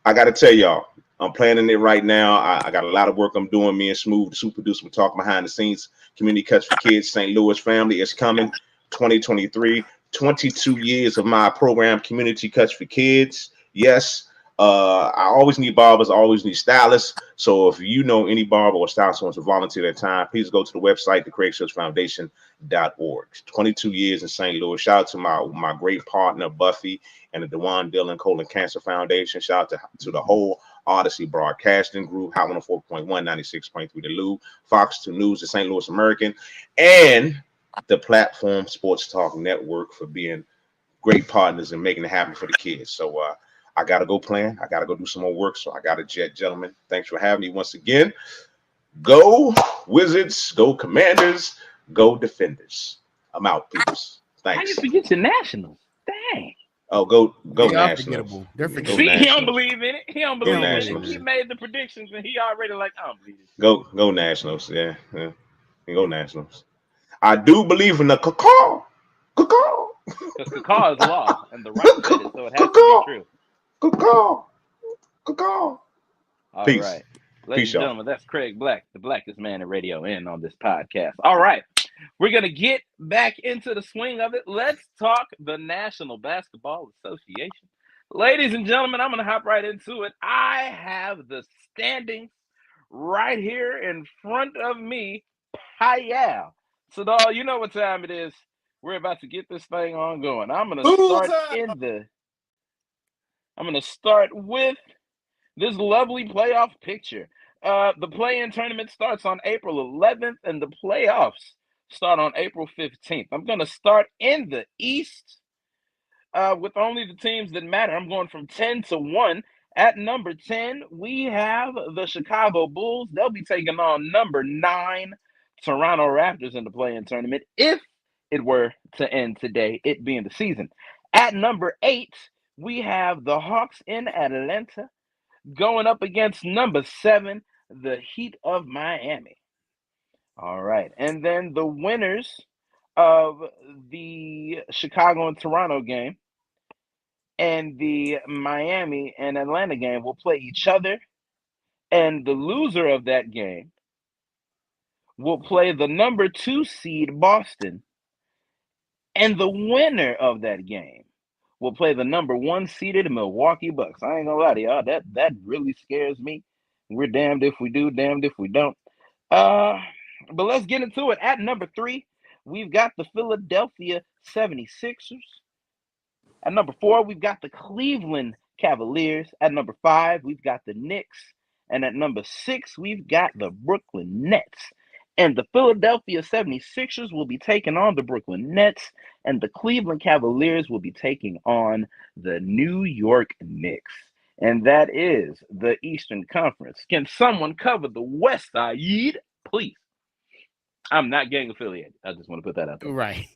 [SPEAKER 4] I got to tell y'all, I'm planning it right now. I got a lot of work I'm doing. Me and Smoooth, the super producer, we're talking behind the scenes. Community Cuts for Kids, St. Louis family is coming. 2023, 22 years of my program, Community Cuts for Kids. Yes, I always need barbers, I always need stylists. So if you know any barber or stylist who wants to volunteer their time, please go to the website, thecraigshillsfoundation.org. 22 years in St. Louis. Shout out to my great partner, Buffy, and the DeJuan Dillon Colon Cancer Foundation. Shout out to the whole Odyssey Broadcasting Group, Hot 104.1, 96.3 The Lou, Fox 2 News, the St. Louis American, and the Platform Sports Talk Network for being great partners and making it happen for the kids. So I got to go plan. I got to go do some more work. So I got to jet, gentlemen. Thanks for having me once again. Go Wizards, go Commanders, go Defenders. I'm out, peoples. Thanks.
[SPEAKER 1] How you forget your Nationals? Dang.
[SPEAKER 4] Oh, go Nationals.
[SPEAKER 3] They're forgettable.
[SPEAKER 1] See, he don't believe in it. He don't believe in it. He made the predictions and he already like, I don't believe it.
[SPEAKER 4] Go Nationals. Yeah. Go Nationals. I do believe in the caw.
[SPEAKER 1] Because caw is law and the right said it, so it has to be true.
[SPEAKER 4] Caw.
[SPEAKER 1] All
[SPEAKER 4] Peace.
[SPEAKER 1] right. Ladies and gentlemen, that's Craig Black, the blackest man in radio in on this podcast. All right. We're going to get back into the swing of it. Let's talk the National Basketball Association. Ladies and gentlemen, I'm going to hop right into it. I have the standings right here in front of me. Hi, so dog, you know what time it is. We're about to get this thing on going. I'm gonna start with this lovely playoff picture. The play-in tournament starts on April 11th, and the playoffs start on April 15th. I'm gonna start in the East with only the teams that matter. I'm going from 10 to 1. At number 10, we have the Chicago Bulls. They'll be taking on number 9, Toronto Raptors in the play-in tournament if it were to end today, it being the season. At number 8, we have the Hawks in Atlanta going up against number 7, the Heat of Miami. All right. And then the winners of the Chicago and Toronto game and the Miami and Atlanta game will play each other, and the loser of that game will play the number 2 seed Boston, and the winner of that game will play the number 1 seeded Milwaukee Bucks. I ain't gonna lie to y'all, that really scares me. We're damned if we do, damned if we don't. But let's get into it. At number 3, we've got the Philadelphia 76ers. At number 4, we've got the Cleveland Cavaliers. At number 5, we've got the Knicks. And at number 6, we've got the Brooklyn Nets. And the Philadelphia 76ers will be taking on the Brooklyn Nets. And the Cleveland Cavaliers will be taking on the New York Knicks. And that is the Eastern Conference. Can someone cover the West Side, please? I'm not gang affiliated. I just want to put that out there.
[SPEAKER 3] Right.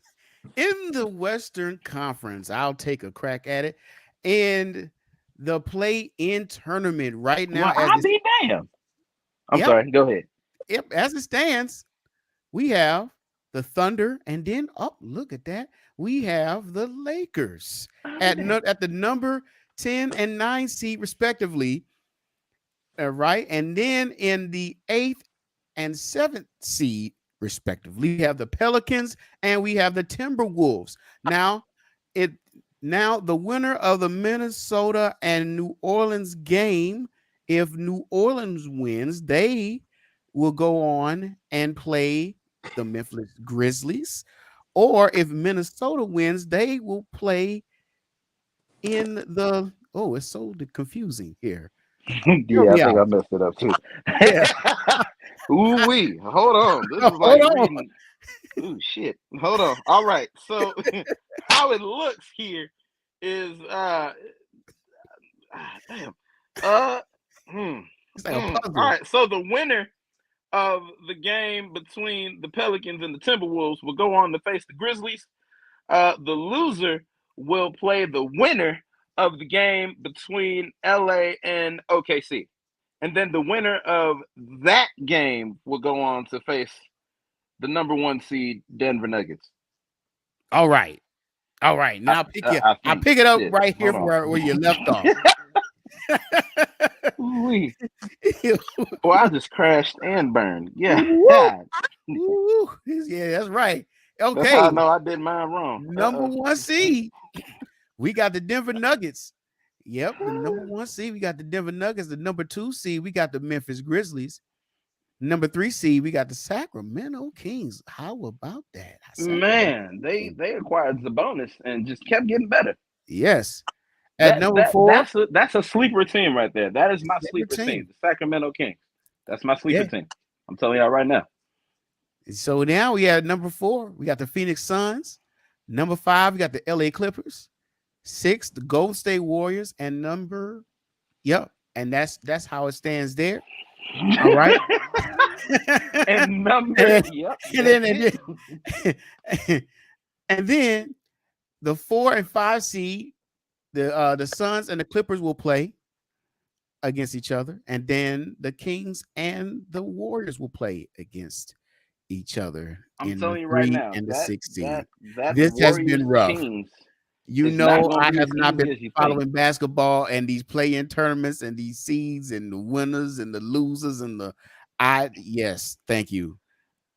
[SPEAKER 3] In the Western Conference, I'll take a crack at it. And the play-in tournament right now.
[SPEAKER 1] Well, I'll be damned. I'm sorry. Go ahead.
[SPEAKER 3] Yep. As it stands, we have the Thunder, and then look at that. We have the Lakers at the number 10 and 9 seed, respectively. Right. And then in the 8th and 7th seed, respectively, we have the Pelicans and we have the Timberwolves. Now the winner of the Minnesota and New Orleans game, if New Orleans wins, they will go on and play the Memphis Grizzlies. Or if Minnesota wins, they will play in the it's so confusing here.
[SPEAKER 1] Yeah, I think I messed it up too.
[SPEAKER 3] Yeah.
[SPEAKER 1] Ooh-wee. Hold on. This is like reading. Ooh, shit. Hold on. All right. So how it looks here is damn. All right. So the winner of the game between the Pelicans and the Timberwolves will go on to face the Grizzlies. The loser will play the winner of the game between LA and OKC. And then the winner of that game will go on to face the number 1 seed Denver Nuggets.
[SPEAKER 3] All right. Now I'll pick it up right here where you left off.
[SPEAKER 1] Well, I just crashed and burned. Yeah.
[SPEAKER 3] Yeah, that's right. Okay.
[SPEAKER 1] That's how I know I did mine wrong.
[SPEAKER 3] Number 1 seed. We got the Denver Nuggets. Yep, the number 1 seed, we got the Denver Nuggets. The number 2 seed, we got the Memphis Grizzlies. Number 3 seed, we got the Sacramento Kings. How about that?
[SPEAKER 1] Man, they acquired the bonus and just kept getting better.
[SPEAKER 3] Yes. At number 4,
[SPEAKER 1] that's a sleeper team right there. That is my sleeper team, the Sacramento Kings. That's my sleeper team. I'm telling y'all right now.
[SPEAKER 3] So now we have number 4, we got the Phoenix Suns. Number 5, we got the LA Clippers. 6, the Golden State Warriors, and and that's how it stands there. All right.
[SPEAKER 1] And
[SPEAKER 3] then the 4 and 5 seed, the Suns and the Clippers will play against each other, and then the Kings and the Warriors will play against each other.
[SPEAKER 1] I'm telling you right now,
[SPEAKER 3] and the 6 seed.
[SPEAKER 1] This
[SPEAKER 3] has been rough.
[SPEAKER 1] Kings,
[SPEAKER 3] I have not been following basketball and these play-in tournaments and these seeds and the winners and the losers and yes, thank you.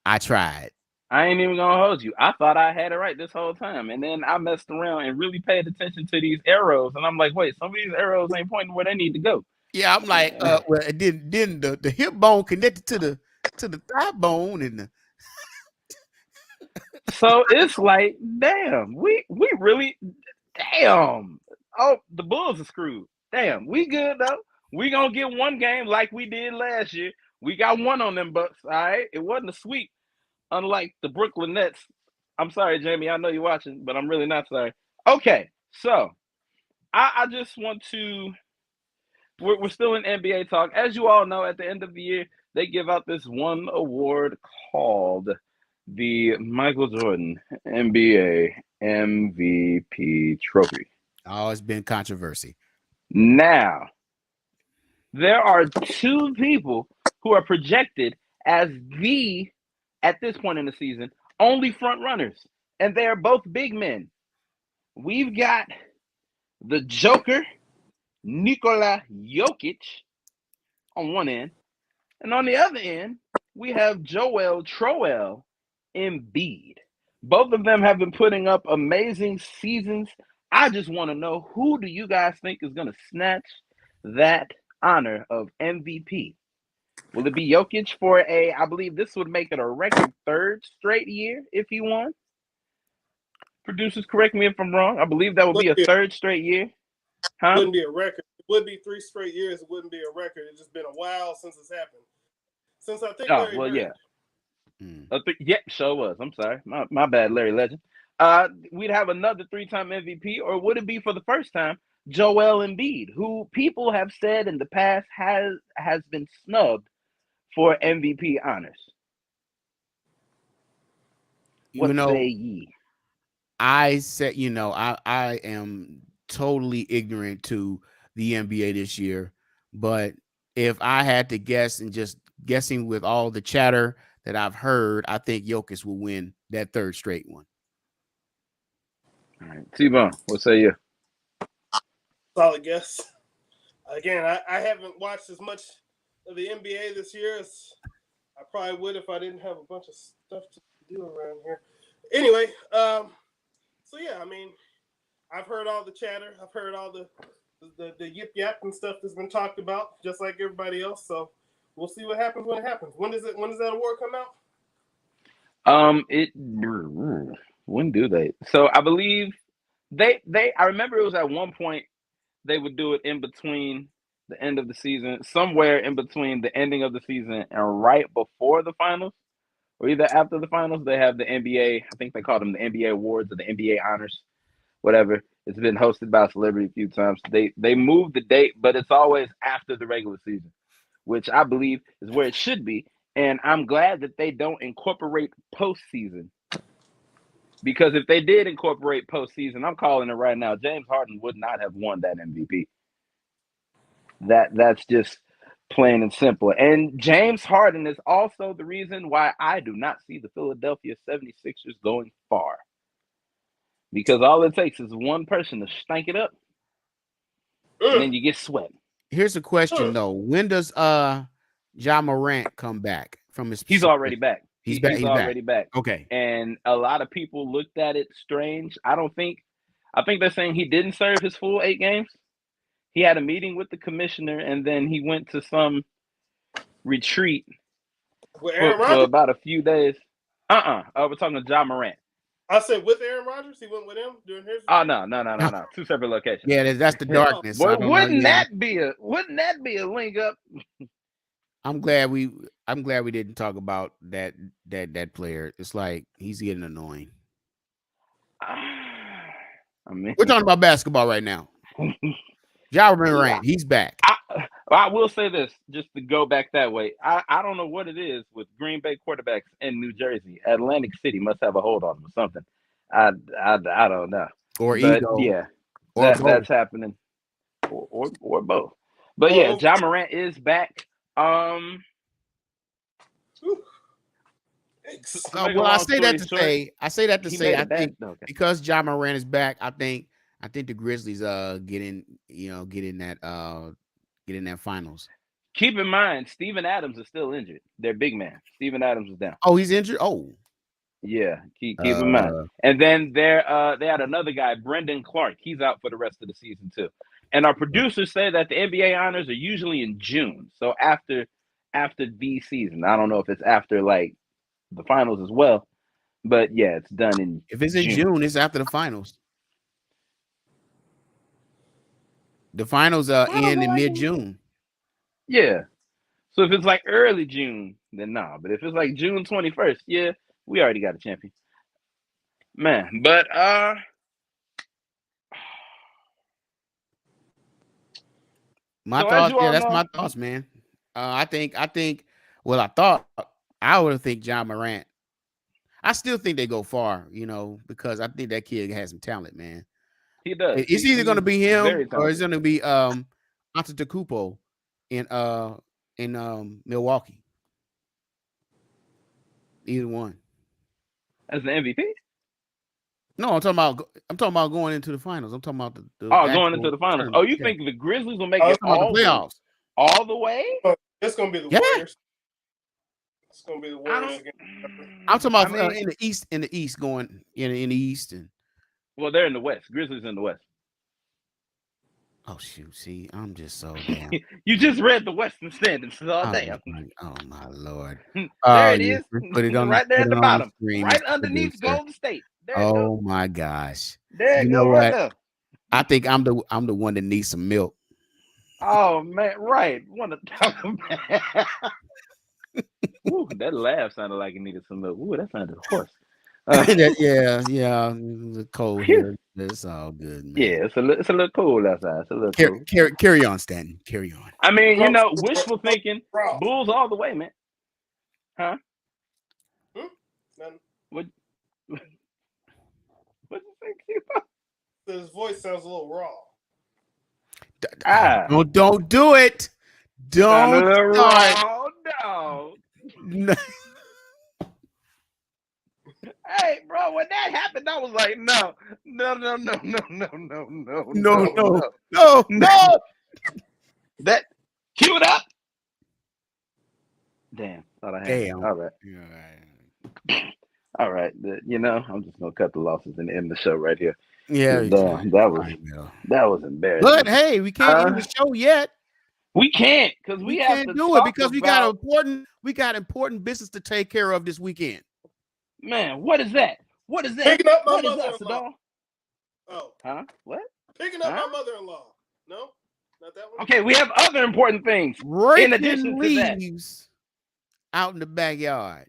[SPEAKER 3] I tried.
[SPEAKER 1] I ain't even gonna hold you. I thought I had it right this whole time, and then I messed around and really paid attention to these arrows, and I'm like, wait, some of these arrows ain't pointing where they need to go.
[SPEAKER 3] Yeah, I'm like, well, then the hip bone connected to the thigh bone and the
[SPEAKER 1] So it's like, damn, we really, damn. Oh, the Bulls are screwed. Damn, we good though. We gonna get one game like we did last year. We got one on them Bucks. All right, it wasn't a sweep, unlike the Brooklyn Nets. I'm sorry, Jamie. I know you're watching, but I'm really not sorry. Okay, so I just want to. We're still in NBA talk. As you all know, at the end of the year, they give out this one award called the Michael Jordan NBA MVP trophy.
[SPEAKER 3] oh, it's been controversy.
[SPEAKER 1] Now, there are two people who are projected as at this point in the season, only front runners, and they are both big men. We've got the Joker, Nikola Jokic, on one end, and on the other end, we have Joel Embiid. Both of them have been putting up amazing seasons. I just want to know, who do you guys think is going to snatch that honor of MVP? Will it be Jokic for I believe this would make it a record third straight year if he won? Producers, correct me if I'm wrong. I believe that would be a third straight year. Huh?
[SPEAKER 5] It wouldn't be a record. It would be 3 straight years. It wouldn't be a record. It's just been a while since it's happened. Since I think Larry Bird.
[SPEAKER 1] Yeah. Yeah, sure was. I'm sorry. My bad, Larry Legend. We'd have another 3-time MVP, or would it be for the first time, Joel Embiid, who people have said in the past has been snubbed for MVP honors? What say ye?
[SPEAKER 3] I said, I am totally ignorant to the NBA this year, but if I had to guess, and just guessing with all the chatter that I've heard, I think Jokic will win that third straight one.
[SPEAKER 1] All right, T-Bone, what say you?
[SPEAKER 5] Solid guess. Again, I haven't watched as much of the NBA this year as I probably would if I didn't have a bunch of stuff to do around here. Anyway, so yeah, I mean, I've heard all the chatter. I've heard all the yip yap and stuff that's been talked about, just like everybody else. So we'll see what happens when it happens. When does that award come out?
[SPEAKER 1] When do they? So I believe they I remember it was at one point they would do it in between the end of the season, somewhere in between the ending of the season and right before the finals, or either after the finals. They have the NBA, I think they call them the NBA awards or the NBA honors, whatever. It's been hosted by a celebrity a few times. They moved the date, but it's always after the regular season, which I believe is where it should be. And I'm glad that they don't incorporate postseason, because if they did incorporate postseason, I'm calling it right now, James Harden would not have won that MVP. That's just plain and simple. And James Harden is also the reason why I do not see the Philadelphia 76ers going far. Because all it takes is one person to stank it up, and then you get swept.
[SPEAKER 3] Here's a question though: when does Ja Morant come back from his?
[SPEAKER 1] He's already back.
[SPEAKER 3] He's back. He's
[SPEAKER 1] already back.
[SPEAKER 3] Okay.
[SPEAKER 1] And a lot of people looked at it strange. I think they're saying he didn't serve his full 8 games. He had a meeting with the commissioner, and then he went to some retreat for about a few days. We're talking to Ja Morant.
[SPEAKER 5] I said with Aaron Rodgers. He went with him during his.
[SPEAKER 1] Oh no. 2 separate locations.
[SPEAKER 3] Yeah, that's the darkness.
[SPEAKER 1] Wouldn't that be a link up?
[SPEAKER 3] I'm glad we didn't talk about that player. It's like he's getting annoying.
[SPEAKER 1] I mean,
[SPEAKER 3] we're talking about basketball right now. Ja Morant, he's back.
[SPEAKER 1] I will say this, just to go back that way. I don't know what it is with Green Bay quarterbacks in New Jersey. Atlantic City must have a hold on them or something. I don't know.
[SPEAKER 3] Or ego.
[SPEAKER 1] Yeah, that's happening. Or both. But yeah, Ja Morant is back.
[SPEAKER 3] Well, I say that to say, I think because Ja Morant is back, I think the Grizzlies get in that finals.
[SPEAKER 1] Keep in mind, Steven Adams is still injured. Their big man, Steven Adams, is down.
[SPEAKER 3] Oh, he's injured. Oh,
[SPEAKER 1] yeah. Keep in mind. And then they had another guy, Brendan Clark. He's out for the rest of the season too. And our producers say that the NBA honors are usually in June. So after the season. I don't know if it's after like the finals as well. But yeah, it's done in
[SPEAKER 3] If it's in June, it's after the finals. The finals end in mid-June.
[SPEAKER 1] Yeah. So if it's like early June, then nah. But if it's like June 21st, yeah, we already got a champion. Man, but
[SPEAKER 3] my
[SPEAKER 1] so
[SPEAKER 3] thoughts,
[SPEAKER 1] as you all
[SPEAKER 3] that's
[SPEAKER 1] know,
[SPEAKER 3] my thoughts, man. I think well, I thought I would think John Morant. I still think they go far, because I think that kid has some talent, man.
[SPEAKER 1] he does.
[SPEAKER 3] It's either going to be him
[SPEAKER 1] very
[SPEAKER 3] or it's
[SPEAKER 1] talented.
[SPEAKER 3] going to be Antetokounmpo in Milwaukee. Either one.
[SPEAKER 1] As the MVP?
[SPEAKER 3] No, I'm talking about going into the finals. I'm talking about the
[SPEAKER 1] going into the finals.
[SPEAKER 3] tournament.
[SPEAKER 1] Oh, you think the Grizzlies will make
[SPEAKER 3] I'm
[SPEAKER 1] it
[SPEAKER 3] talking about the playoffs?
[SPEAKER 1] all the way?
[SPEAKER 5] It's gonna be the Warriors. It's gonna be the Warriors again.
[SPEAKER 3] I'm talking about in the East. In the East, going in the East, and
[SPEAKER 1] well, they're in the West. Grizzlies in the West.
[SPEAKER 3] Oh shoot! See, I'm just so damn.
[SPEAKER 1] You just read the Western Standings. So damn.
[SPEAKER 3] Oh my Lord!
[SPEAKER 1] There it is.
[SPEAKER 3] Put it on
[SPEAKER 1] right there at the bottom,
[SPEAKER 3] screen,
[SPEAKER 1] right underneath Golden State. There
[SPEAKER 3] oh my gosh!
[SPEAKER 1] There
[SPEAKER 3] you
[SPEAKER 1] go,
[SPEAKER 3] know
[SPEAKER 1] right
[SPEAKER 3] what?
[SPEAKER 1] there.
[SPEAKER 3] I think I'm the one that needs some milk.
[SPEAKER 1] Oh man, right. Want to talk about? Ooh, that laugh sounded like it needed some milk. Ooh, that sounded hoarse.
[SPEAKER 3] Yeah, the cold here. It's all good, man.
[SPEAKER 1] Yeah, it's a little cold outside. It's a little cold.
[SPEAKER 3] Carry on, Stanton. Carry on.
[SPEAKER 1] I mean, wishful thinking. Bulls all the way, man. Huh? What you think?
[SPEAKER 5] His voice sounds a little raw.
[SPEAKER 3] Don't do it. Don't
[SPEAKER 1] raw, no. Hey, bro, when that happened, I was like, no. That cue it up. Damn, thought I had it. All right. All right. I'm just gonna cut the losses and end the show right here.
[SPEAKER 3] Yeah,
[SPEAKER 1] that was embarrassing.
[SPEAKER 3] But hey, we can't end the show yet.
[SPEAKER 1] We can't because we have
[SPEAKER 3] can't
[SPEAKER 1] to
[SPEAKER 3] do it because we got important business to take care of this weekend.
[SPEAKER 1] Man, what is that? What is that?
[SPEAKER 5] Picking up my
[SPEAKER 1] what is that,
[SPEAKER 5] mother-in-law.
[SPEAKER 1] Sadal?
[SPEAKER 5] Oh.
[SPEAKER 1] Huh? What?
[SPEAKER 5] Picking up my mother-in-law. No? Not that one?
[SPEAKER 1] Okay, we have other important things in addition to that.
[SPEAKER 3] Out in the backyard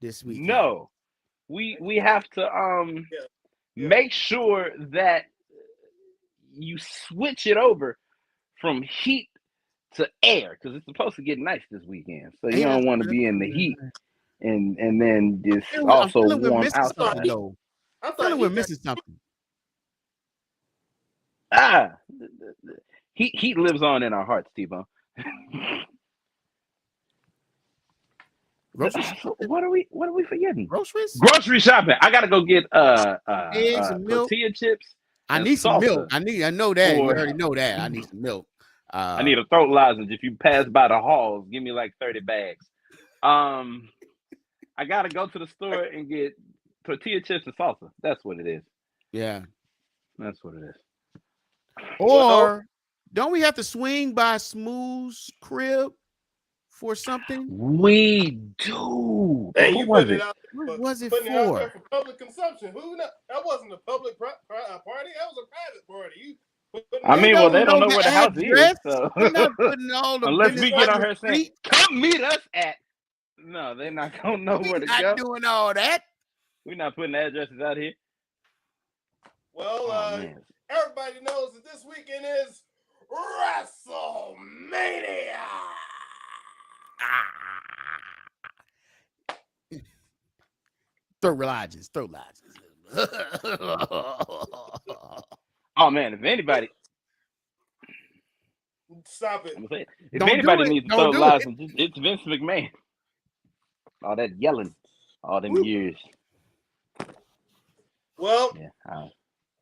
[SPEAKER 3] this weekend.
[SPEAKER 1] No. We have to make sure that you switch it over from heat to air because it's supposed to get nice this weekend. So you don't want to be in the heat and then just also warm outside.
[SPEAKER 3] I'm feeling we're missing something.
[SPEAKER 1] Heat lives on in our hearts, T-Bone. What are we forgetting? Grocery shopping. I gotta go get
[SPEAKER 3] eggs and milk,
[SPEAKER 1] tortilla chips.
[SPEAKER 3] I need some milk. I know that. You already know that. I need some milk.
[SPEAKER 1] I need a throat lozenge. If you pass by the halls, give me like 30 bags. I gotta go to the store and get tortilla chips and salsa. That's what it is.
[SPEAKER 3] Yeah,
[SPEAKER 1] that's what it is.
[SPEAKER 3] Or don't we have to swing by Smooth's crib for something?
[SPEAKER 1] We do.
[SPEAKER 5] Hey,
[SPEAKER 3] what was it? What was it for?
[SPEAKER 5] It out there for public consumption. That wasn't a public party. That was a private party.
[SPEAKER 1] They don't know where the house is. So.
[SPEAKER 3] Unless
[SPEAKER 1] we get on her saying, "Come meet us at." No, they're not gonna know where to go.
[SPEAKER 3] Not doing all that.
[SPEAKER 1] We're not putting addresses out here.
[SPEAKER 5] Well, everybody knows that this weekend is WrestleMania.
[SPEAKER 3] Throw lodges.
[SPEAKER 1] Oh man, if anybody,
[SPEAKER 5] stop it.
[SPEAKER 1] I'm gonna say it. If anybody needs to throw lodges, it's Vince McMahon. All that yelling, all them years.
[SPEAKER 5] Well,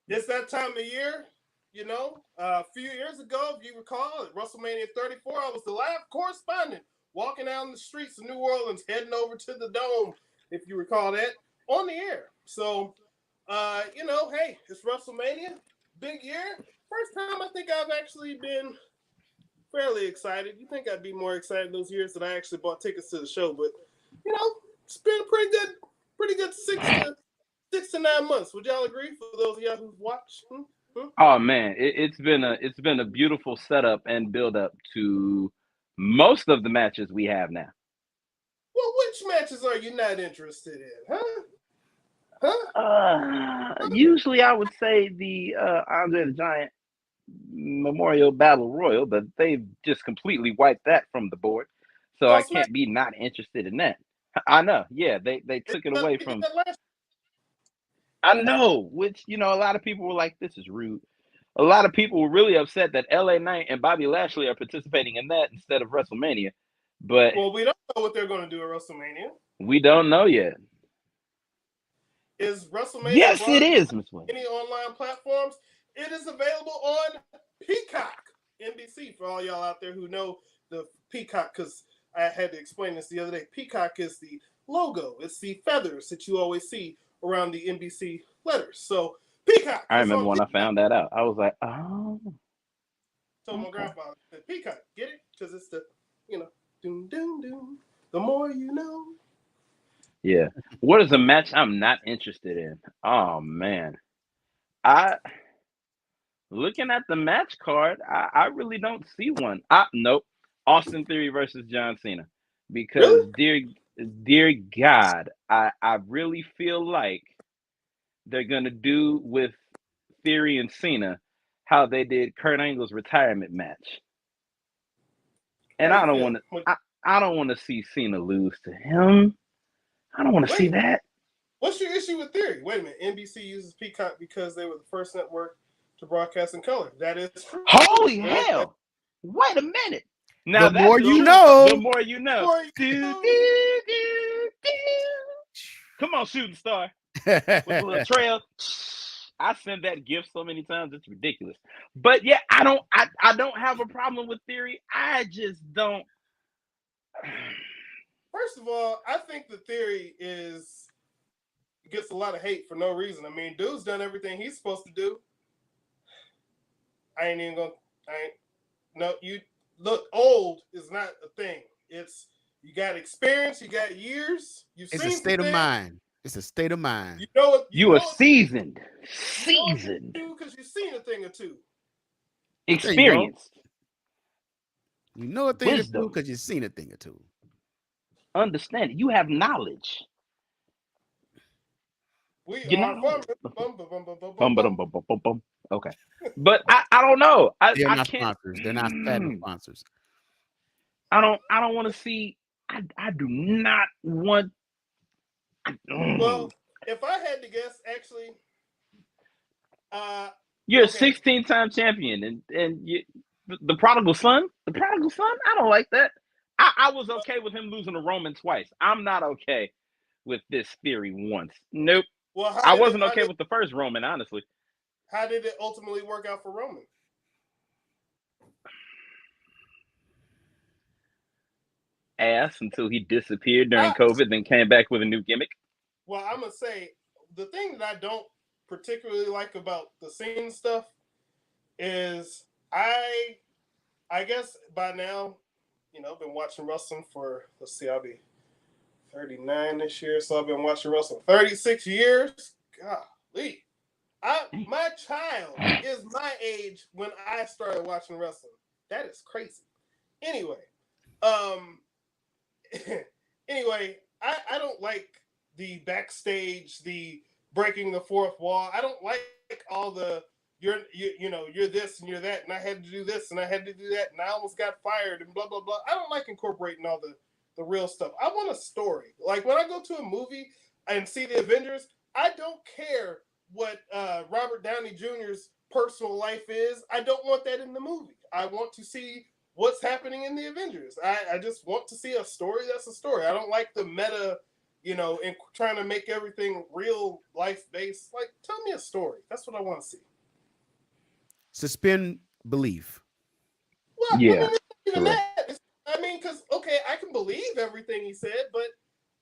[SPEAKER 5] it's that time of year. A few years ago, if you recall, at WrestleMania 34, I was the live correspondent walking down the streets of New Orleans, heading over to the Dome, if you recall that, on the air. So, hey, it's WrestleMania, big year. first time I think I've actually been fairly excited. You think I'd be more excited those years that I actually bought tickets to the show, but you know, it's been pretty good 6 to 9 months. Would y'all agree? For those of y'all who've watched.
[SPEAKER 1] Oh man, it's been a beautiful setup and build up to most of the matches we have now.
[SPEAKER 5] Well, which matches are you not interested in,
[SPEAKER 1] Usually I would say the Andre the Giant Memorial Battle Royal, but they've just completely wiped that from the board. So I can't be not interested in that. I know, yeah, they took it away from. I know, which a lot of people were like, "This is rude." A lot of people were really upset that LA Knight and Bobby Lashley are participating in that instead of WrestleMania. But
[SPEAKER 5] we don't know what they're going to do at WrestleMania.
[SPEAKER 1] We don't know yet.
[SPEAKER 5] Is WrestleMania?
[SPEAKER 1] Yes, it is, Ms. Wayne.
[SPEAKER 5] Any online platforms? It is available on Peacock, NBC. For all y'all out there who know the Peacock, because I had to explain this the other day. Peacock is the logo. It's the feathers that you always see around the NBC letters. So Peacock.
[SPEAKER 1] I remember when I found that out. I was like, oh.
[SPEAKER 5] So my grandfather said, Peacock, get it? Because it's the, doom, doom, doom. The more you know.
[SPEAKER 1] Yeah. What is a match I'm not interested in? Oh, man. Looking at the match card, I really don't see one. Nope. Austin Theory versus John Cena. Because, dear God, I really feel like they're going to do with Theory and Cena how they did Kurt Angle's retirement match. And I don't want to see Cena lose to him. I don't want to see that.
[SPEAKER 5] What's your issue with Theory? Wait a minute. NBC uses Peacock because they were the first network to broadcast in color. That is true.
[SPEAKER 1] Holy hell. Wait a minute. Now,
[SPEAKER 3] the more you know.
[SPEAKER 1] The more you know. Come on, shooting star. With a little trail. I send that gift so many times, it's ridiculous. But yeah, I don't have a problem with Theory. I just don't.
[SPEAKER 5] First of all, I think the Theory gets a lot of hate for no reason. I mean, dude's done everything he's supposed to do. You look, old is not a thing. It's, you got experience, you got years.
[SPEAKER 3] It's a state of mind. It's a state of mind.
[SPEAKER 1] You are seasoned. Seasoned.
[SPEAKER 5] Because you've seen a thing or two.
[SPEAKER 1] Experienced.
[SPEAKER 3] You know a thing or two because you've seen a thing or two.
[SPEAKER 1] Understand it. You have knowledge. Okay. But I don't know.
[SPEAKER 3] They're not sponsors. They're not sponsors.
[SPEAKER 1] I don't want to see. I do not want.
[SPEAKER 5] Well, if I had to guess, actually,
[SPEAKER 1] you're a 16-time champion, and the prodigal son. The prodigal son. I don't like that. I was okay with him losing to Roman twice. I'm not okay with this Theory once. Nope.
[SPEAKER 5] Well,
[SPEAKER 1] I wasn't okay with the first Roman, honestly.
[SPEAKER 5] How did it ultimately work out for Roman?
[SPEAKER 1] Ass until he disappeared during COVID, then came back with a new gimmick.
[SPEAKER 5] Well, I'm going to say, the thing that I don't particularly like about the Cena stuff is I guess by now, I've been watching wrestling for, I'll be 39 this year, so I've been watching wrestling 36 years. Golly. My child is my age when I started watching wrestling. That is crazy. Anyway, I don't like the backstage, the breaking the fourth wall. I don't like all the you're this and you're that, and I had to do this and I had to do that, and I almost got fired and blah blah blah. I don't like incorporating all the real stuff. I want a story. Like when I go to a movie and see the Avengers, I don't care what Robert Downey Jr.'s personal life is. I don't want that in the movie. I want to see what's happening in the Avengers. I just want to see a story that's a story. I don't like the meta, and trying to make everything real life based. Like, tell me a story. That's what I want to see.
[SPEAKER 3] Suspend belief.
[SPEAKER 5] Well, yeah. Even that. Because, I can believe everything he said, but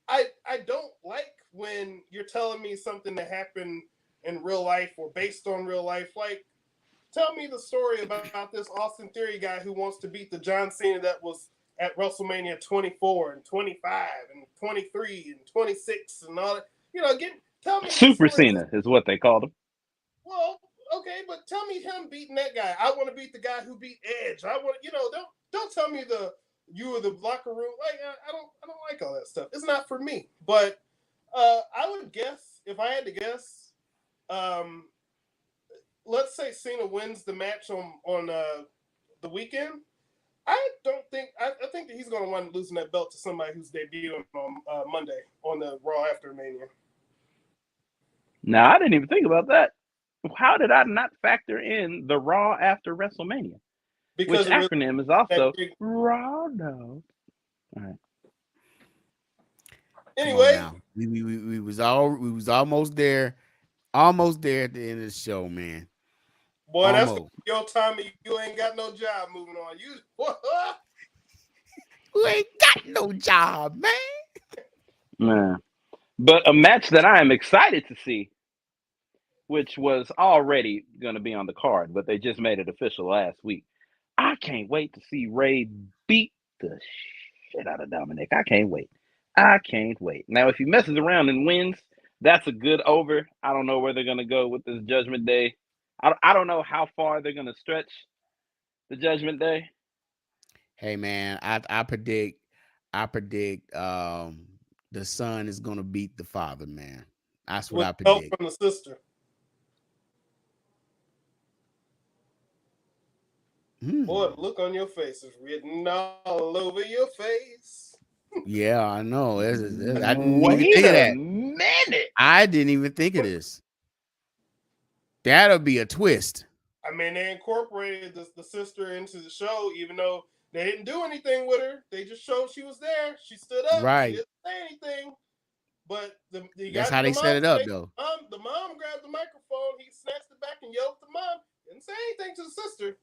[SPEAKER 5] I don't like when you're telling me something that happened in real life or based on real life. Like, tell me the story about this Austin Theory guy who wants to beat the John Cena that was at WrestleMania 24 and 25 and 23 and 26 and all that. Tell me
[SPEAKER 1] Super Cena is what they called him.
[SPEAKER 5] Well, okay, but tell me him beating that guy. I want to beat the guy who beat Edge. I want, don't tell me you were the locker room. Like I don't like all that stuff. It's not for me. But I would guess, if I had to guess, let's say Cena wins the match on the weekend. I think that he's going to wind up losing that belt to somebody who's debuting on Monday on the Raw after Mania.
[SPEAKER 1] No, I didn't even think about that. How did I not factor in the Raw after WrestleMania?
[SPEAKER 5] Because
[SPEAKER 1] which acronym is also Raw.
[SPEAKER 5] No. All right. Anyway,
[SPEAKER 3] we was almost there at the end of the show, man.
[SPEAKER 5] Boy, almost. That's your time. You ain't got no job. Moving on, you
[SPEAKER 3] ain't got no job, man.
[SPEAKER 1] Man, but a match that I am excited to see, which was already going to be on the card, but they just made it official last week. I can't wait to see Ray beat the shit out of Dominic. I can't wait. Now, if he messes around and wins, that's a good over. I don't know where they're going to go with this Judgment Day. I don't know how far they're going to stretch the Judgment Day.
[SPEAKER 3] Hey, man, I predict the son is going to beat the father, man. That's what I predict.
[SPEAKER 5] Help from the sister. Boy, the look on your face is written all over your face.
[SPEAKER 3] Yeah, I know. I didn't even think of that.
[SPEAKER 1] Minute.
[SPEAKER 3] I didn't even think of this. That'll be a twist.
[SPEAKER 5] I mean, they incorporated the sister into the show, even though they didn't do anything with her. They just showed she was there. She stood up.
[SPEAKER 3] Right.
[SPEAKER 5] She didn't say anything. But
[SPEAKER 3] that's how they set it up, though.
[SPEAKER 5] The mom grabbed the microphone. He snatched it back and yelled at the mom. Didn't say anything to the sister.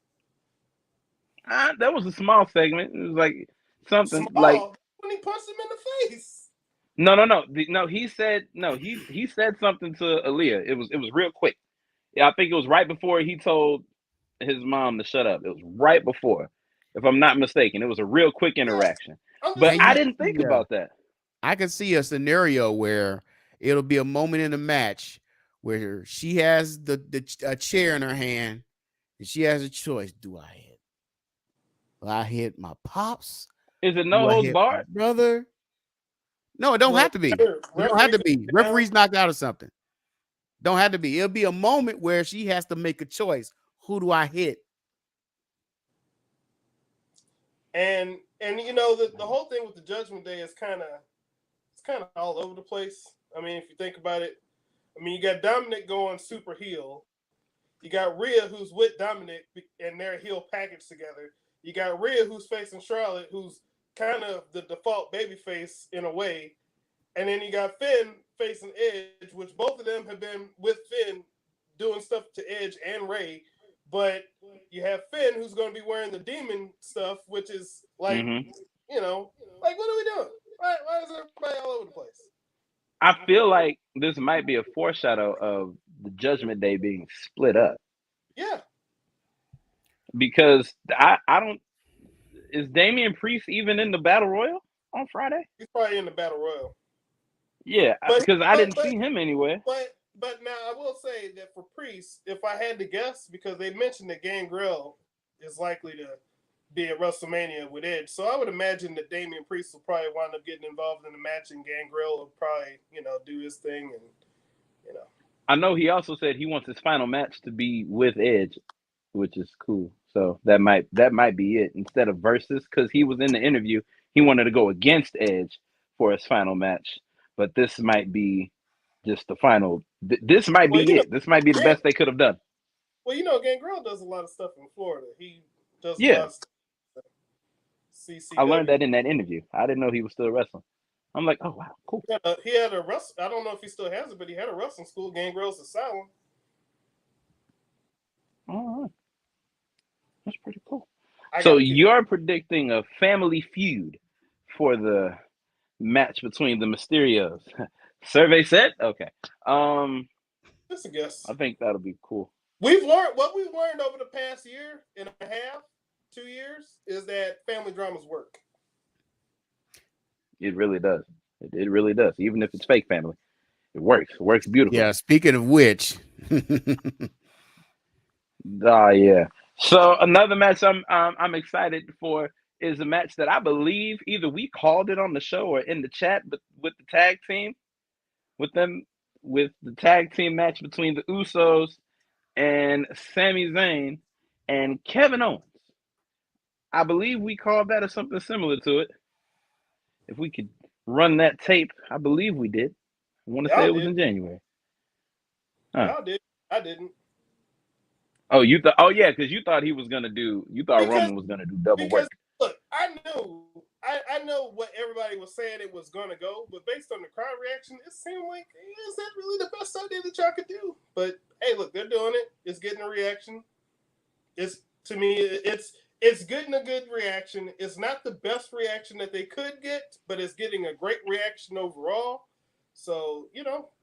[SPEAKER 1] That was a small segment. It was like something
[SPEAKER 5] small.
[SPEAKER 1] like
[SPEAKER 5] when he punched him in the face.
[SPEAKER 1] No. He said He said something to Aaliyah. It was real quick. Yeah, I think it was right before he told his mom to shut up. It was right before, if I'm not mistaken. It was a real quick interaction. But I didn't think about that.
[SPEAKER 3] I could see a scenario where it'll be a moment in the match where she has a chair in her hand and she has a choice. Do I hit? Will I hit my pops?
[SPEAKER 1] Is it no holds barred,
[SPEAKER 3] brother? No, it don't have to be. It don't have to be. Referee's knocked out or something. Don't have to be. It'll be a moment where she has to make a choice. Who do I hit?
[SPEAKER 5] And the whole thing with the Judgment Day is kind of all over the place. I mean, if you think about it, you got Dominic going super heel. You got Rhea who's with Dominic and they're heel packaged together. You got Rhea who's facing Charlotte, who's kind of the default babyface in a way. And then you got Finn facing Edge, which both of them have been with Finn doing stuff to Edge and Ray. But you have Finn who's going to be wearing the demon stuff, which is like, like, what are we doing? Why is everybody all over the place?
[SPEAKER 1] I feel like this might be a foreshadow of the Judgment Day being split up.
[SPEAKER 5] Yeah.
[SPEAKER 1] Because I don't. Is Damian Priest even in the Battle Royal on Friday?
[SPEAKER 5] He's probably in the Battle Royal.
[SPEAKER 1] Yeah, because I didn't see him anywhere.
[SPEAKER 5] But now I will say that for Priest, if I had to guess, because they mentioned that Gangrel is likely to be at WrestleMania with Edge, so I would imagine that Damian Priest will probably wind up getting involved in the match, and Gangrel will probably, do his thing, and
[SPEAKER 1] I know he also said he wants his final match to be with Edge, which is cool. So that might be it instead of versus, because he was in the interview. He wanted to go against Edge for his final match, but this might be just the final. This might be it. This might be the best they could have done.
[SPEAKER 5] Well, Gangrel does a lot of stuff in Florida. He does a lot of stuff. CCW.
[SPEAKER 1] I learned that in that interview. I didn't know he was still wrestling. I'm like, oh wow, cool.
[SPEAKER 5] He had a wrestling. I don't know if he still has it, but he had a wrestling school, Gangrel's Asylum.
[SPEAKER 1] All right. That's pretty cool. So you're predicting a family feud for the match between the Mysterios. Survey said? Okay.
[SPEAKER 5] Just a guess.
[SPEAKER 1] I think that'll be cool.
[SPEAKER 5] we've learned over the past year and a half, 2 years, is that family dramas work.
[SPEAKER 1] It really does. It really does. Even if it's fake family, it works. It works beautifully.
[SPEAKER 3] Yeah. Speaking of which,
[SPEAKER 1] Yeah. So another match I'm excited for is a match that I believe either we called it on the show or in the chat, but with the tag team, with the tag team match between the Usos and Sami Zayn and Kevin Owens. I believe we called that or something similar to it. If we could run that tape, I believe we did. I want to say it was in January.
[SPEAKER 5] Y'all did. I didn't.
[SPEAKER 1] Oh, you thought? Oh, yeah, because you thought he was gonna do. You thought Roman was gonna do double work.
[SPEAKER 5] Look, I know what everybody was saying it was gonna go, but based on the crowd reaction, it seemed like is that really the best idea that y'all could do? But hey, look, they're doing it. It's getting a reaction. It's to me, it's getting a good reaction. It's not the best reaction that they could get, but it's getting a great reaction overall. So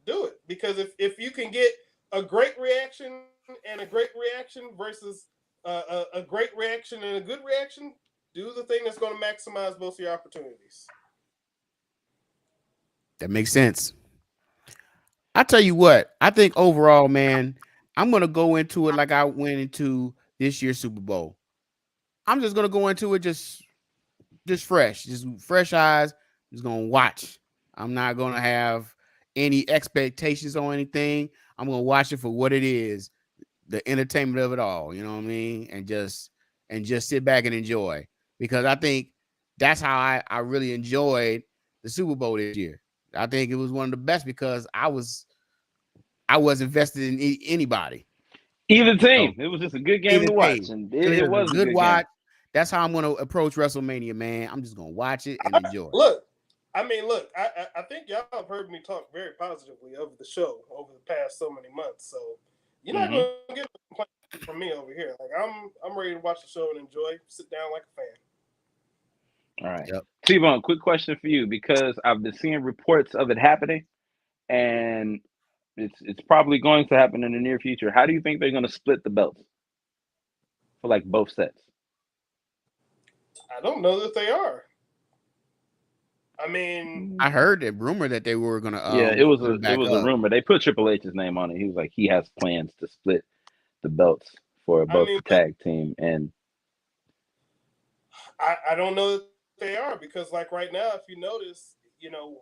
[SPEAKER 5] do it, because if you can get a great reaction and a great reaction versus a great reaction and a good reaction, do the thing that's going to maximize both of your opportunities.
[SPEAKER 3] that makes sense. I tell you what, I think overall, man, I'm going to go into it like I went into this year's Super Bowl. I'm just going to go into it just fresh eyes. Just going to watch. I'm not going to have any expectations on anything. I'm going to watch it for what it is, the entertainment of it all. You know what I mean? And just sit back and enjoy, because I think that's how I really enjoyed the Super Bowl this year. I think it was one of the best because I was invested in anybody.
[SPEAKER 1] Either team. So, it was just a good game to watch. And it was a good watch. Game.
[SPEAKER 3] That's how I'm going to approach WrestleMania, man. I'm just going to watch it and enjoy.
[SPEAKER 5] Look, I think y'all have heard me talk very positively of the show over the past so many months. So you're not going to get a complaint from me over here. Like I'm ready to watch the show and enjoy, sit down like a fan.
[SPEAKER 1] All right. Yep. T-Bone, quick question for you, because I've been seeing reports of it happening, and it's probably going to happen in the near future. How do you think they're going to split the belts for like both sets?
[SPEAKER 5] I don't know that they are. I mean,
[SPEAKER 3] I heard the rumor that they were going to.
[SPEAKER 1] Yeah, it was a rumor. They put Triple H's name on it. He was like, he has plans to split the belts for both the tag team and.
[SPEAKER 5] I don't know that they are, because like right now, if you notice,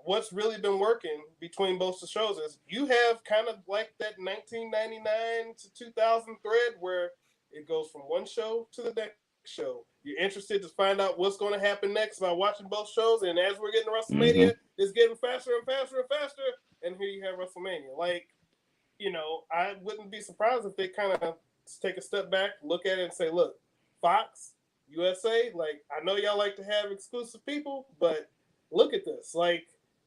[SPEAKER 5] what's really been working between both the shows is you have kind of like that 1999 to 2000 thread where it goes from one show to the next show. You're interested to find out what's going to happen next by watching both shows, and as we're getting to WrestleMania, it's getting faster and faster and faster, and here you have WrestleMania. Like, I wouldn't be surprised if they kind of take a step back, look at it, and say, look, Fox, USA, like, I know y'all like to have exclusive people, but look at this. Like,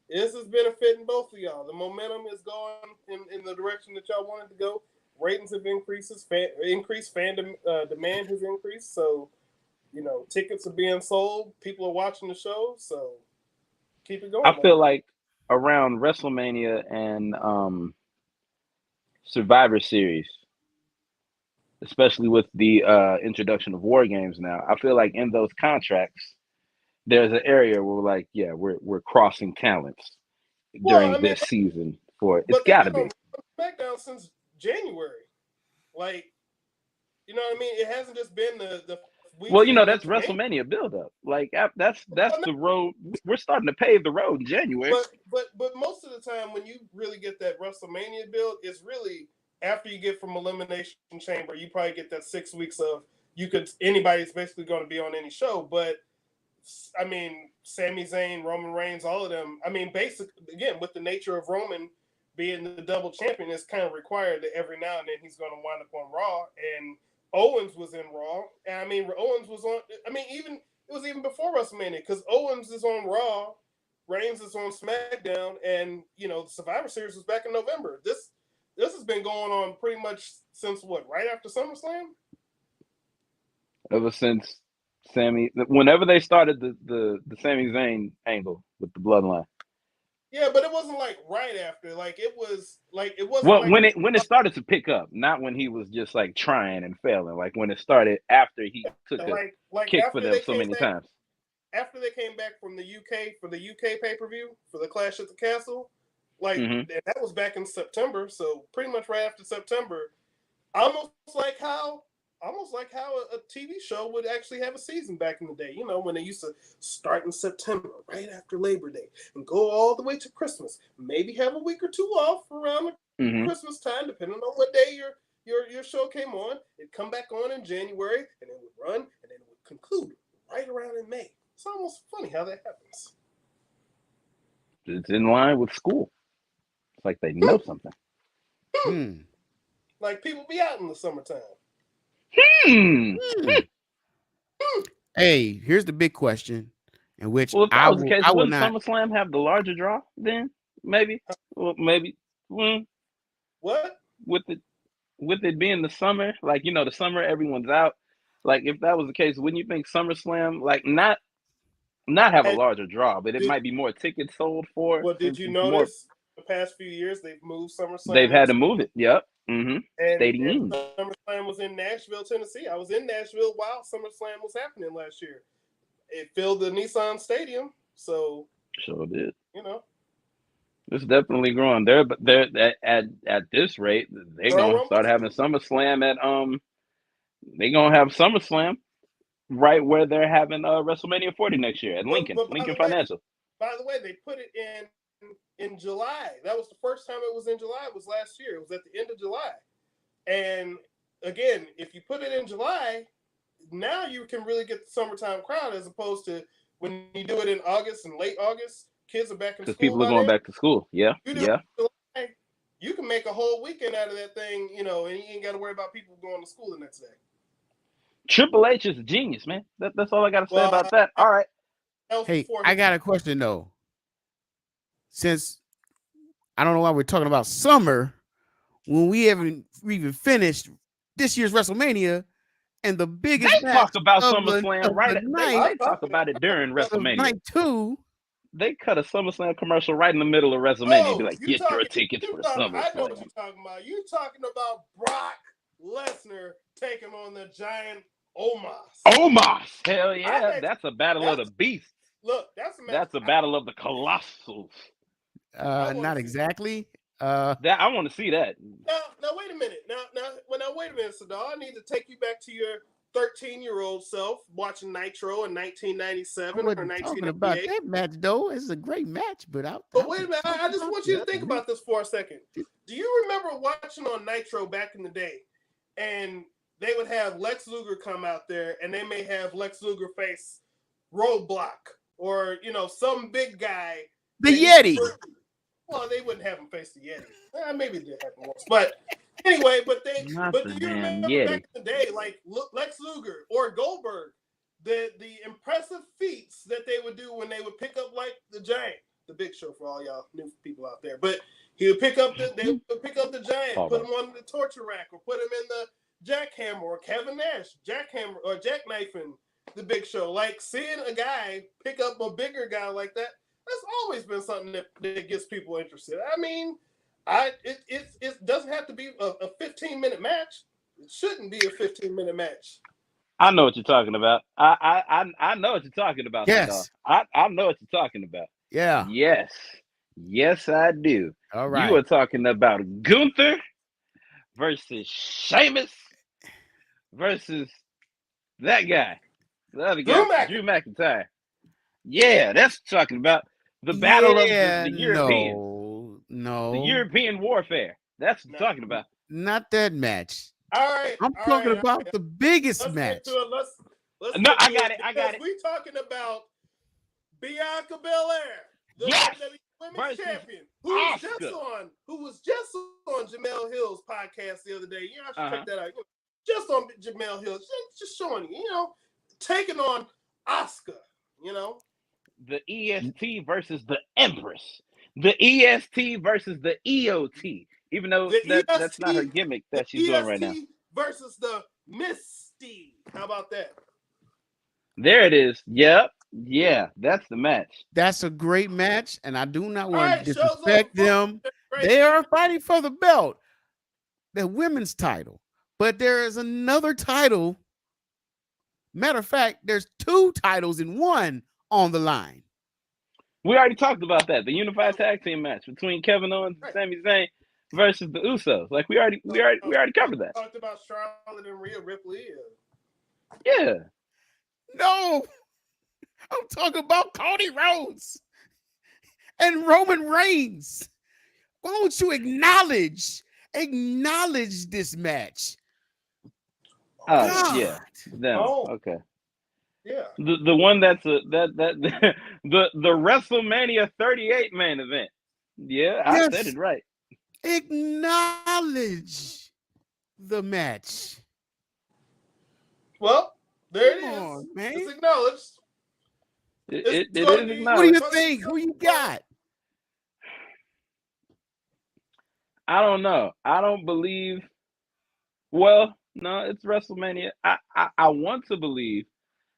[SPEAKER 5] this is benefiting both of y'all. The momentum is going in the direction that y'all wanted to go. Ratings have increased. Fan demand has increased. So, tickets are being sold. People are watching the show. So, keep it going.
[SPEAKER 1] I feel like around WrestleMania and Survivor Series, especially with the introduction of War Games now, I feel like in those contracts, there's an area where we're like, yeah, we're crossing talents during this season. It's got to be.
[SPEAKER 5] SmackDown since January, like, you know what I mean? It hasn't just been the.
[SPEAKER 1] Well, that's WrestleMania buildup. Like that's the road. We're starting to pave the road in January.
[SPEAKER 5] But most of the time, when you really get that WrestleMania build, it's really after you get from Elimination Chamber. You probably get that 6 weeks of anybody's basically going to be on any show. But I mean, Sami Zayn, Roman Reigns, all of them. I mean, basically, again, with the nature of Roman being the double champion, it's kind of required that every now and then he's going to wind up on Raw. And Owens was in Raw. And I mean, Owens was on. I mean, it was even before WrestleMania, because Owens is on Raw, Reigns is on SmackDown, and the Survivor Series was back in November. This has been going on pretty much since what? Right after SummerSlam.
[SPEAKER 1] Ever since whenever they started the Sami Zayn angle with the bloodline,
[SPEAKER 5] Yeah, but it wasn't like right after. Like it wasn't
[SPEAKER 1] Well,
[SPEAKER 5] like
[SPEAKER 1] when it started to pick up, not when he was just like trying and failing. Like when it started after he took a
[SPEAKER 5] like
[SPEAKER 1] kick for
[SPEAKER 5] after
[SPEAKER 1] them
[SPEAKER 5] they
[SPEAKER 1] so
[SPEAKER 5] came
[SPEAKER 1] many
[SPEAKER 5] back
[SPEAKER 1] times.
[SPEAKER 5] after they came back from the UK for the UK pay-per-view for the Clash at the Castle. Like that was back in September, so pretty much right after September, almost like how a TV show would actually have a season back in the day. You know, when they used to start in September, right after Labor Day, and go all the way to Christmas. Maybe have a week or two off around the Christmas time, depending on what day your show came on. It'd come back on in January, and it would run, and then it would conclude right around in May. It's almost funny how that happens.
[SPEAKER 1] It's in line with school. It's like they know something.
[SPEAKER 5] Like people be out in the summertime.
[SPEAKER 3] Hey, here's the big question, in which
[SPEAKER 1] Well, if that was the case,
[SPEAKER 3] I will
[SPEAKER 1] wouldn't
[SPEAKER 3] not.
[SPEAKER 1] SummerSlam have the larger draw then? Maybe. Well, maybe.
[SPEAKER 5] What?
[SPEAKER 1] With it being the summer, like, you know, the summer everyone's out. Like if that was the case, wouldn't you think SummerSlam like not have a larger draw, but it might be more tickets sold for?
[SPEAKER 5] Well, did you notice the past few years they've moved SummerSlam?
[SPEAKER 1] They've had to move it. Yep.
[SPEAKER 5] And
[SPEAKER 1] Stadium.
[SPEAKER 5] SummerSlam was in Nashville, Tennessee. I was in Nashville while SummerSlam was happening last year. It filled the Nissan Stadium, so
[SPEAKER 1] sure did.
[SPEAKER 5] You know,
[SPEAKER 1] it's definitely growing there. But they're at this rate, they're gonna start having SummerSlam at They're gonna have SummerSlam right where they're having WrestleMania 40 next year at Lincoln Financial.
[SPEAKER 5] By the way, they put it in July. That was the first time it was in July. It was last year. It was at the end of July. And again, if you put it in July, now you can really get the summertime crowd as opposed to when you do it in August and late August. Kids are back in school.
[SPEAKER 1] Because people are going back to school. Yeah.
[SPEAKER 5] July, you can make a whole weekend out of that thing, you know, and you ain't got to worry about people going to school the next day.
[SPEAKER 1] Triple H is a genius, man. That's all I got to say about that. All right.
[SPEAKER 3] Hey, I got a question though. Since I don't know why we're talking about summer when we haven't even finished this year's WrestleMania and the biggest
[SPEAKER 1] they talk about SummerSlam
[SPEAKER 3] right
[SPEAKER 1] at night. They talk about it during WrestleMania.
[SPEAKER 3] Night 2.
[SPEAKER 1] They cut a SummerSlam commercial right in the middle of WrestleMania. Be like, get your tickets for SummerSlam.
[SPEAKER 5] I know what you're talking about. You're talking about Brock Lesnar taking on the giant Omos.
[SPEAKER 1] Omos, hell yeah! That's a battle of the beasts.
[SPEAKER 5] Look,
[SPEAKER 1] that's a battle of the colossals.
[SPEAKER 3] Not exactly.
[SPEAKER 1] That I want to see that.
[SPEAKER 5] Now wait a minute. Wait a minute, Sadal. I need to take you back to your 13-year-old self watching Nitro in 1997 or 1998.
[SPEAKER 3] Talking about that match though, it's a great match, but
[SPEAKER 5] wait a minute. I just want you to think about this for a second. Do you remember watching on Nitro back in the day, and they would have Lex Luger come out there, and they may have Lex Luger face Roadblock or some big guy,
[SPEAKER 3] the Yeti.
[SPEAKER 5] Well, they wouldn't have him face the Yeti. Maybe it did happen once, but anyway. But do you remember back in the day, like Lex Luger or Goldberg, the impressive feats that they would do when they would pick up like the Giant, the Big Show for all y'all new people out there. But he would pick up the Giant, put him on the torture rack, or put him in the jackhammer, or Kevin Nash jackhammer or jackknifing the Big Show. Like seeing a guy pick up a bigger guy like that. That's always been something that gets people interested. I mean, it doesn't have to be a 15-minute match. It shouldn't be a 15-minute match.
[SPEAKER 1] I know what you're talking about. I know what you're talking about.
[SPEAKER 3] Yes.
[SPEAKER 1] I know what you're talking about.
[SPEAKER 3] Yeah.
[SPEAKER 1] Yes, I do.
[SPEAKER 3] All right.
[SPEAKER 1] You were talking about Gunther versus Sheamus versus that guy, the other guy, Drew McIntyre. Yeah, that's what you're talking about. The battle of the Europeans.
[SPEAKER 3] No.
[SPEAKER 1] The European warfare. That's what you're talking about.
[SPEAKER 3] Not that match.
[SPEAKER 5] All right.
[SPEAKER 3] I'm talking about the biggest match.
[SPEAKER 5] Let's
[SPEAKER 1] no, I got it.
[SPEAKER 5] We're talking about Bianca Belair, the WWE Women's Champion, who was just on Jamel Hill's podcast the other day. I should check that out. Just on Jamel Hill, just showing you, taking on Asuka,
[SPEAKER 1] The EST versus the Empress. The EST versus the EOT. Even though that's not her gimmick that she's doing right now.
[SPEAKER 5] Versus the Misty. How about that?
[SPEAKER 1] There it is. Yep. Yeah, that's the match.
[SPEAKER 3] That's a great match, and I do not want
[SPEAKER 5] right,
[SPEAKER 3] to
[SPEAKER 5] show's
[SPEAKER 3] disrespect
[SPEAKER 5] over.
[SPEAKER 3] them.
[SPEAKER 5] Great.
[SPEAKER 3] They are fighting for the belt, the women's title. But there is another title. Matter of fact, there's 2 titles in one on the line.
[SPEAKER 1] We already talked about that. The unified tag team match between Kevin Owens and Sami Zayn versus the Usos. Like we already covered that.
[SPEAKER 5] Talked about Charlotte and Rhea Ripley.
[SPEAKER 1] Yeah.
[SPEAKER 3] No, I'm talking about Cody Rhodes and Roman Reigns. Why don't you acknowledge this match?
[SPEAKER 1] Oh, yeah. Them.
[SPEAKER 5] Oh.
[SPEAKER 1] Okay.
[SPEAKER 5] Yeah.
[SPEAKER 1] The one that's the WrestleMania 38 main event. Yeah, I said it right.
[SPEAKER 3] Acknowledge the match.
[SPEAKER 5] Well, there it is.
[SPEAKER 3] On, man.
[SPEAKER 5] It's acknowledged.
[SPEAKER 1] It is acknowledged.
[SPEAKER 3] What do you think? Who you got?
[SPEAKER 1] I don't know. I don't believe. Well, no, it's WrestleMania. I want to believe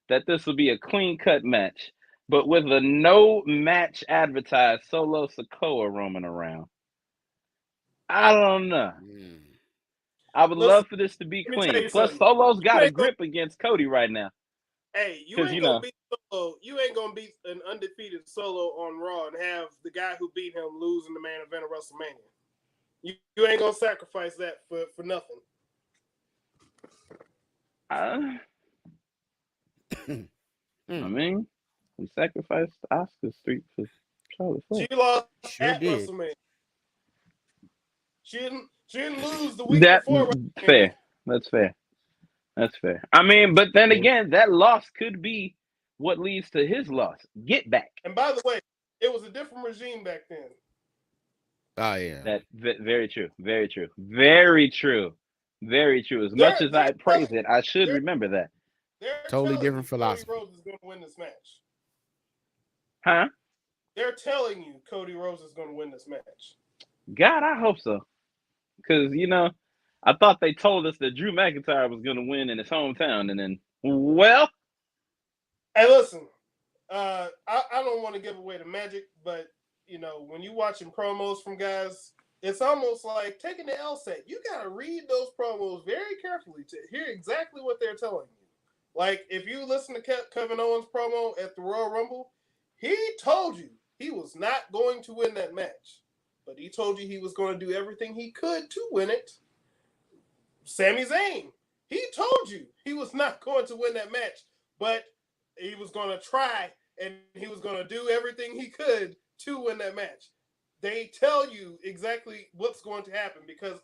[SPEAKER 1] that this will be a clean cut match, but with a no match advertised Solo Sikoa roaming around. I don't know. I would love for this to be clean. Plus, Solo's got a grip against Cody right now.
[SPEAKER 5] Hey, you ain't gonna beat Solo. You ain't gonna beat an undefeated Solo on Raw and have the guy who beat him lose in the main event of WrestleMania. You ain't gonna sacrifice that for nothing.
[SPEAKER 1] I mean, we sacrificed Asuka Street for Charlotte Flair.
[SPEAKER 5] She lost at WrestleMania. She didn't lose the week before.
[SPEAKER 1] Fair. That's fair. That's fair. I mean, but then again, that loss could be what leads to his loss. Get back.
[SPEAKER 5] And by the way, it was a different regime back then.
[SPEAKER 3] Oh yeah.
[SPEAKER 1] That very true. Very true. Very true. Very true. As much as I praise it, I should remember that.
[SPEAKER 3] Totally different philosophy.
[SPEAKER 5] Cody Rhodes is going to win this match.
[SPEAKER 1] Huh?
[SPEAKER 5] They're telling you Cody Rhodes is going to win this match.
[SPEAKER 1] God, I hope so. Because, I thought they told us that Drew McIntyre was going to win in his hometown. And then, well.
[SPEAKER 5] Hey, listen. I don't want to give away the magic, but, when you're watching promos from guys, it's almost like taking the LSAT. You got to read those promos very carefully to hear exactly what they're telling you. Like, if you listen to Kevin Owens' promo at the Royal Rumble, he told you he was not going to win that match. But he told you he was going to do everything he could to win it. Sami Zayn, he told you he was not going to win that match, but he was going to try and he was going to do everything he could to win that match. They tell you exactly what's going to happen because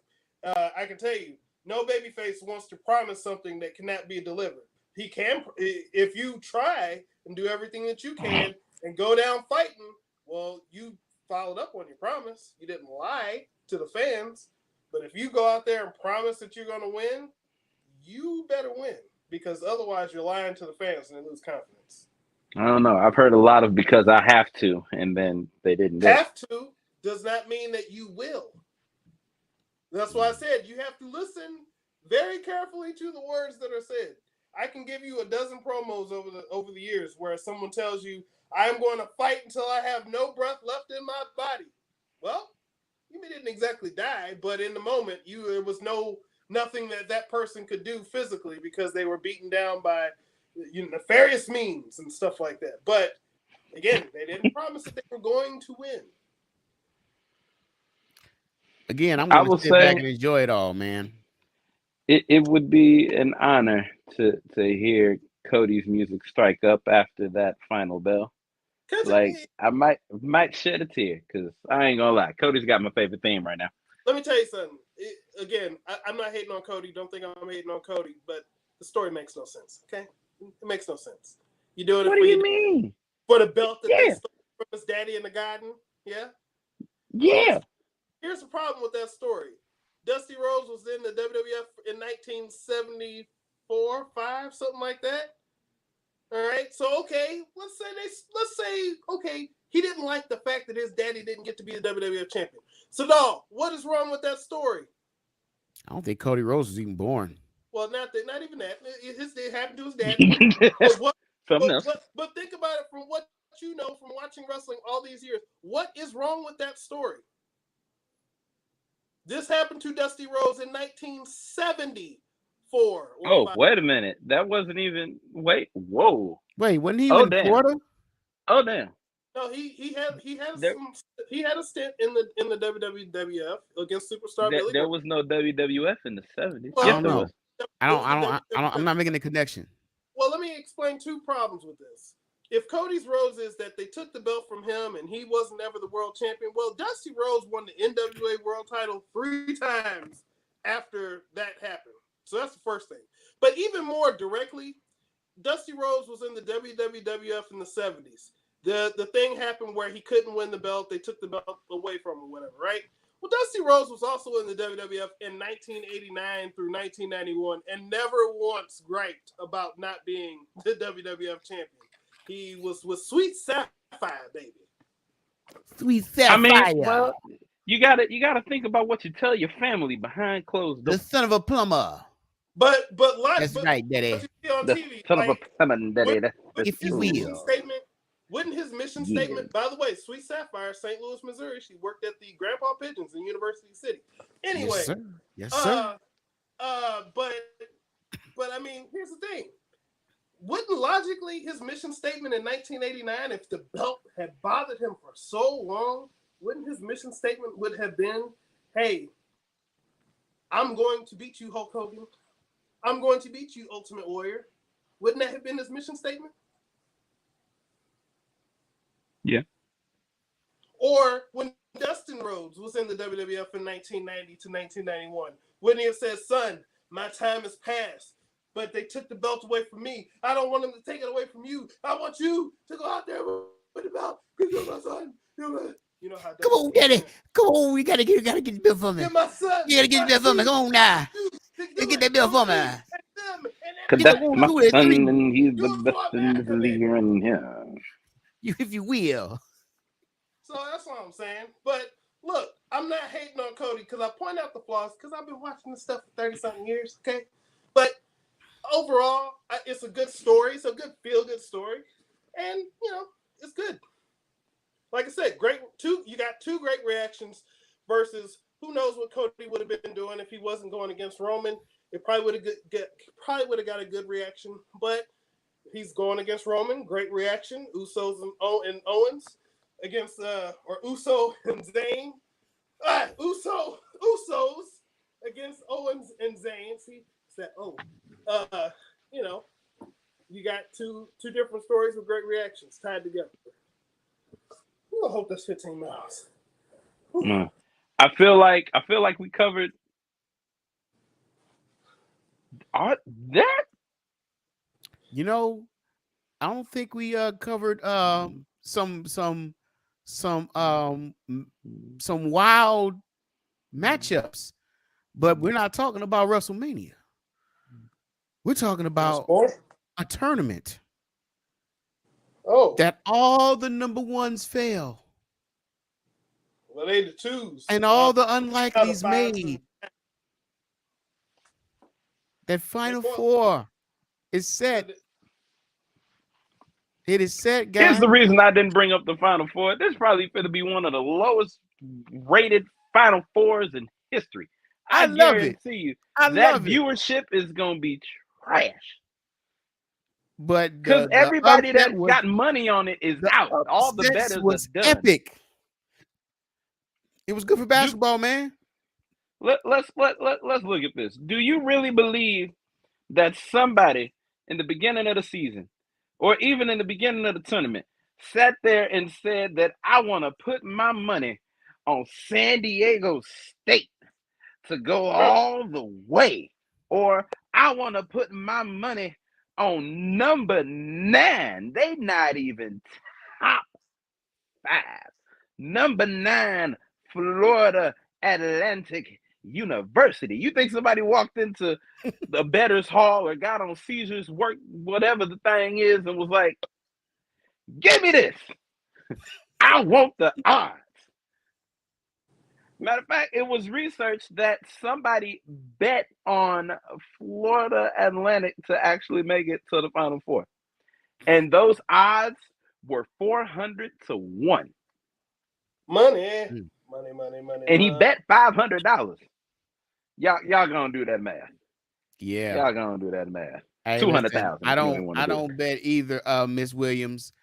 [SPEAKER 5] I can tell you, no babyface wants to promise something that cannot be delivered. He can, if you try and do everything that you can and go down fighting, well, you followed up on your promise. You didn't lie to the fans. But if you go out there and promise that you're going to win, you better win because otherwise you're lying to the fans and they lose confidence.
[SPEAKER 1] I don't know. I've heard a lot of because I have to, and then they didn't.
[SPEAKER 5] Have to does not mean that you will. That's why I said you have to listen very carefully to the words that are said. I can give you a dozen promos over the years where someone tells you, I'm going to fight until I have no breath left in my body. Well, you didn't exactly die, but in the moment, there was nothing that person could do physically because they were beaten down by nefarious means and stuff like that. But again, they didn't promise that they were going to win.
[SPEAKER 3] Again, I'm going to sit back and enjoy it all, man.
[SPEAKER 1] It would be an honor to hear Cody's music strike up after that final bell. Like I might shed a tear because I ain't gonna lie, Cody's got my favorite theme right now.
[SPEAKER 5] Let me tell you something. I'm not hating on Cody. Don't think I'm hating on Cody, but the story makes no sense. Okay, it makes no sense. You doing it?
[SPEAKER 1] What do you mean?
[SPEAKER 5] For the belt that they stole from his daddy in the garden? Yeah.
[SPEAKER 1] Yeah.
[SPEAKER 5] Here's the problem with that story. Dusty Rhodes was in the WWF in 1974, 5, something like that. All right, so okay, let's say he didn't like the fact that his daddy didn't get to be the WWF champion. So, dog, what is wrong with that story?
[SPEAKER 3] I don't think Cody Rhodes was even born.
[SPEAKER 5] Well, not even that. It happened to his daddy.
[SPEAKER 1] something else.
[SPEAKER 5] But think about it from what you know from watching wrestling all these years. What is wrong with that story? This happened to Dusty Rhodes in 1974.
[SPEAKER 1] Oh, wait a minute. That wasn't even. Wait, whoa.
[SPEAKER 3] Wait, wasn't he
[SPEAKER 1] Oh,
[SPEAKER 3] in
[SPEAKER 1] damn.
[SPEAKER 3] Florida?
[SPEAKER 1] Oh, damn.
[SPEAKER 5] No, he had
[SPEAKER 1] There-
[SPEAKER 5] a stint in the WWF against Superstar Billy.
[SPEAKER 1] There was no WWF in the 70s.
[SPEAKER 5] Well,
[SPEAKER 3] I don't
[SPEAKER 1] there
[SPEAKER 3] know.
[SPEAKER 1] was.
[SPEAKER 3] I'm not making the connection.
[SPEAKER 5] Well, let me explain two problems with this. If Cody's Rhodes is that they took the belt from him and he wasn't ever the world champion, well, Dusty Rhodes won the NWA world title 3 times after that happened. So that's the first thing. But even more directly, Dusty Rhodes was in the WWF in the 70s. The thing happened where he couldn't win the belt. They took the belt away from him or whatever, right? Well, Dusty Rhodes was also in the WWF in 1989 through 1991 and never once griped about not being the WWF champion. He was with Sweet Sapphire, baby.
[SPEAKER 3] Sweet Sapphire.
[SPEAKER 1] I mean, well, you gotta think about what you tell your family behind closed
[SPEAKER 3] the
[SPEAKER 1] doors.
[SPEAKER 3] son of a plumber.
[SPEAKER 5] But
[SPEAKER 3] That's right, Daddy.
[SPEAKER 5] what you see on
[SPEAKER 1] The
[SPEAKER 5] TV,
[SPEAKER 1] son of a
[SPEAKER 5] like,
[SPEAKER 1] plumber, daddy.
[SPEAKER 3] If you
[SPEAKER 5] mission
[SPEAKER 3] will.
[SPEAKER 5] statement. Wouldn't his mission
[SPEAKER 1] Yeah.
[SPEAKER 5] statement? By the way, Sweet Sapphire, St. Louis, Missouri. She worked at the Grandpa Pigeons in University City. Anyway,
[SPEAKER 3] Yes, sir. Yes, sir.
[SPEAKER 5] But I mean, here's the thing. Wouldn't logically his mission statement in 1989, if the belt had bothered him for so long, wouldn't his mission statement would have been, "Hey, I'm going to beat you, Hulk Hogan. I'm going to beat you, Ultimate Warrior." Wouldn't that have been his mission statement?
[SPEAKER 1] Yeah.
[SPEAKER 5] Or when Dustin Rhodes was in the WWF in 1990 to 1991, wouldn't he have said, "Son, my time has passed, but they took the belt away from me. I don't want them to take it away from you. I want you to go out there with the belt. You're my son. You know how.
[SPEAKER 3] Come on, Daddy. Come on. You gotta get the bill for me.
[SPEAKER 5] You're my son.
[SPEAKER 3] You gotta get the bill for me. Come on now. You get that bill for me.
[SPEAKER 1] Cause that's my son, and he's the best in this league in here.
[SPEAKER 3] If you will.
[SPEAKER 5] So that's what I'm saying. But look, I'm not hating on Cody because I point out the flaws because I've been watching this stuff for 30-something years, okay? But overall, it's a good story. It's a good feel-good story. And, it's good. Like I said, you got 2 great reactions versus who knows what Cody would have been doing if he wasn't going against Roman. It probably would have got a good reaction. But he's going against Roman, great reaction. Usos and Owens against or Uso and Zayn. Usos against Owens and Zayn. See, said you got two different stories with great reactions tied together. I hope that's 15 miles.
[SPEAKER 1] I feel like we covered that.
[SPEAKER 3] I don't think we covered some wild matchups, but we're not talking about WrestleMania. We're talking about a tournament.
[SPEAKER 5] Oh,
[SPEAKER 3] that all the number ones fail.
[SPEAKER 5] Well, they the 2s.
[SPEAKER 3] And all the unlikelies made. That Final Four is set. It is set, guys.
[SPEAKER 1] Here's the reason I didn't bring up the Final Four. This is probably going to be one of the lowest rated Final Fours in history. I guarantee you that viewership is going to be trash.
[SPEAKER 3] But
[SPEAKER 1] because everybody that got money on it is out. All the bettors
[SPEAKER 3] was
[SPEAKER 1] are done.
[SPEAKER 3] Epic. It was good for basketball, man.
[SPEAKER 1] Let's look at this. Do you really believe that somebody in the beginning of the season, or even in the beginning of the tournament, sat there and said that I want to put my money on San Diego State to go all the way, or I want to put my money on number 9? They not even top 5. Number 9, Florida Atlantic University. You think somebody walked into the bettors hall or got on Caesars work, whatever the thing is, and was like, give me this. I want the odds. Matter of fact, it was researched that somebody bet on Florida Atlantic to actually make it to the Final Four. and those odds were 400 to 1.
[SPEAKER 5] Money.
[SPEAKER 3] Mm.
[SPEAKER 5] Money.
[SPEAKER 1] And he bet $500. Y'all gonna do that math.
[SPEAKER 3] Yeah.
[SPEAKER 1] Y'all gonna do that math.
[SPEAKER 3] Hey,
[SPEAKER 1] 200,000.
[SPEAKER 3] I don't bet either, Miss Williams,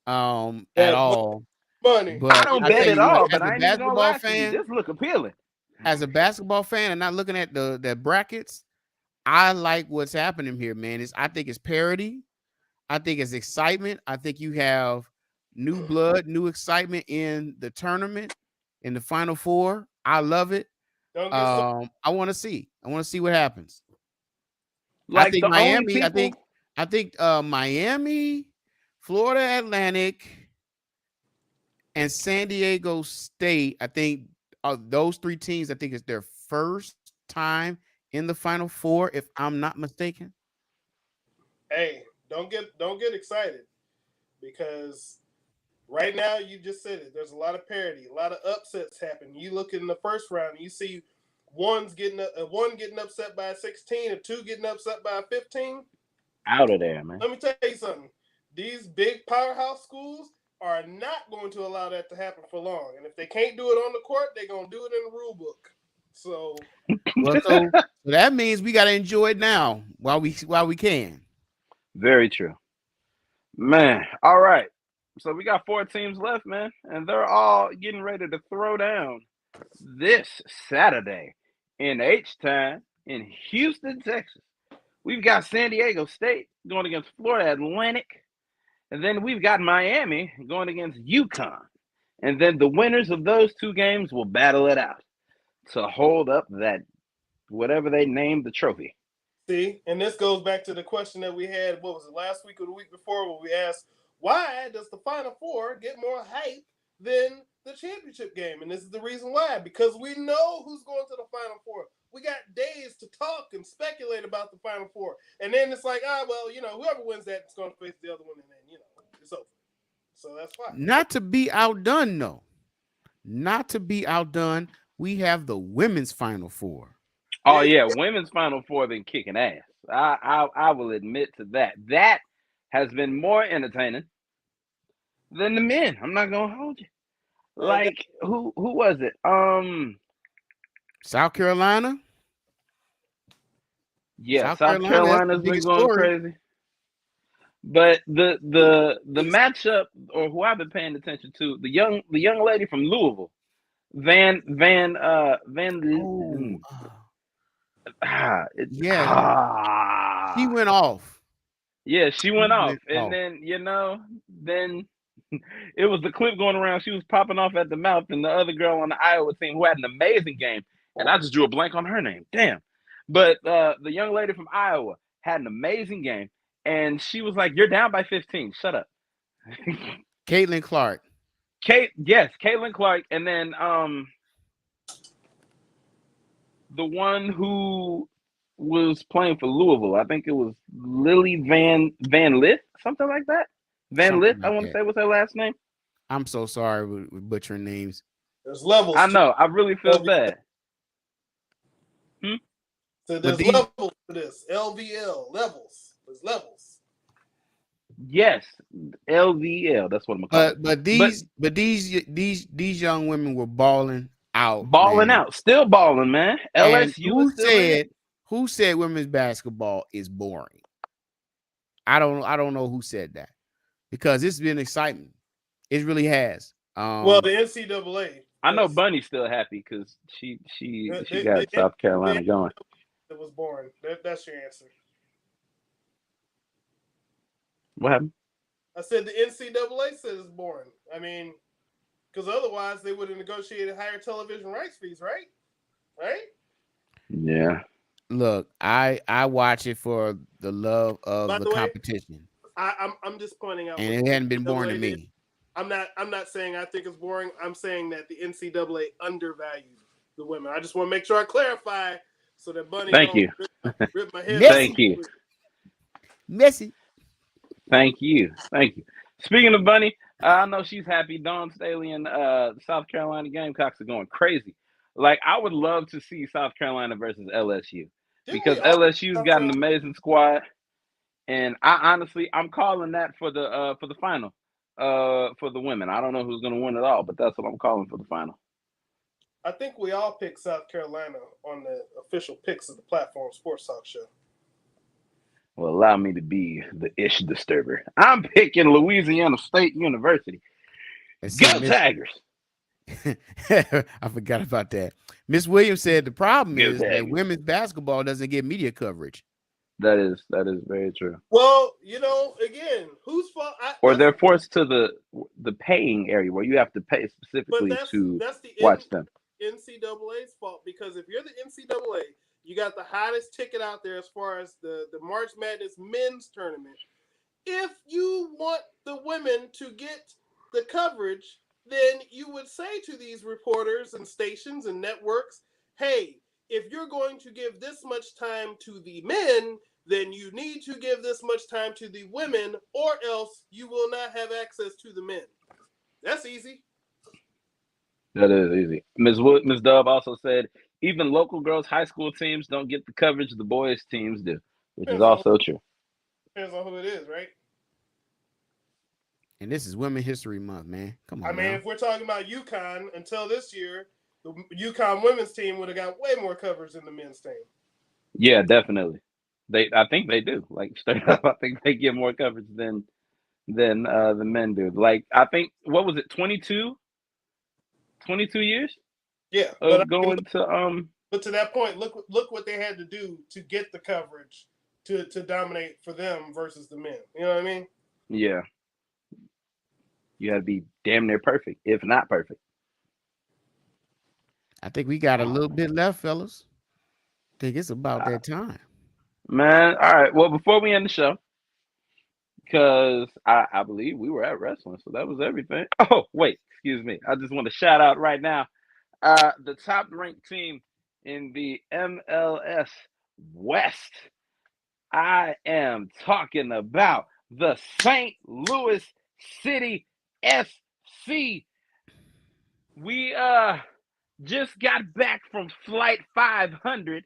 [SPEAKER 3] at
[SPEAKER 5] Bet
[SPEAKER 3] all.
[SPEAKER 5] money.
[SPEAKER 3] But
[SPEAKER 1] I don't
[SPEAKER 3] I
[SPEAKER 1] bet
[SPEAKER 3] tell
[SPEAKER 1] at
[SPEAKER 3] you what,
[SPEAKER 1] all,
[SPEAKER 3] as
[SPEAKER 1] but
[SPEAKER 3] a
[SPEAKER 1] I ain't even gonna
[SPEAKER 3] basketball
[SPEAKER 1] lie to you.
[SPEAKER 3] fan,
[SPEAKER 1] This look appealing.
[SPEAKER 3] as a basketball fan, and not looking at the brackets, I like what's happening here, man. I think it's parity. I think it's excitement. I think you have new blood, new excitement in the tournament, in the Final Four. I love it.
[SPEAKER 5] Don't get so
[SPEAKER 3] I want to see. I want to see what happens.
[SPEAKER 1] Like
[SPEAKER 3] I think
[SPEAKER 1] the only
[SPEAKER 3] Miami.
[SPEAKER 1] people,
[SPEAKER 3] I think Miami, Florida Atlantic, and San Diego State. I think those three teams. I think it's their first time in the Final Four, if I'm not mistaken.
[SPEAKER 5] hey, don't get excited because right now you just said it. There's a lot of parity, a lot of upsets happen. You look in the first round, you see one getting upset by a 16, and 2 getting upset by a 15.
[SPEAKER 1] out of there, man.
[SPEAKER 5] Let me tell you something. These big powerhouse schools are not going to allow that to happen for long. And if they can't do it on the court, they're gonna do it in the rule book. So
[SPEAKER 3] Well, so that means we got to enjoy it now while we can.
[SPEAKER 1] Very true, man. All right, so we got 4 teams left, man, and they're all getting ready to throw down this Saturday in H-Town in Houston, Texas. We've got San Diego State going against Florida Atlantic, and then we've got Miami going against UConn, and then the winners of those 2 games will battle it out to hold up that whatever they named the trophy.
[SPEAKER 5] see, and this goes back to the question that we had, what was it, last week or the week before, where we asked, why does the Final Four get more hype than the championship game? And this is the reason why, because we know who's going to the Final Four. We got days to talk and speculate about the Final Four. And then it's like, well, whoever wins that is going to face the other one, and then, it's over. So that's fine.
[SPEAKER 3] Not to be outdone, though. Not to be outdone, we have the women's Final Four.
[SPEAKER 1] Oh yeah, women's Final Four been kicking ass. I will admit to that. That has been more entertaining than the men. I'm not gonna hold you. Like who was it?
[SPEAKER 3] South Carolina.
[SPEAKER 1] Yeah,
[SPEAKER 3] South
[SPEAKER 1] South
[SPEAKER 3] Carolina,
[SPEAKER 1] Carolina's been going crazy. But the matchup, or who I've been paying attention to, the young lady from Louisville, Van.
[SPEAKER 3] She went off.
[SPEAKER 1] Yeah, she went off. And then it was the clip going around. She was popping off at the mouth, and the other girl on the Iowa team who had an amazing game, and I just drew a blank on her name. Damn. But the young lady from Iowa had an amazing game, and she was like, "You're down by 15. Shut up."
[SPEAKER 3] Caitlin Clark.
[SPEAKER 1] Caitlin Clark, and then the one who was playing for Louisville, I think it was Lily Van Lith, something like that. Van Lith, I want to say was her last name.
[SPEAKER 3] I'm so sorry with butchering names.
[SPEAKER 5] There's levels.
[SPEAKER 1] I know. I really feel bad.
[SPEAKER 5] So there's levels to this. LVL levels. There's levels.
[SPEAKER 1] Yes, LVL. That's what I'm calling it.
[SPEAKER 3] But these young women were balling out.
[SPEAKER 1] Still balling, man. LSU.
[SPEAKER 3] Who said women's basketball is boring? I don't know who said that, because it's been exciting. It really has.
[SPEAKER 5] Well, the NCAA.
[SPEAKER 1] I know Bunny's still happy because she got South Carolina going.
[SPEAKER 5] It was boring. That's your answer.
[SPEAKER 1] What happened?
[SPEAKER 5] I said the NCAA said it's boring. I mean, because otherwise they would have negotiated higher television rights fees, right? Right?
[SPEAKER 1] Yeah.
[SPEAKER 3] Look, I watch it for the love of the competition.
[SPEAKER 5] I'm just pointing out,
[SPEAKER 3] and it hadn't been boring to me.
[SPEAKER 5] I'm not saying I think it's boring. I'm saying that the NCAA undervalued the women. I just want to make sure I clarify so that Bunny.
[SPEAKER 1] Thank you.
[SPEAKER 5] Rip my head.
[SPEAKER 1] Thank you.
[SPEAKER 3] Messy.
[SPEAKER 1] Thank you. Speaking of Bunny, I know she's happy. Dawn Staley and South Carolina Gamecocks are going crazy. Like, I would love to see South Carolina versus LSU, because LSU's got an amazing squad. And I'm calling that for the final, for the women. I don't know who's going to win it all, but that's what I'm calling for the final.
[SPEAKER 5] I think we all picked South Carolina on the official picks of the platform Sports Talk show.
[SPEAKER 1] Well, allow me to be the ish disturber. I'm picking Louisiana State University. Go Tigers!
[SPEAKER 3] I forgot about that. Miss Williams said the problem
[SPEAKER 1] Go
[SPEAKER 3] is that
[SPEAKER 1] Tigers.
[SPEAKER 3] women's basketball doesn't get media coverage.
[SPEAKER 1] That is very true.
[SPEAKER 5] Well, again, whose fault?
[SPEAKER 1] Or they're forced to the paying area where you have to pay specifically to watch them.
[SPEAKER 5] NCAA's fault, because if you're the NCAA, you got the hottest ticket out there as far as the March Madness men's tournament. If you want the women to get the coverage, then you would say to these reporters and stations and networks, hey, if you're going to give this much time to the men, then you need to give this much time to the women, or else you will not have access to the men. That's easy.
[SPEAKER 1] That is easy. Ms. Dub also said even local girls' high school teams don't get the coverage the boys' teams do, which is also true.
[SPEAKER 5] Depends on who it is, right?
[SPEAKER 3] And this is Women's History Month, man. Come on.
[SPEAKER 5] I mean, if we're talking about UConn, until this year, the UConn women's team would have got way more coverage than the men's team.
[SPEAKER 1] Yeah, definitely. I think they do. Like straight up, I think they get more coverage than the men do. Like I think, what was it, 22 years?
[SPEAKER 5] Yeah,
[SPEAKER 1] of going to
[SPEAKER 5] But to that point, look what they had to do to get the coverage to dominate for them versus the men. You know what I mean?
[SPEAKER 1] Yeah. You got to be damn near perfect, if not perfect.
[SPEAKER 3] I think we got a little bit left, fellas. I think it's about that time.
[SPEAKER 1] Man, all right. Well, before we end the show, because I believe we were at wrestling, so that was everything. Oh, wait, excuse me. I just want to shout out right now the top-ranked team in the MLS West. I am talking about the St. Louis City SC. We just got back from Flight 500.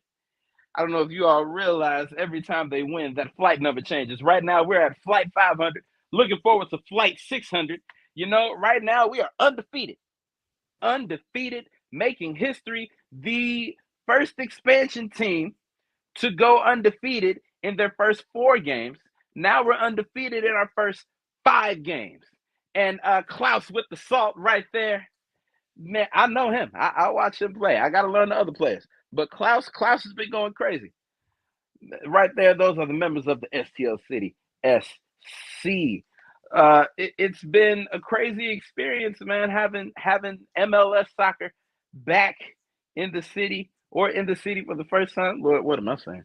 [SPEAKER 1] I don't know if you all realize every time they win, that flight number changes. Right now, we're at Flight 500. Looking forward to Flight 600. Right now, we are undefeated. Undefeated, making history. The first expansion team to go undefeated in their first 4 games. Now we're undefeated in our first 5 games. And Klaus with the salt right there. Man, I know him. I watch him play. I got to learn the other players. But Klaus has been going crazy. Right there, those are the members of the STL City SC. It's been a crazy experience, man, having MLS soccer back in the city or in the city for the first time. What am I saying?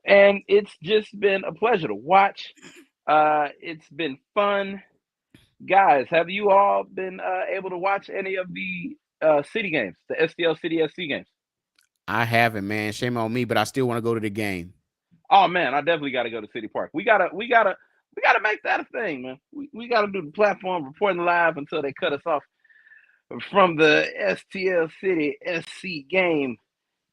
[SPEAKER 1] And it's just been a pleasure to watch. It's been fun. Guys, have you all been able to watch any of the city games, the STL City SC games?
[SPEAKER 3] I haven't, man. Shame on me, but I still want to go to the game.
[SPEAKER 1] Oh man, I definitely got to go to City Park. We gotta make that a thing, man. We gotta do the platform reporting live until they cut us off from the STL City SC game.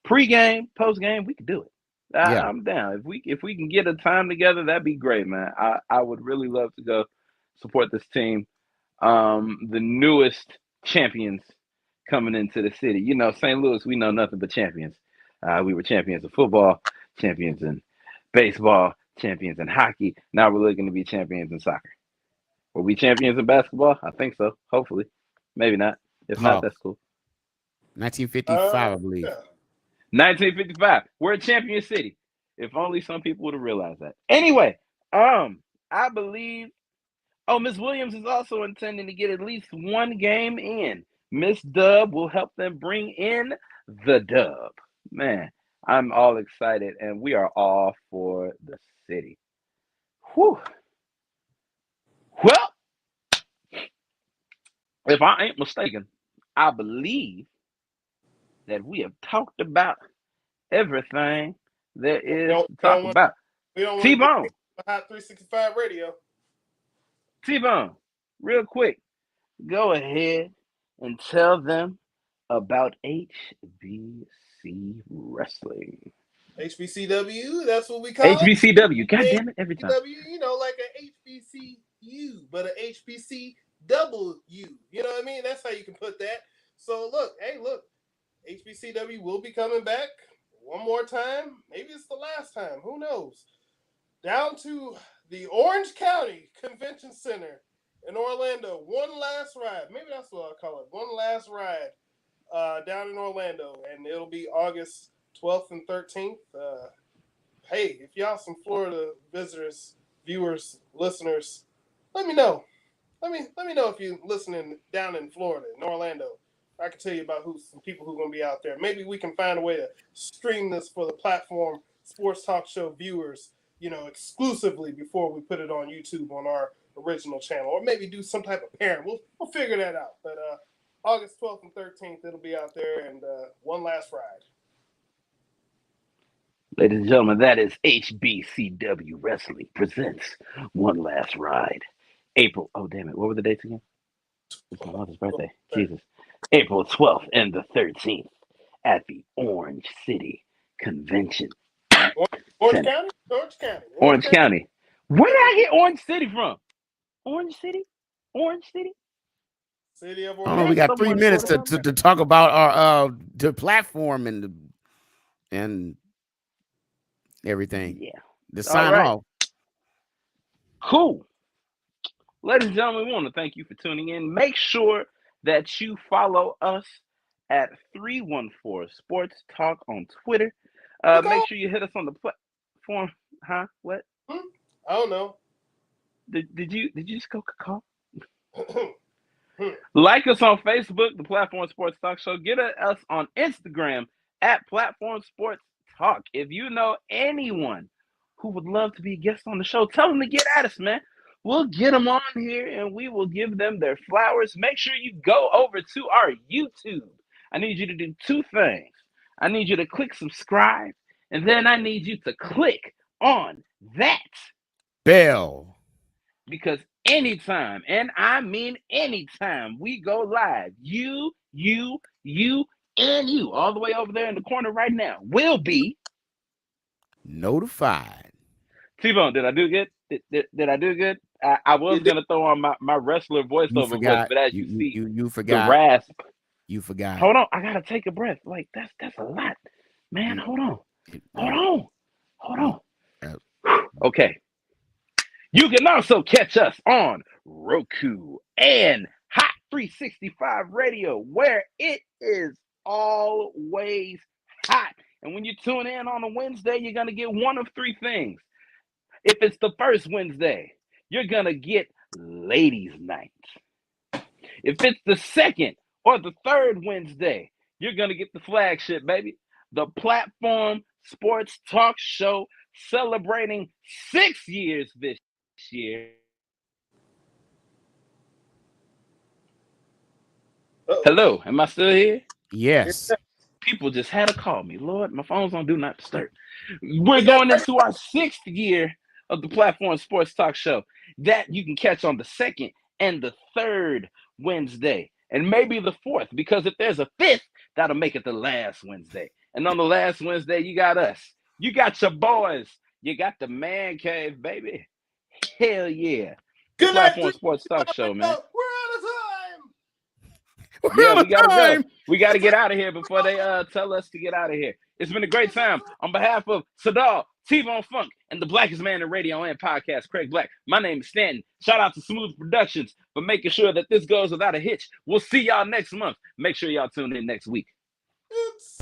[SPEAKER 1] Pre-game, post-game, we could do it. I'm down. If we can get a time together, that'd be great, man. I would really love to go support this team. The newest champions coming into the city. St. Louis, we know nothing but champions. We were champions of football, champions in baseball, champions in hockey. Now we're looking to be champions in soccer. Were we champions in basketball? I think so. Hopefully. Maybe not. If not, that's cool.
[SPEAKER 3] 1955, I believe.
[SPEAKER 1] 1955. We're a champion city. If only some people would have realized that. Anyway, I believe Miss Williams is also intending to get at least one game in. Miss Dub will help them bring in the dub. Man, I'm all excited, and we are all for the city. Whew. Well, if I ain't mistaken, I believe that we have talked about everything there is to talk about. T-Bone.
[SPEAKER 5] Hot 365 radio.
[SPEAKER 1] T-Bone, real quick, go ahead and tell them about HBC Wrestling.
[SPEAKER 5] HBCW, that's what we call it.
[SPEAKER 1] HBCW. God damn it, every time.
[SPEAKER 5] You know, like an HBCU, but an HBCW. You know what I mean? That's how you can put that. So look, HBCW will be coming back one more time. Maybe it's the last time. Who knows? Down to the Orange County Convention Center in Orlando. One last ride. Maybe that's what I'll call it. One last ride down in Orlando. And it'll be August 12th and 13th. Hey, if y'all some Florida visitors, viewers, listeners, let me know. Let me know if you're listening down in Florida, in Orlando. I can tell you about some people who are going to be out there. Maybe we can find a way to stream this for the platform Sports Talk Show viewers, exclusively before we put it on YouTube on our original channel, or maybe do some type of pairing. We'll figure that out. But August 12th and 13th, it'll be out there, and one last ride.
[SPEAKER 1] Ladies and gentlemen, that is HBCW Wrestling presents One Last Ride. April, oh damn it, what were the dates again? It's my mother's birthday. Jesus. April 12th and the 13th at the Orange City Convention.
[SPEAKER 5] Orange County?
[SPEAKER 1] Orange County. Where did I get Orange City from? Orange City?
[SPEAKER 5] City of
[SPEAKER 3] Oh,
[SPEAKER 5] Orlando.
[SPEAKER 3] we got 3 minutes to talk about our the platform and everything.
[SPEAKER 1] Yeah.
[SPEAKER 3] The sign
[SPEAKER 1] right.
[SPEAKER 3] off.
[SPEAKER 1] Cool. Ladies and gentlemen, we want to thank you for tuning in. Make sure that you follow us at 314 Sports Talk on Twitter. Make sure you hit us on the platform. Huh? What?
[SPEAKER 5] I don't know.
[SPEAKER 1] Did you just go call? Like us on Facebook, the Platform Sports Talk Show. Get us on Instagram at Platform Sports Talk. If you know anyone who would love to be a guest on the show, tell them to get at us, man. We'll get them on here and we will give them their flowers. Make sure you go over to our YouTube. I need you to do 2 things. I need you to click subscribe, and then I need you to click on that
[SPEAKER 3] bell.
[SPEAKER 1] Because anytime, and I mean anytime, we go live, you, and you, all the way over there in the corner right now, will be
[SPEAKER 3] notified.
[SPEAKER 1] T-Bone, did I do good? Did I do good? I was gonna throw on my wrestler voiceover voice, but as you see,
[SPEAKER 3] you forgot
[SPEAKER 1] the rasp.
[SPEAKER 3] You forgot.
[SPEAKER 1] Hold on, I gotta take a breath. Like that's a lot, man. Hold on. Okay. You can also catch us on Roku and Hot 365 Radio, where it is always hot. And when you tune in on a Wednesday, you're gonna get one of 3 things. If it's the first Wednesday, you're going to get Ladies Night. If it's the second or the third Wednesday, you're going to get the flagship, baby. The Platform Sports Talk Show, celebrating 6 years this year. Hello, am I still here?
[SPEAKER 3] Yes.
[SPEAKER 1] People just had to call me. Lord, my phone's on Do Not Disturb. We're going into our 6th year of the Platform Sports Talk Show that you can catch on the 2nd and the 3rd Wednesday, and maybe the 4th, because if there's a 5th, that'll make it the last Wednesday. And on the last Wednesday, you got us. You got your boys. You got the man cave, baby. Hell yeah.
[SPEAKER 5] Good
[SPEAKER 1] Platform Sports Talk Show, man. Yeah, we gotta go. We gotta get out of here before they tell us to get out of here. It's been a great time. On behalf of Sadal, T-Bone Funk, and the blackest man in radio and podcast, Craig Black, my name is Stanton. Shout out to Smoooth Productions for making sure that this goes without a hitch. We'll see y'all next month. Make sure y'all tune in next week.
[SPEAKER 5] It's